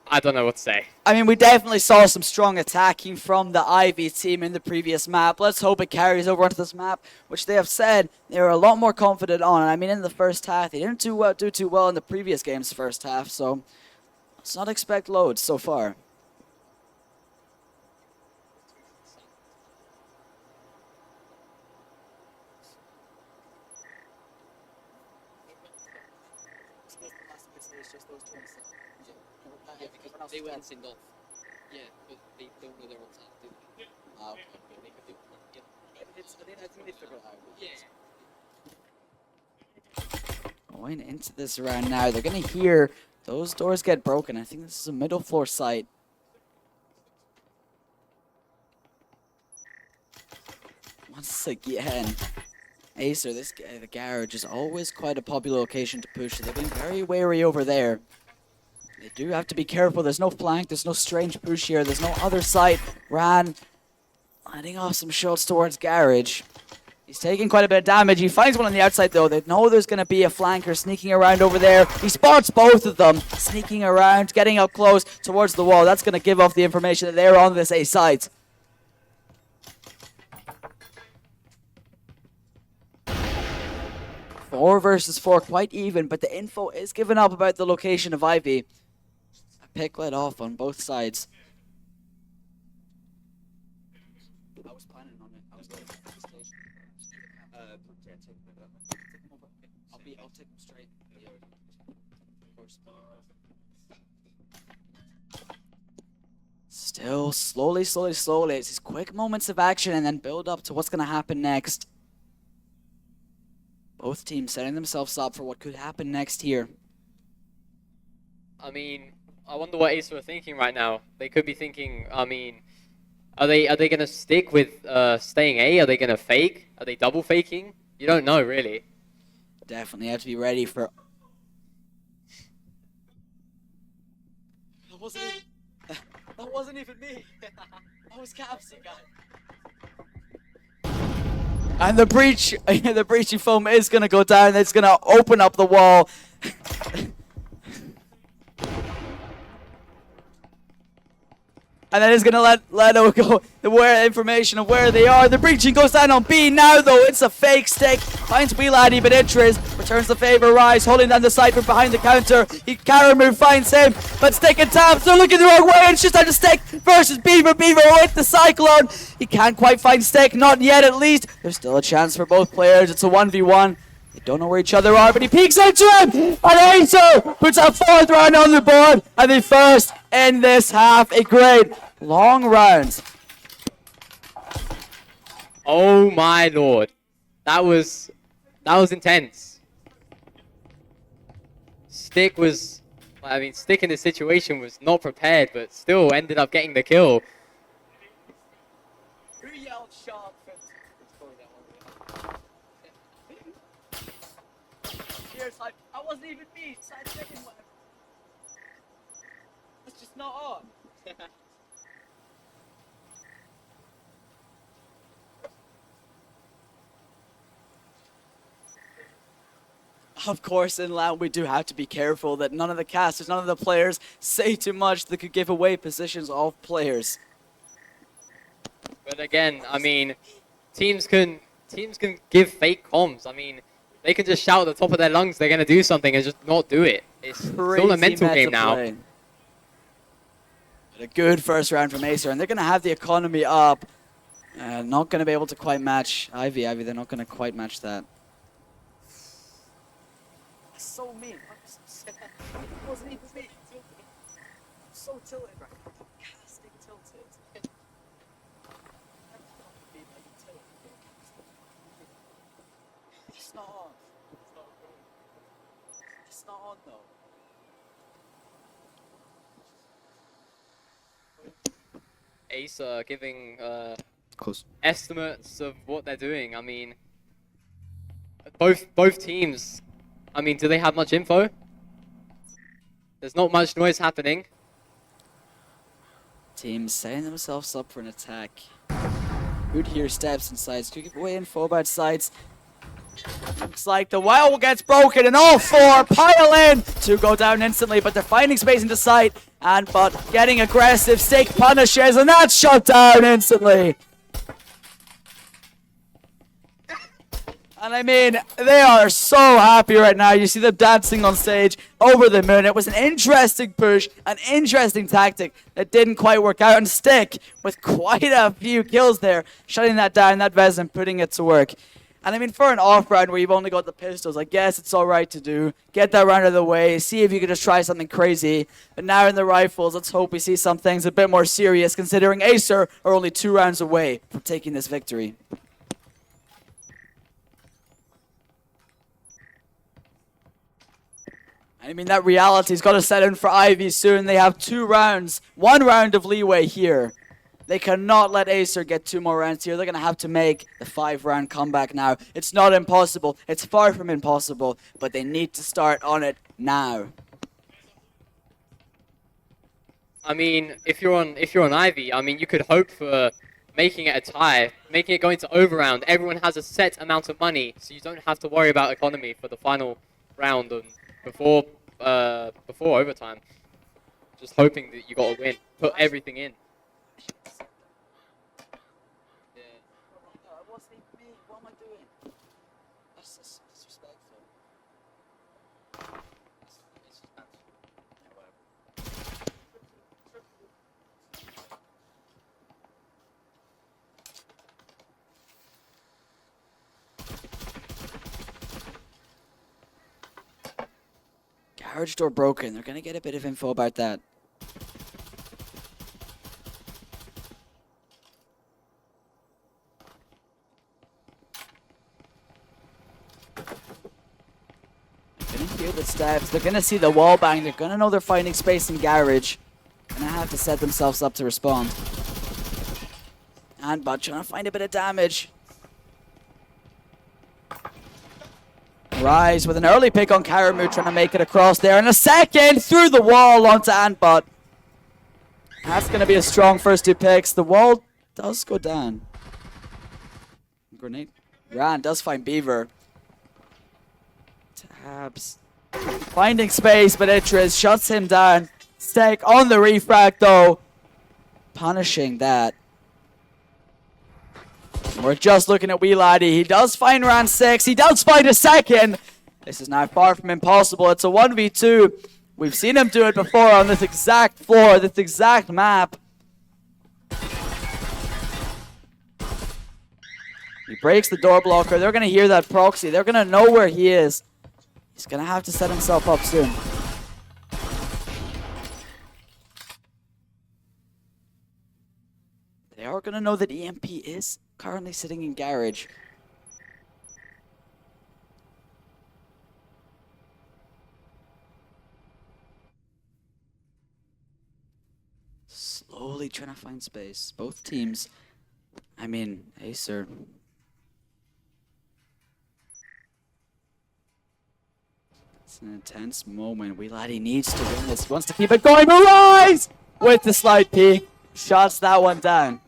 I don't know what to say. I mean, we definitely saw some strong attacking from the Ivy team in the previous map. Let's hope it carries over onto this map, which they have said they're a lot more confident on. I mean, in the first half, they didn't do too well in the previous game's first half, so let's not expect loads so far. They went single. Yeah, but they don't know their own time, do they? Okay. They could do it. Yeah. I think they figured it out. Yeah. Going into this round now, they're going to hear those doors get broken. I think this is a middle floor site. Once again, Acer, the garage is always quite a popular location to push. They've been very wary over there. They do have to be careful. There's no flank. There's no strange push here. There's no other site. Ran lighting off some shots towards garage. He's taking quite a bit of damage. He finds one on the outside, though. They know there's going to be a flanker sneaking around over there. He spots both of them sneaking around, getting up close towards the wall. That's going to give off the information that they're on this A site. Four versus 4, quite even, but the info is given up about the location of Ivy. A pick let off on both sides. I was planning on it. I was going to take the stage. I'll take them straight. Yeah. Of course. Still slowly. It's these quick moments of action and then build up to what's going to happen next. Both teams setting themselves up for what could happen next here. I mean, I wonder what Acer are thinking right now. They could be thinking, I mean, are they going to stick with staying A? Are they going to fake? Are they double faking? You don't know, really. Definitely have to be ready for... That wasn't even me. That was Capsy, guys. And the breaching foam is going to go down. It's going to open up the wall. And then it's going to let Leto go the information of where they are. The breaching goes down on B now, though. It's a fake stick. Finds Wheelady, but Itris returns the favor. Rise holding down the side from behind the counter. Karamu finds him, but Stick and Tabs, they're looking the wrong way. It's just down to Stick versus Beaver. Beaver with the Cyclone. He can't quite find Stick, not yet at least. There's still a chance for both players. It's a 1v1. They don't know where each other are, but he peeks into him! And Acer puts a 4th round on the board, and the first in this half. A great long round. Oh my lord. That was intense. Stick in this situation was not prepared, but still ended up getting the kill. Who yelled sharp? That wasn't even me. That's just not on. Of course, in LAN, we do have to be careful that none of the casters, none of the players say too much that could give away positions of players. But again, I mean, teams can give fake comms. I mean, they can just shout at the top of their lungs they're going to do something and just not do it. It's all a mental game now. But a good first round from Acer, and they're going to have the economy up. Not going to be able to quite match Ivy. They're not going to quite match that. That's so mean. It wasn't even me. I'm so tilted right now. Casting tilted. It's not on. It's not on though. Ace giving Close. estimates of what they're doing. I mean, both teams. I mean, do they have much info? There's not much noise happening. Teams setting themselves up for an attack. Good here, steps and sides. Could give away info about sides. Looks like the wall gets broken and all 4 pile in to go down instantly, but they're finding space into sight. But getting aggressive, Stick punishes, and that's shut down instantly. And I mean, they are so happy right now. You see them dancing on stage over the moon. It was an interesting push, an interesting tactic that didn't quite work out. And Stick, with quite a few kills there, shutting that down, that Vez, and putting it to work. And I mean, for an off round where you've only got the pistols, I guess it's all right to do. Get that round out of the way, see if you can just try something crazy. But now in the rifles, let's hope we see some things a bit more serious, considering Acer are only 2 rounds away from taking this victory. I mean, that reality's got to set in for Ivy soon. They have 2 rounds, 1 round of leeway here. They cannot let Acer get 2 more rounds here. They're going to have to make the 5-round comeback now. It's not impossible. It's far from impossible, but they need to start on it now. I mean, if you're on Ivy, I mean, you could hope for making it a tie, making it go into overround. Everyone has a set amount of money, so you don't have to worry about economy for the final round and before overtime. Just hoping that you got to win. Put everything in. Garage door broken. They're going to get a bit of info about that. They're going to hear the steps. They're going to see the wall bang. They're going to know they're finding space in garage. Going to have to set themselves up to respond. And Bud trying to find a bit of damage. Rise with an early pick on Karamu, trying to make it across there. And a second through the wall onto Antbot. That's going to be a strong first 2 picks. The wall does go down. Grenade. Ran does find Beaver. Tabs. Finding space, but Itris shuts him down. Steak on the refrag though. Punishing that. We're just looking at Wee Laddie. He does find round 6. He does find a second. This is now far from impossible. It's a 1v2. We've seen him do it before on this exact floor, this exact map. He breaks the door blocker. They're going to hear that proxy. They're going to know where he is. He's going to have to set himself up soon. They are going to know that EMP is currently sitting in garage. Slowly trying to find space. Both teams. I mean, Acer. It's an intense moment. Wheeladdy needs to win this. He wants to keep it going. Arise! With the slide peek. Shots that one down.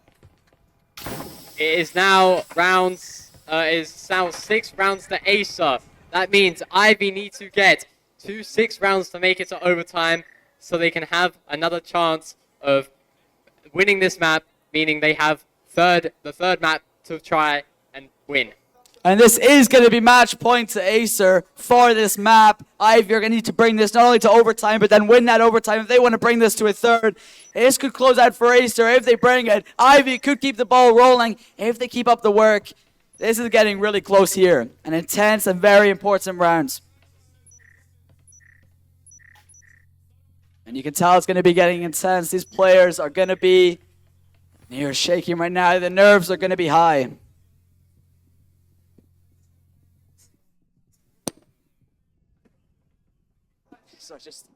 It is now rounds. It is now 6 rounds to Acer. That means Ivy need to get 2 6 rounds to make it to overtime, so they can have another chance of winning this map. Meaning they have the third map to try and win. And this is going to be match point to Acer for this map. Ivy are going to need to bring this not only to overtime, but then win that overtime if they want to bring this to a third. This could close out for Acer if they bring it. Ivy could keep the ball rolling if they keep up the work. This is getting really close here. An intense and very important round. And you can tell it's going to be getting intense. These players are going to be near shaking right now. The nerves are going to be high. So just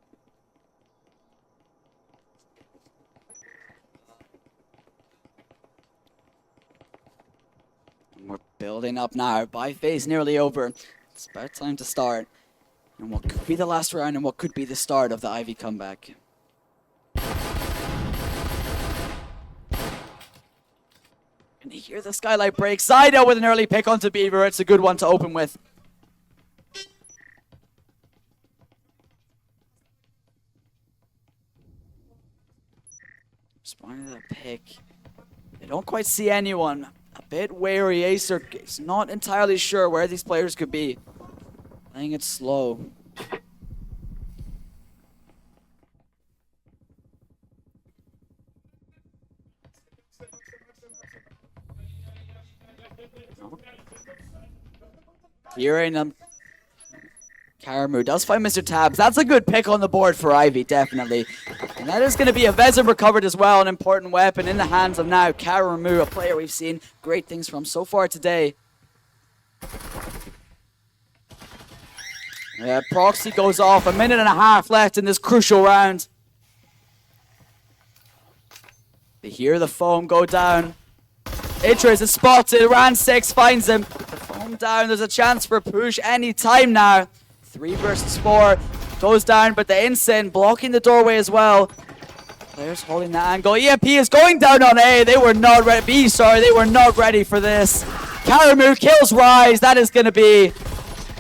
we're building up now. Bye phase nearly over. It's about time to start. And what could be the last round and what could be the start of the Ivy comeback. And you hear the skylight break. Zydo with an early pick onto Beaver. It's a good one to open with. Responding to that pick. They don't quite see anyone. A bit wary. Acer is not entirely sure where these players could be. Playing it slow. Hearing them. Karamu does find Mr. Tabs. That's a good pick on the board for Ivy, definitely. And that is going to be a Vezem recovered as well, an important weapon in the hands of now Karamu, a player we've seen great things from so far today. Yeah, Proxy goes off, 1.5 minutes left in this crucial round. They hear the foam go down. Idris is spotted, round 6 finds him. The foam down, there's a chance for a push any time now. 3 versus 4 goes down, but the Insane blocking the doorway as well. Players holding that angle. EMP is going down on A. They were not ready. B, sorry, they were not ready for this. Karamu kills Rise. That is going to be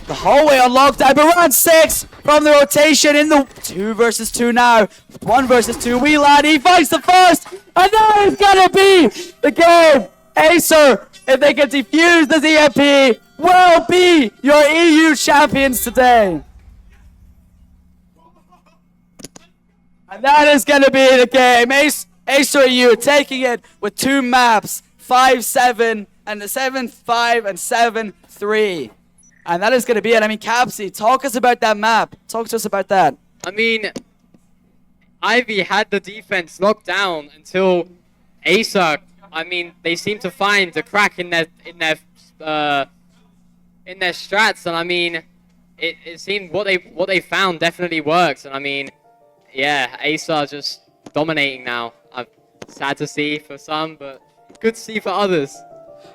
the hallway on lockdown. But round 6 from the rotation in the 2 versus 2 now. 1 versus 2. Wheeladdy finds the first, and that is going to be the game. Acer, if they can defuse this EMP, will be your EU champions today. And that is going to be the game. Acer EU taking it with 2 maps, 5-7, and the 7-5 and 7-3. And that is going to be it. I mean, Capsy, talk us about that map. Talk to us about that. I mean, Ivy had the defense locked down until Acer. I mean, they seem to find a crack in their strats, and I mean, it seemed what they found definitely works, and I mean, yeah, Acer just dominating now. Sad to see for some, but good to see for others.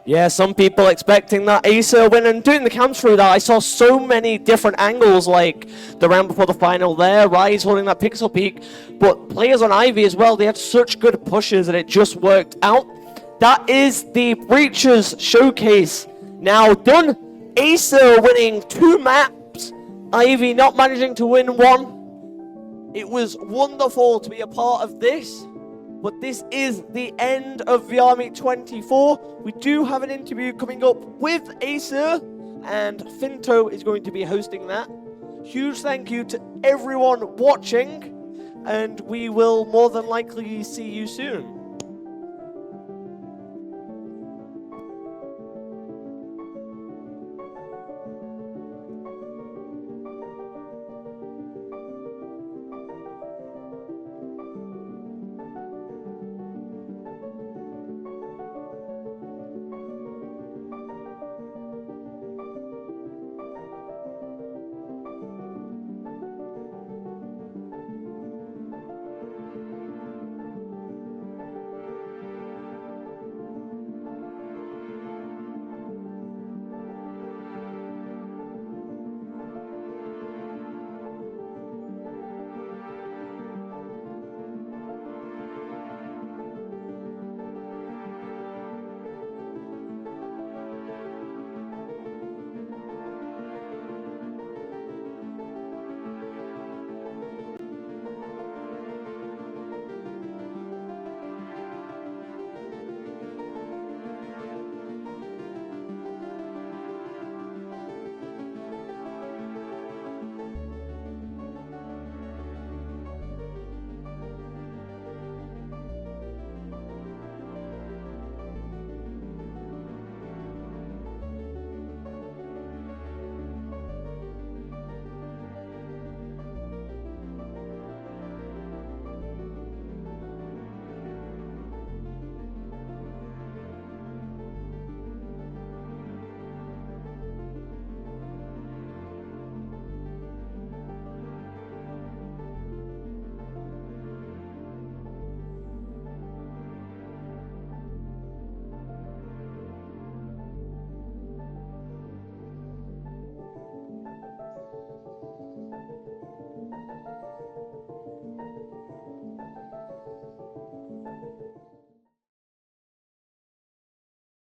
Yeah, some people expecting that Acer win, and doing the cams through that, I saw so many different angles, like the round before the final there, Rise holding that pixel peak, but players on Ivy as well, they had such good pushes and it just worked out. That is the Breachers showcase now done. Acer winning 2 maps, Ivy not managing to win 1. It was wonderful to be a part of this. But this is the end of VR Meet 24. We do have an interview coming up with Acer, and Finto is going to be hosting that. Huge thank you to everyone watching, and we will more than likely see you soon.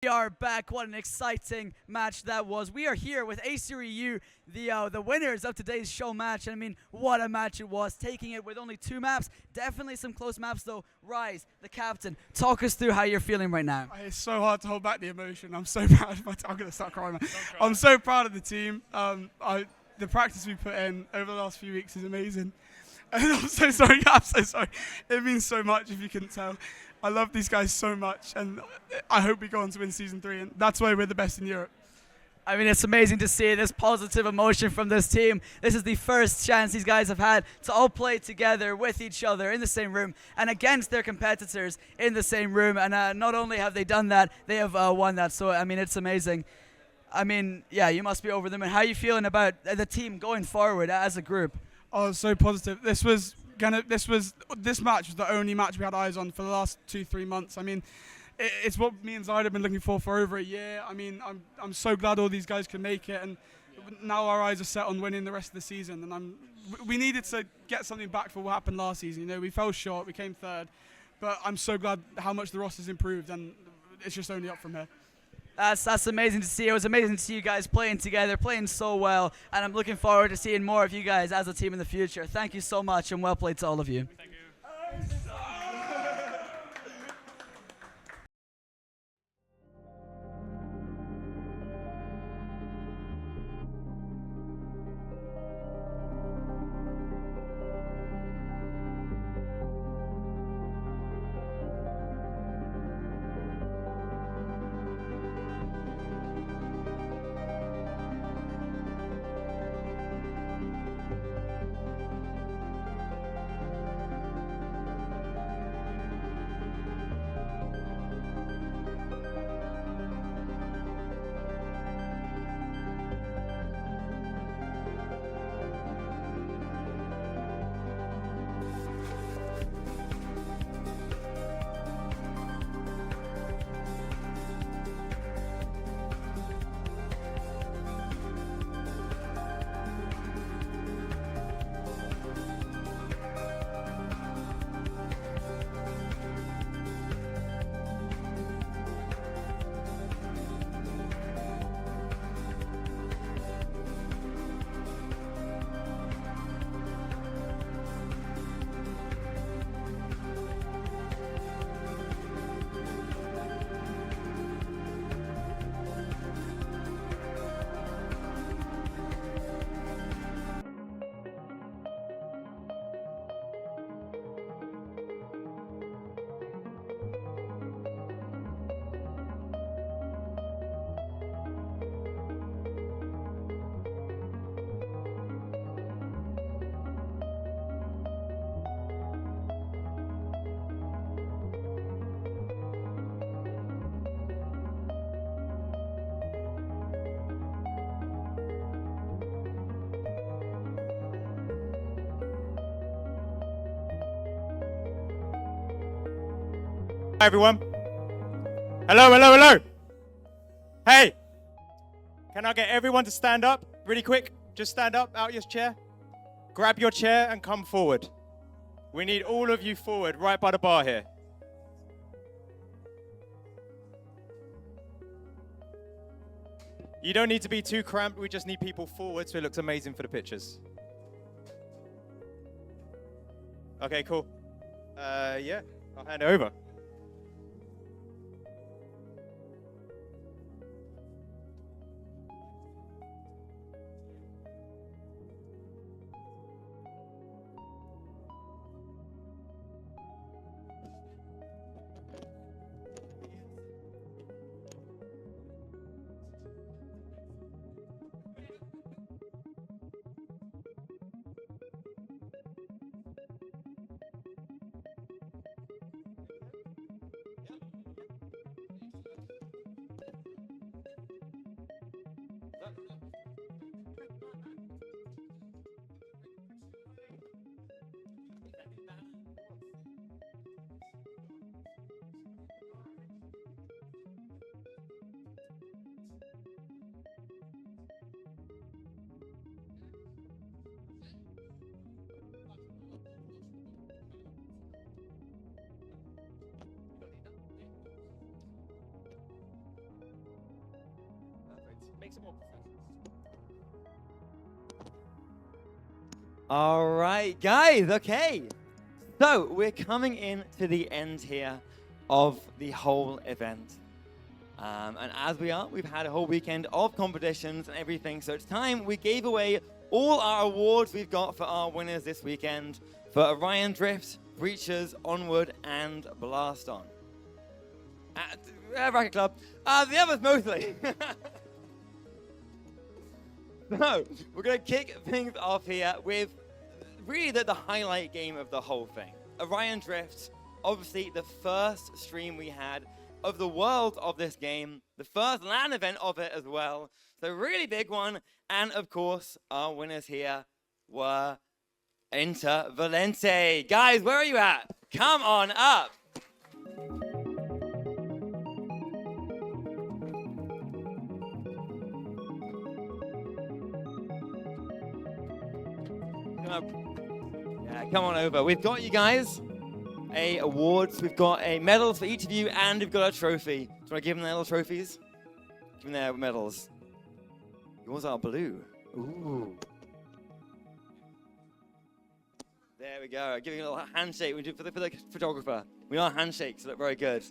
We are back. What an exciting match that was. We are here with ACRU, the winners of today's show match. And I mean, what a match it was. Taking it with only 2 maps. Definitely some close maps though. Rise, the captain, talk us through how you're feeling right now. It's so hard to hold back the emotion. I'm so proud of I'm going to start crying, man. I'm so proud of the team. The practice we put in over the last few weeks is amazing. And I'm so sorry. I'm so sorry. It means so much if you couldn't tell. I love these guys so much, and I hope we go on to win Season 3, and that's why we're the best in Europe. I mean, it's amazing to see this positive emotion from this team. This is the first chance these guys have had to all play together with each other in the same room and against their competitors in the same room. And not only have they done that, they have won that. So, I mean, it's amazing. I mean, yeah, you must be over them. And how are you feeling about the team going forward as a group? Oh, so positive. This match was the only match we had eyes on for the last 2-3 months. I mean, it's what me and Zaid have been looking for over a year. I mean, I'm so glad all these guys can make it, and now our eyes are set on winning the rest of the season. And we needed to get something back for what happened last season. You know, we fell short, we came 3rd, but I'm so glad how much the roster's improved, and it's just only up from here. That's amazing to see. It was amazing to see you guys playing together, playing so well, and I'm looking forward to seeing more of you guys as a team in the future. Thank you so much, and well played to all of you. Thank you. Hi everyone. Hello, hello, hello. Hey, can I get everyone to stand up really quick? Just stand up out of your chair. Grab your chair and come forward. We need all of you forward right by the bar here. You don't need to be too cramped. We just need people forward so it looks amazing for the pictures. Okay, cool. Yeah, I'll hand it over. makes it more professional. All right, guys, okay. So we're coming in to the end here of the whole event. And as we've had a whole weekend of competitions and everything, so it's time we gave away all our awards we've got for our winners this weekend for Orion Drift, Breachers, Onward, and Blast On. Racket Club. The others mostly. So, we're going to kick things off here with really the highlight game of the whole thing. Orion Drift, obviously the first stream we had of the world of this game, the first LAN event of it as well. So really big one. And of course, our winners here were Inter Valente. Guys, where are you at? Come on up. Yeah, come on over. We've got you guys awards. We've got medals for each of you, and we've got a trophy. Do you want to give them their little trophies? Give them their medals. Yours are blue. Ooh. There we go. Giving a little handshake. We do for the photographer. We are handshakes. Look very good.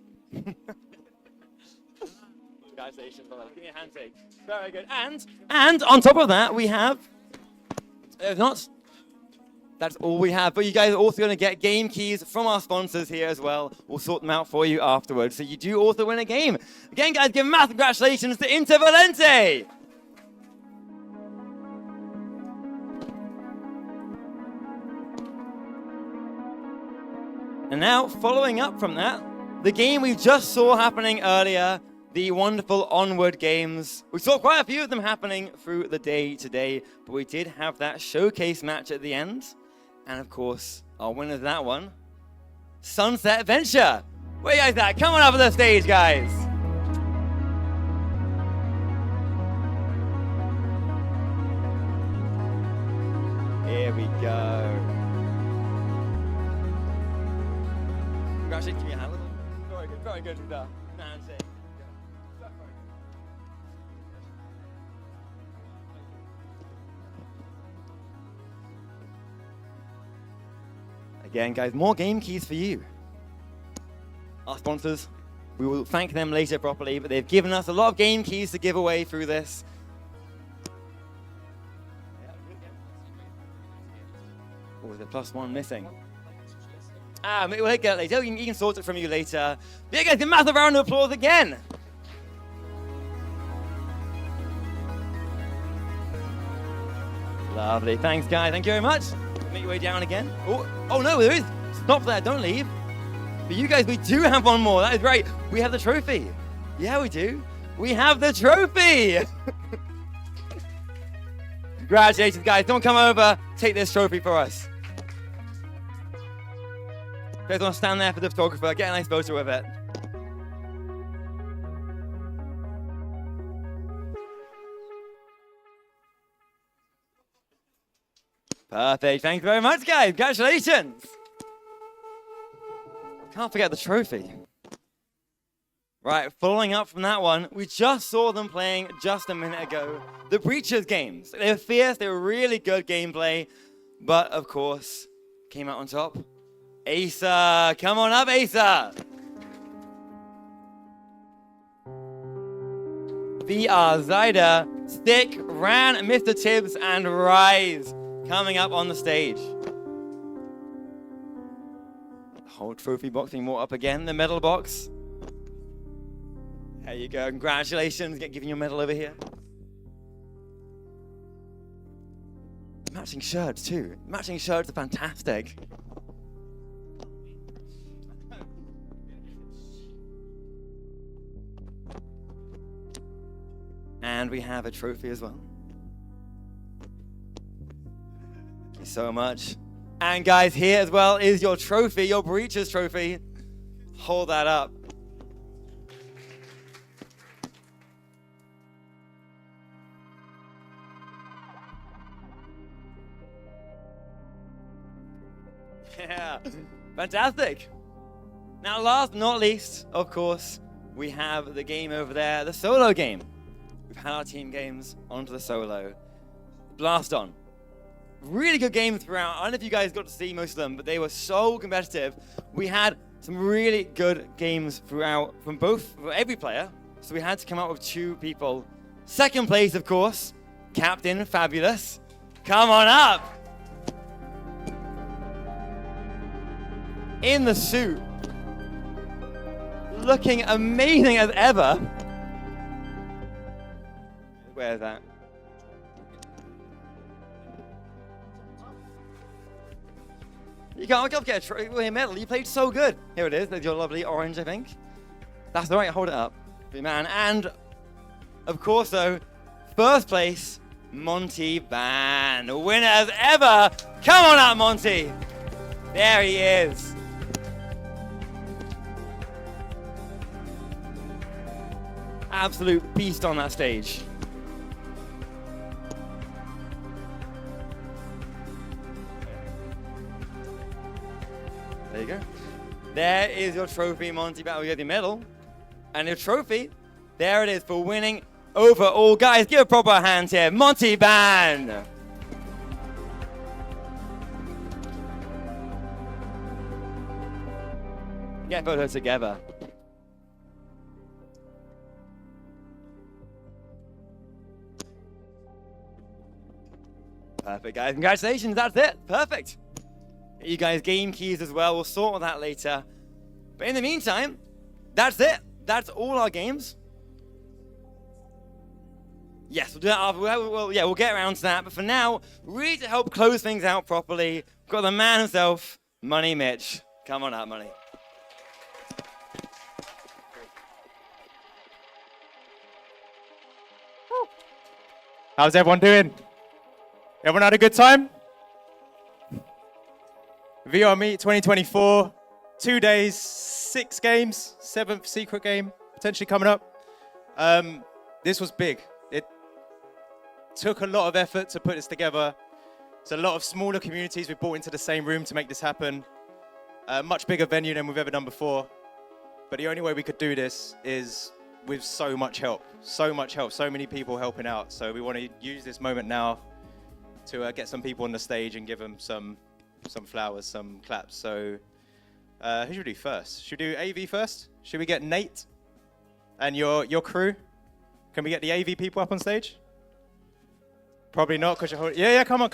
Congratulations. Give me a handshake. Very good. And on top of that, we have. That's all we have. But you guys are also going to get game keys from our sponsors here as well. We'll sort them out for you afterwards. So you do also win a game. Again, guys, give massive congratulations to Inter Valente. And now, following up from that, the game we just saw happening earlier, the wonderful Onward games. We saw quite a few of them happening through the day today, but we did have that showcase match at the end. And of course, our winner of that one, Sunset Venture. Where you guys at? Come on up to the stage, guys. Here we go. Congratulations, give me a hand. Very good, very good. Handshake. Again, guys, more game keys for you. Our sponsors, we will thank them later properly, but they've given us a lot of game keys to give away through this. Oh, there's a +1 missing. We'll get it later. You can sort it from you later. But yeah, guys, a massive round of applause again. Lovely. Thanks, guys. Thank you very much. Make your way down again. Oh no, there is. Stop there. Don't leave. But you guys, we do have one more. That is right. We have the trophy. Yeah, we do. We have the trophy. Congratulations, guys. Don't come over. Take this trophy for us. You guys want to stand there for the photographer. Get a nice photo of it. Perfect. Thank you very much, guys. Congratulations. Can't forget the trophy. Right, following up from that one, we just saw them playing just a minute ago. The Breachers games. They were fierce. They were really good gameplay. But, of course, came out on top. Asa. Come on up, Asa. VR, Zyda, Stick, Ran, Mr. Tibbs, and Rise. Coming up on the stage. The whole trophy box being brought up again. The medal box. There you go. Congratulations. Giving your medal over here. Matching shirts too. Matching shirts are fantastic. And we have a trophy as well. Thank you so much. And guys, here as well is your trophy, your Breachers trophy. Hold that up. Yeah, fantastic. Now, last but not least, of course, we have the game over there, the solo game. We've had our team games onto the solo. Blast on. Really good games throughout. I don't know if you guys got to see most of them, but they were so competitive. We had some really good games throughout from every player. So we had to come up with 2 people. Second place, of course, Captain Fabulous. Come on up. In the suit. Looking amazing as ever. Where's that? You can't get a medal. You played so good. Here it is. There's your lovely orange, I think. That's right. Hold it up. Good man. And, of course, though, first place, Monty Ban. Winner as ever. Come on up, Monty. There he is. Absolute beast on that stage. There you go. There is your trophy, Monty Ban. You have your medal. And your trophy, there it is for winning overall. Guys, give a proper hand here. Monty Ban. Get photos together. Perfect, guys. Congratulations. That's it. Perfect. You guys game keys as well. We'll sort all that later. But in the meantime, that's it. That's all our games. Yes, we'll do that after. We'll get around to that. But for now, really to help close things out properly, we've got the man himself, Money Mitch. Come on up, Money. How's everyone doing? Everyone had a good time? VR Meet 2024, 2 days, 6 games, 7th secret game potentially coming up. This was big. It took a lot of effort to put this together. It's a lot of smaller communities we brought into the same room to make this happen. A much bigger venue than we've ever done before. But the only way we could do this is with so much help, so many people helping out. So we want to use this moment now to get some people on the stage and give them some flowers, some claps. So who should we do first? Should we do AV first? Should we get Nate and your crew? Can we get the AV people up on stage? Probably not, because you're holding... Yeah, come up.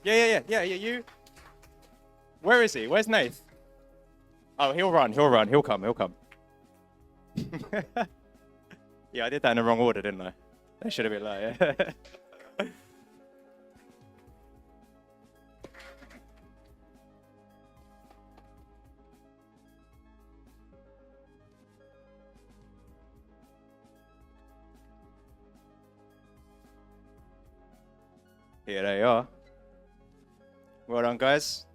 Yeah, you. Where is he? Where's Nate? Oh, he'll come. Yeah, I did that in the wrong order, didn't I? That should have been like, yeah. Here they are. Well done, guys.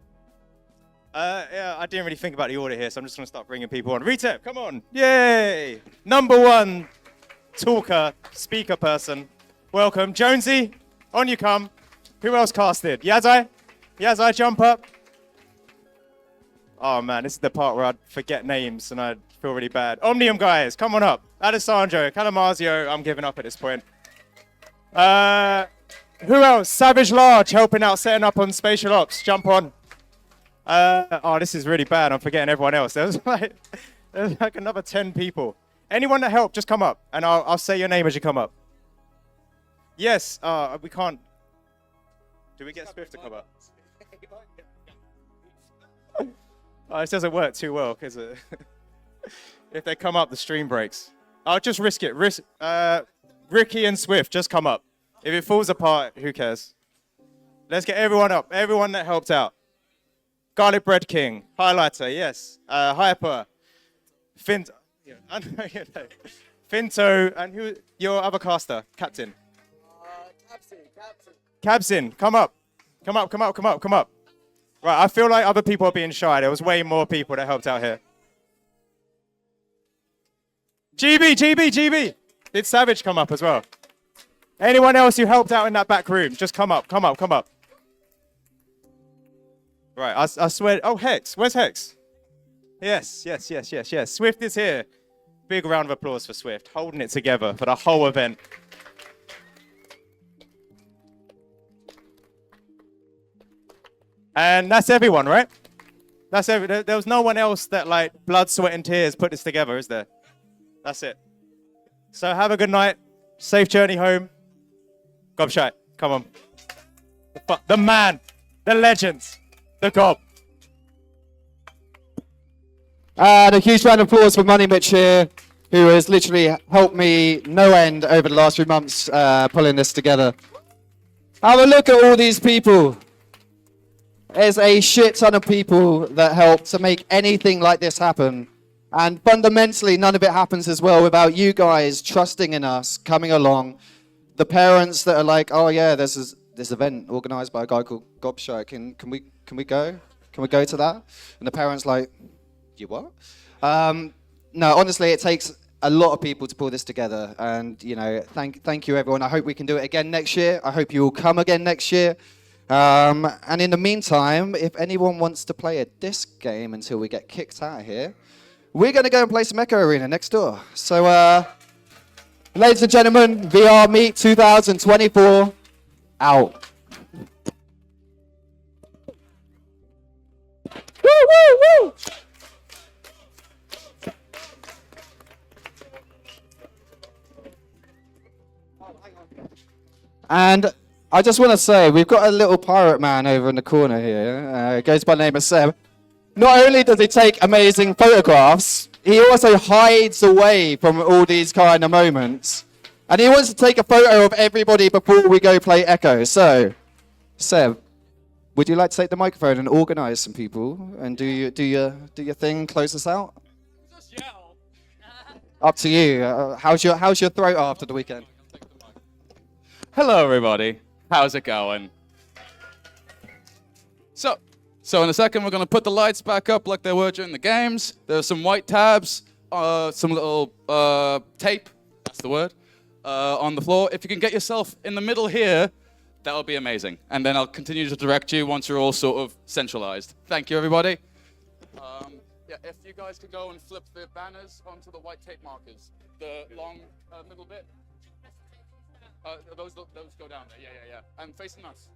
Yeah, I didn't really think about the order here, so I'm just going to start bringing people on. Retep, come on. Yay! Number 1 talker, speaker person. Welcome. Jonesy, on you come. Who else casted? Yazai? Yazai, jump up. Oh, man, this is the part where I'd forget names and I'd feel really bad. Omnium guys, come on up. Alessandro, Calamazio, I'm giving up at this point. Who else? Savage Large, helping out, setting up on Spatial Ops. Jump on. Oh, this is really bad. I'm forgetting everyone else. There's like another 10 people. Anyone that helped, just come up, and I'll say your name as you come up. Yes. We can't. Do we get Swift to come up? Oh, this doesn't work too well, because if they come up, the stream breaks. I'll just risk it. Ricky and Swift, just come up. If it falls apart, who cares? Let's get everyone up. Everyone that helped out. Garlic Bread King, Highlighter, yes. Hyper, Finto, and who? Your other caster, Captain. Cabsin, come up. Right, I feel like other people are being shy. There was way more people that helped out here. GB. Did Savage come up as well? Anyone else who helped out in that back room, just come up. Right, I swear. Oh, Hex. Where's Hex? Yes. Swift is here. Big round of applause for Swift, holding it together for the whole event. And that's everyone, right? There was no one else that, like, blood, sweat, and tears put this together, is there? That's it. So have a good night. Safe journey home. Gobshite, come on. The man, the legends, the Gob. And a huge round of applause for Money Mitch here, who has literally helped me no end over the last few months pulling this together. Have a look at all these people. There's a shit ton of people that helped to make anything like this happen. And fundamentally, none of it happens as well without you guys trusting in us, coming along. The parents that are like, oh yeah, there's this event organized by a guy called Gobshite. Can we go? Can we go to that? And the parents like, you what? No, honestly, it takes a lot of people to pull this together. And, you know, thank you, everyone. I hope we can do it again next year. I hope you will come again next year. And in the meantime, if anyone wants to play a disc game until we get kicked out of here, we're going to go and play some Echo Arena next door. So, ladies and gentlemen, VR Meet 2024 out. Woo, woo, woo! And I just want to say, we've got a little pirate man over in the corner here. Goes by the name of Seb. Not only does he take amazing photographs, he also hides away from all these kind of moments. And he wants to take a photo of everybody before we go play Echo. So, Seb, would you like to take the microphone and organize some people and do your thing, close us out? Just yell. Up to you. How's your throat after the weekend? Hello, everybody. How's it going? So in a second, we're going to put the lights back up like they were during the games. There's some white tabs, some little tape, that's the word, on the floor. If you can get yourself in the middle here, that would be amazing. And then I'll continue to direct you once you're all sort of centralized. Thank you, everybody. Yeah, if you guys could go and flip the banners onto the white tape markers, the long middle bit. Those go down there, yeah. And facing us.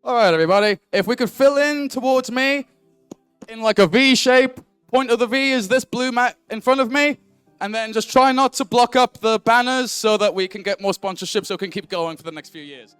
All right, everybody. If we could fill in towards me in like a V shape, point of the V is this blue mat in front of me, and then just try not to block up the banners so that we can get more sponsorships so we can keep going for the next few years.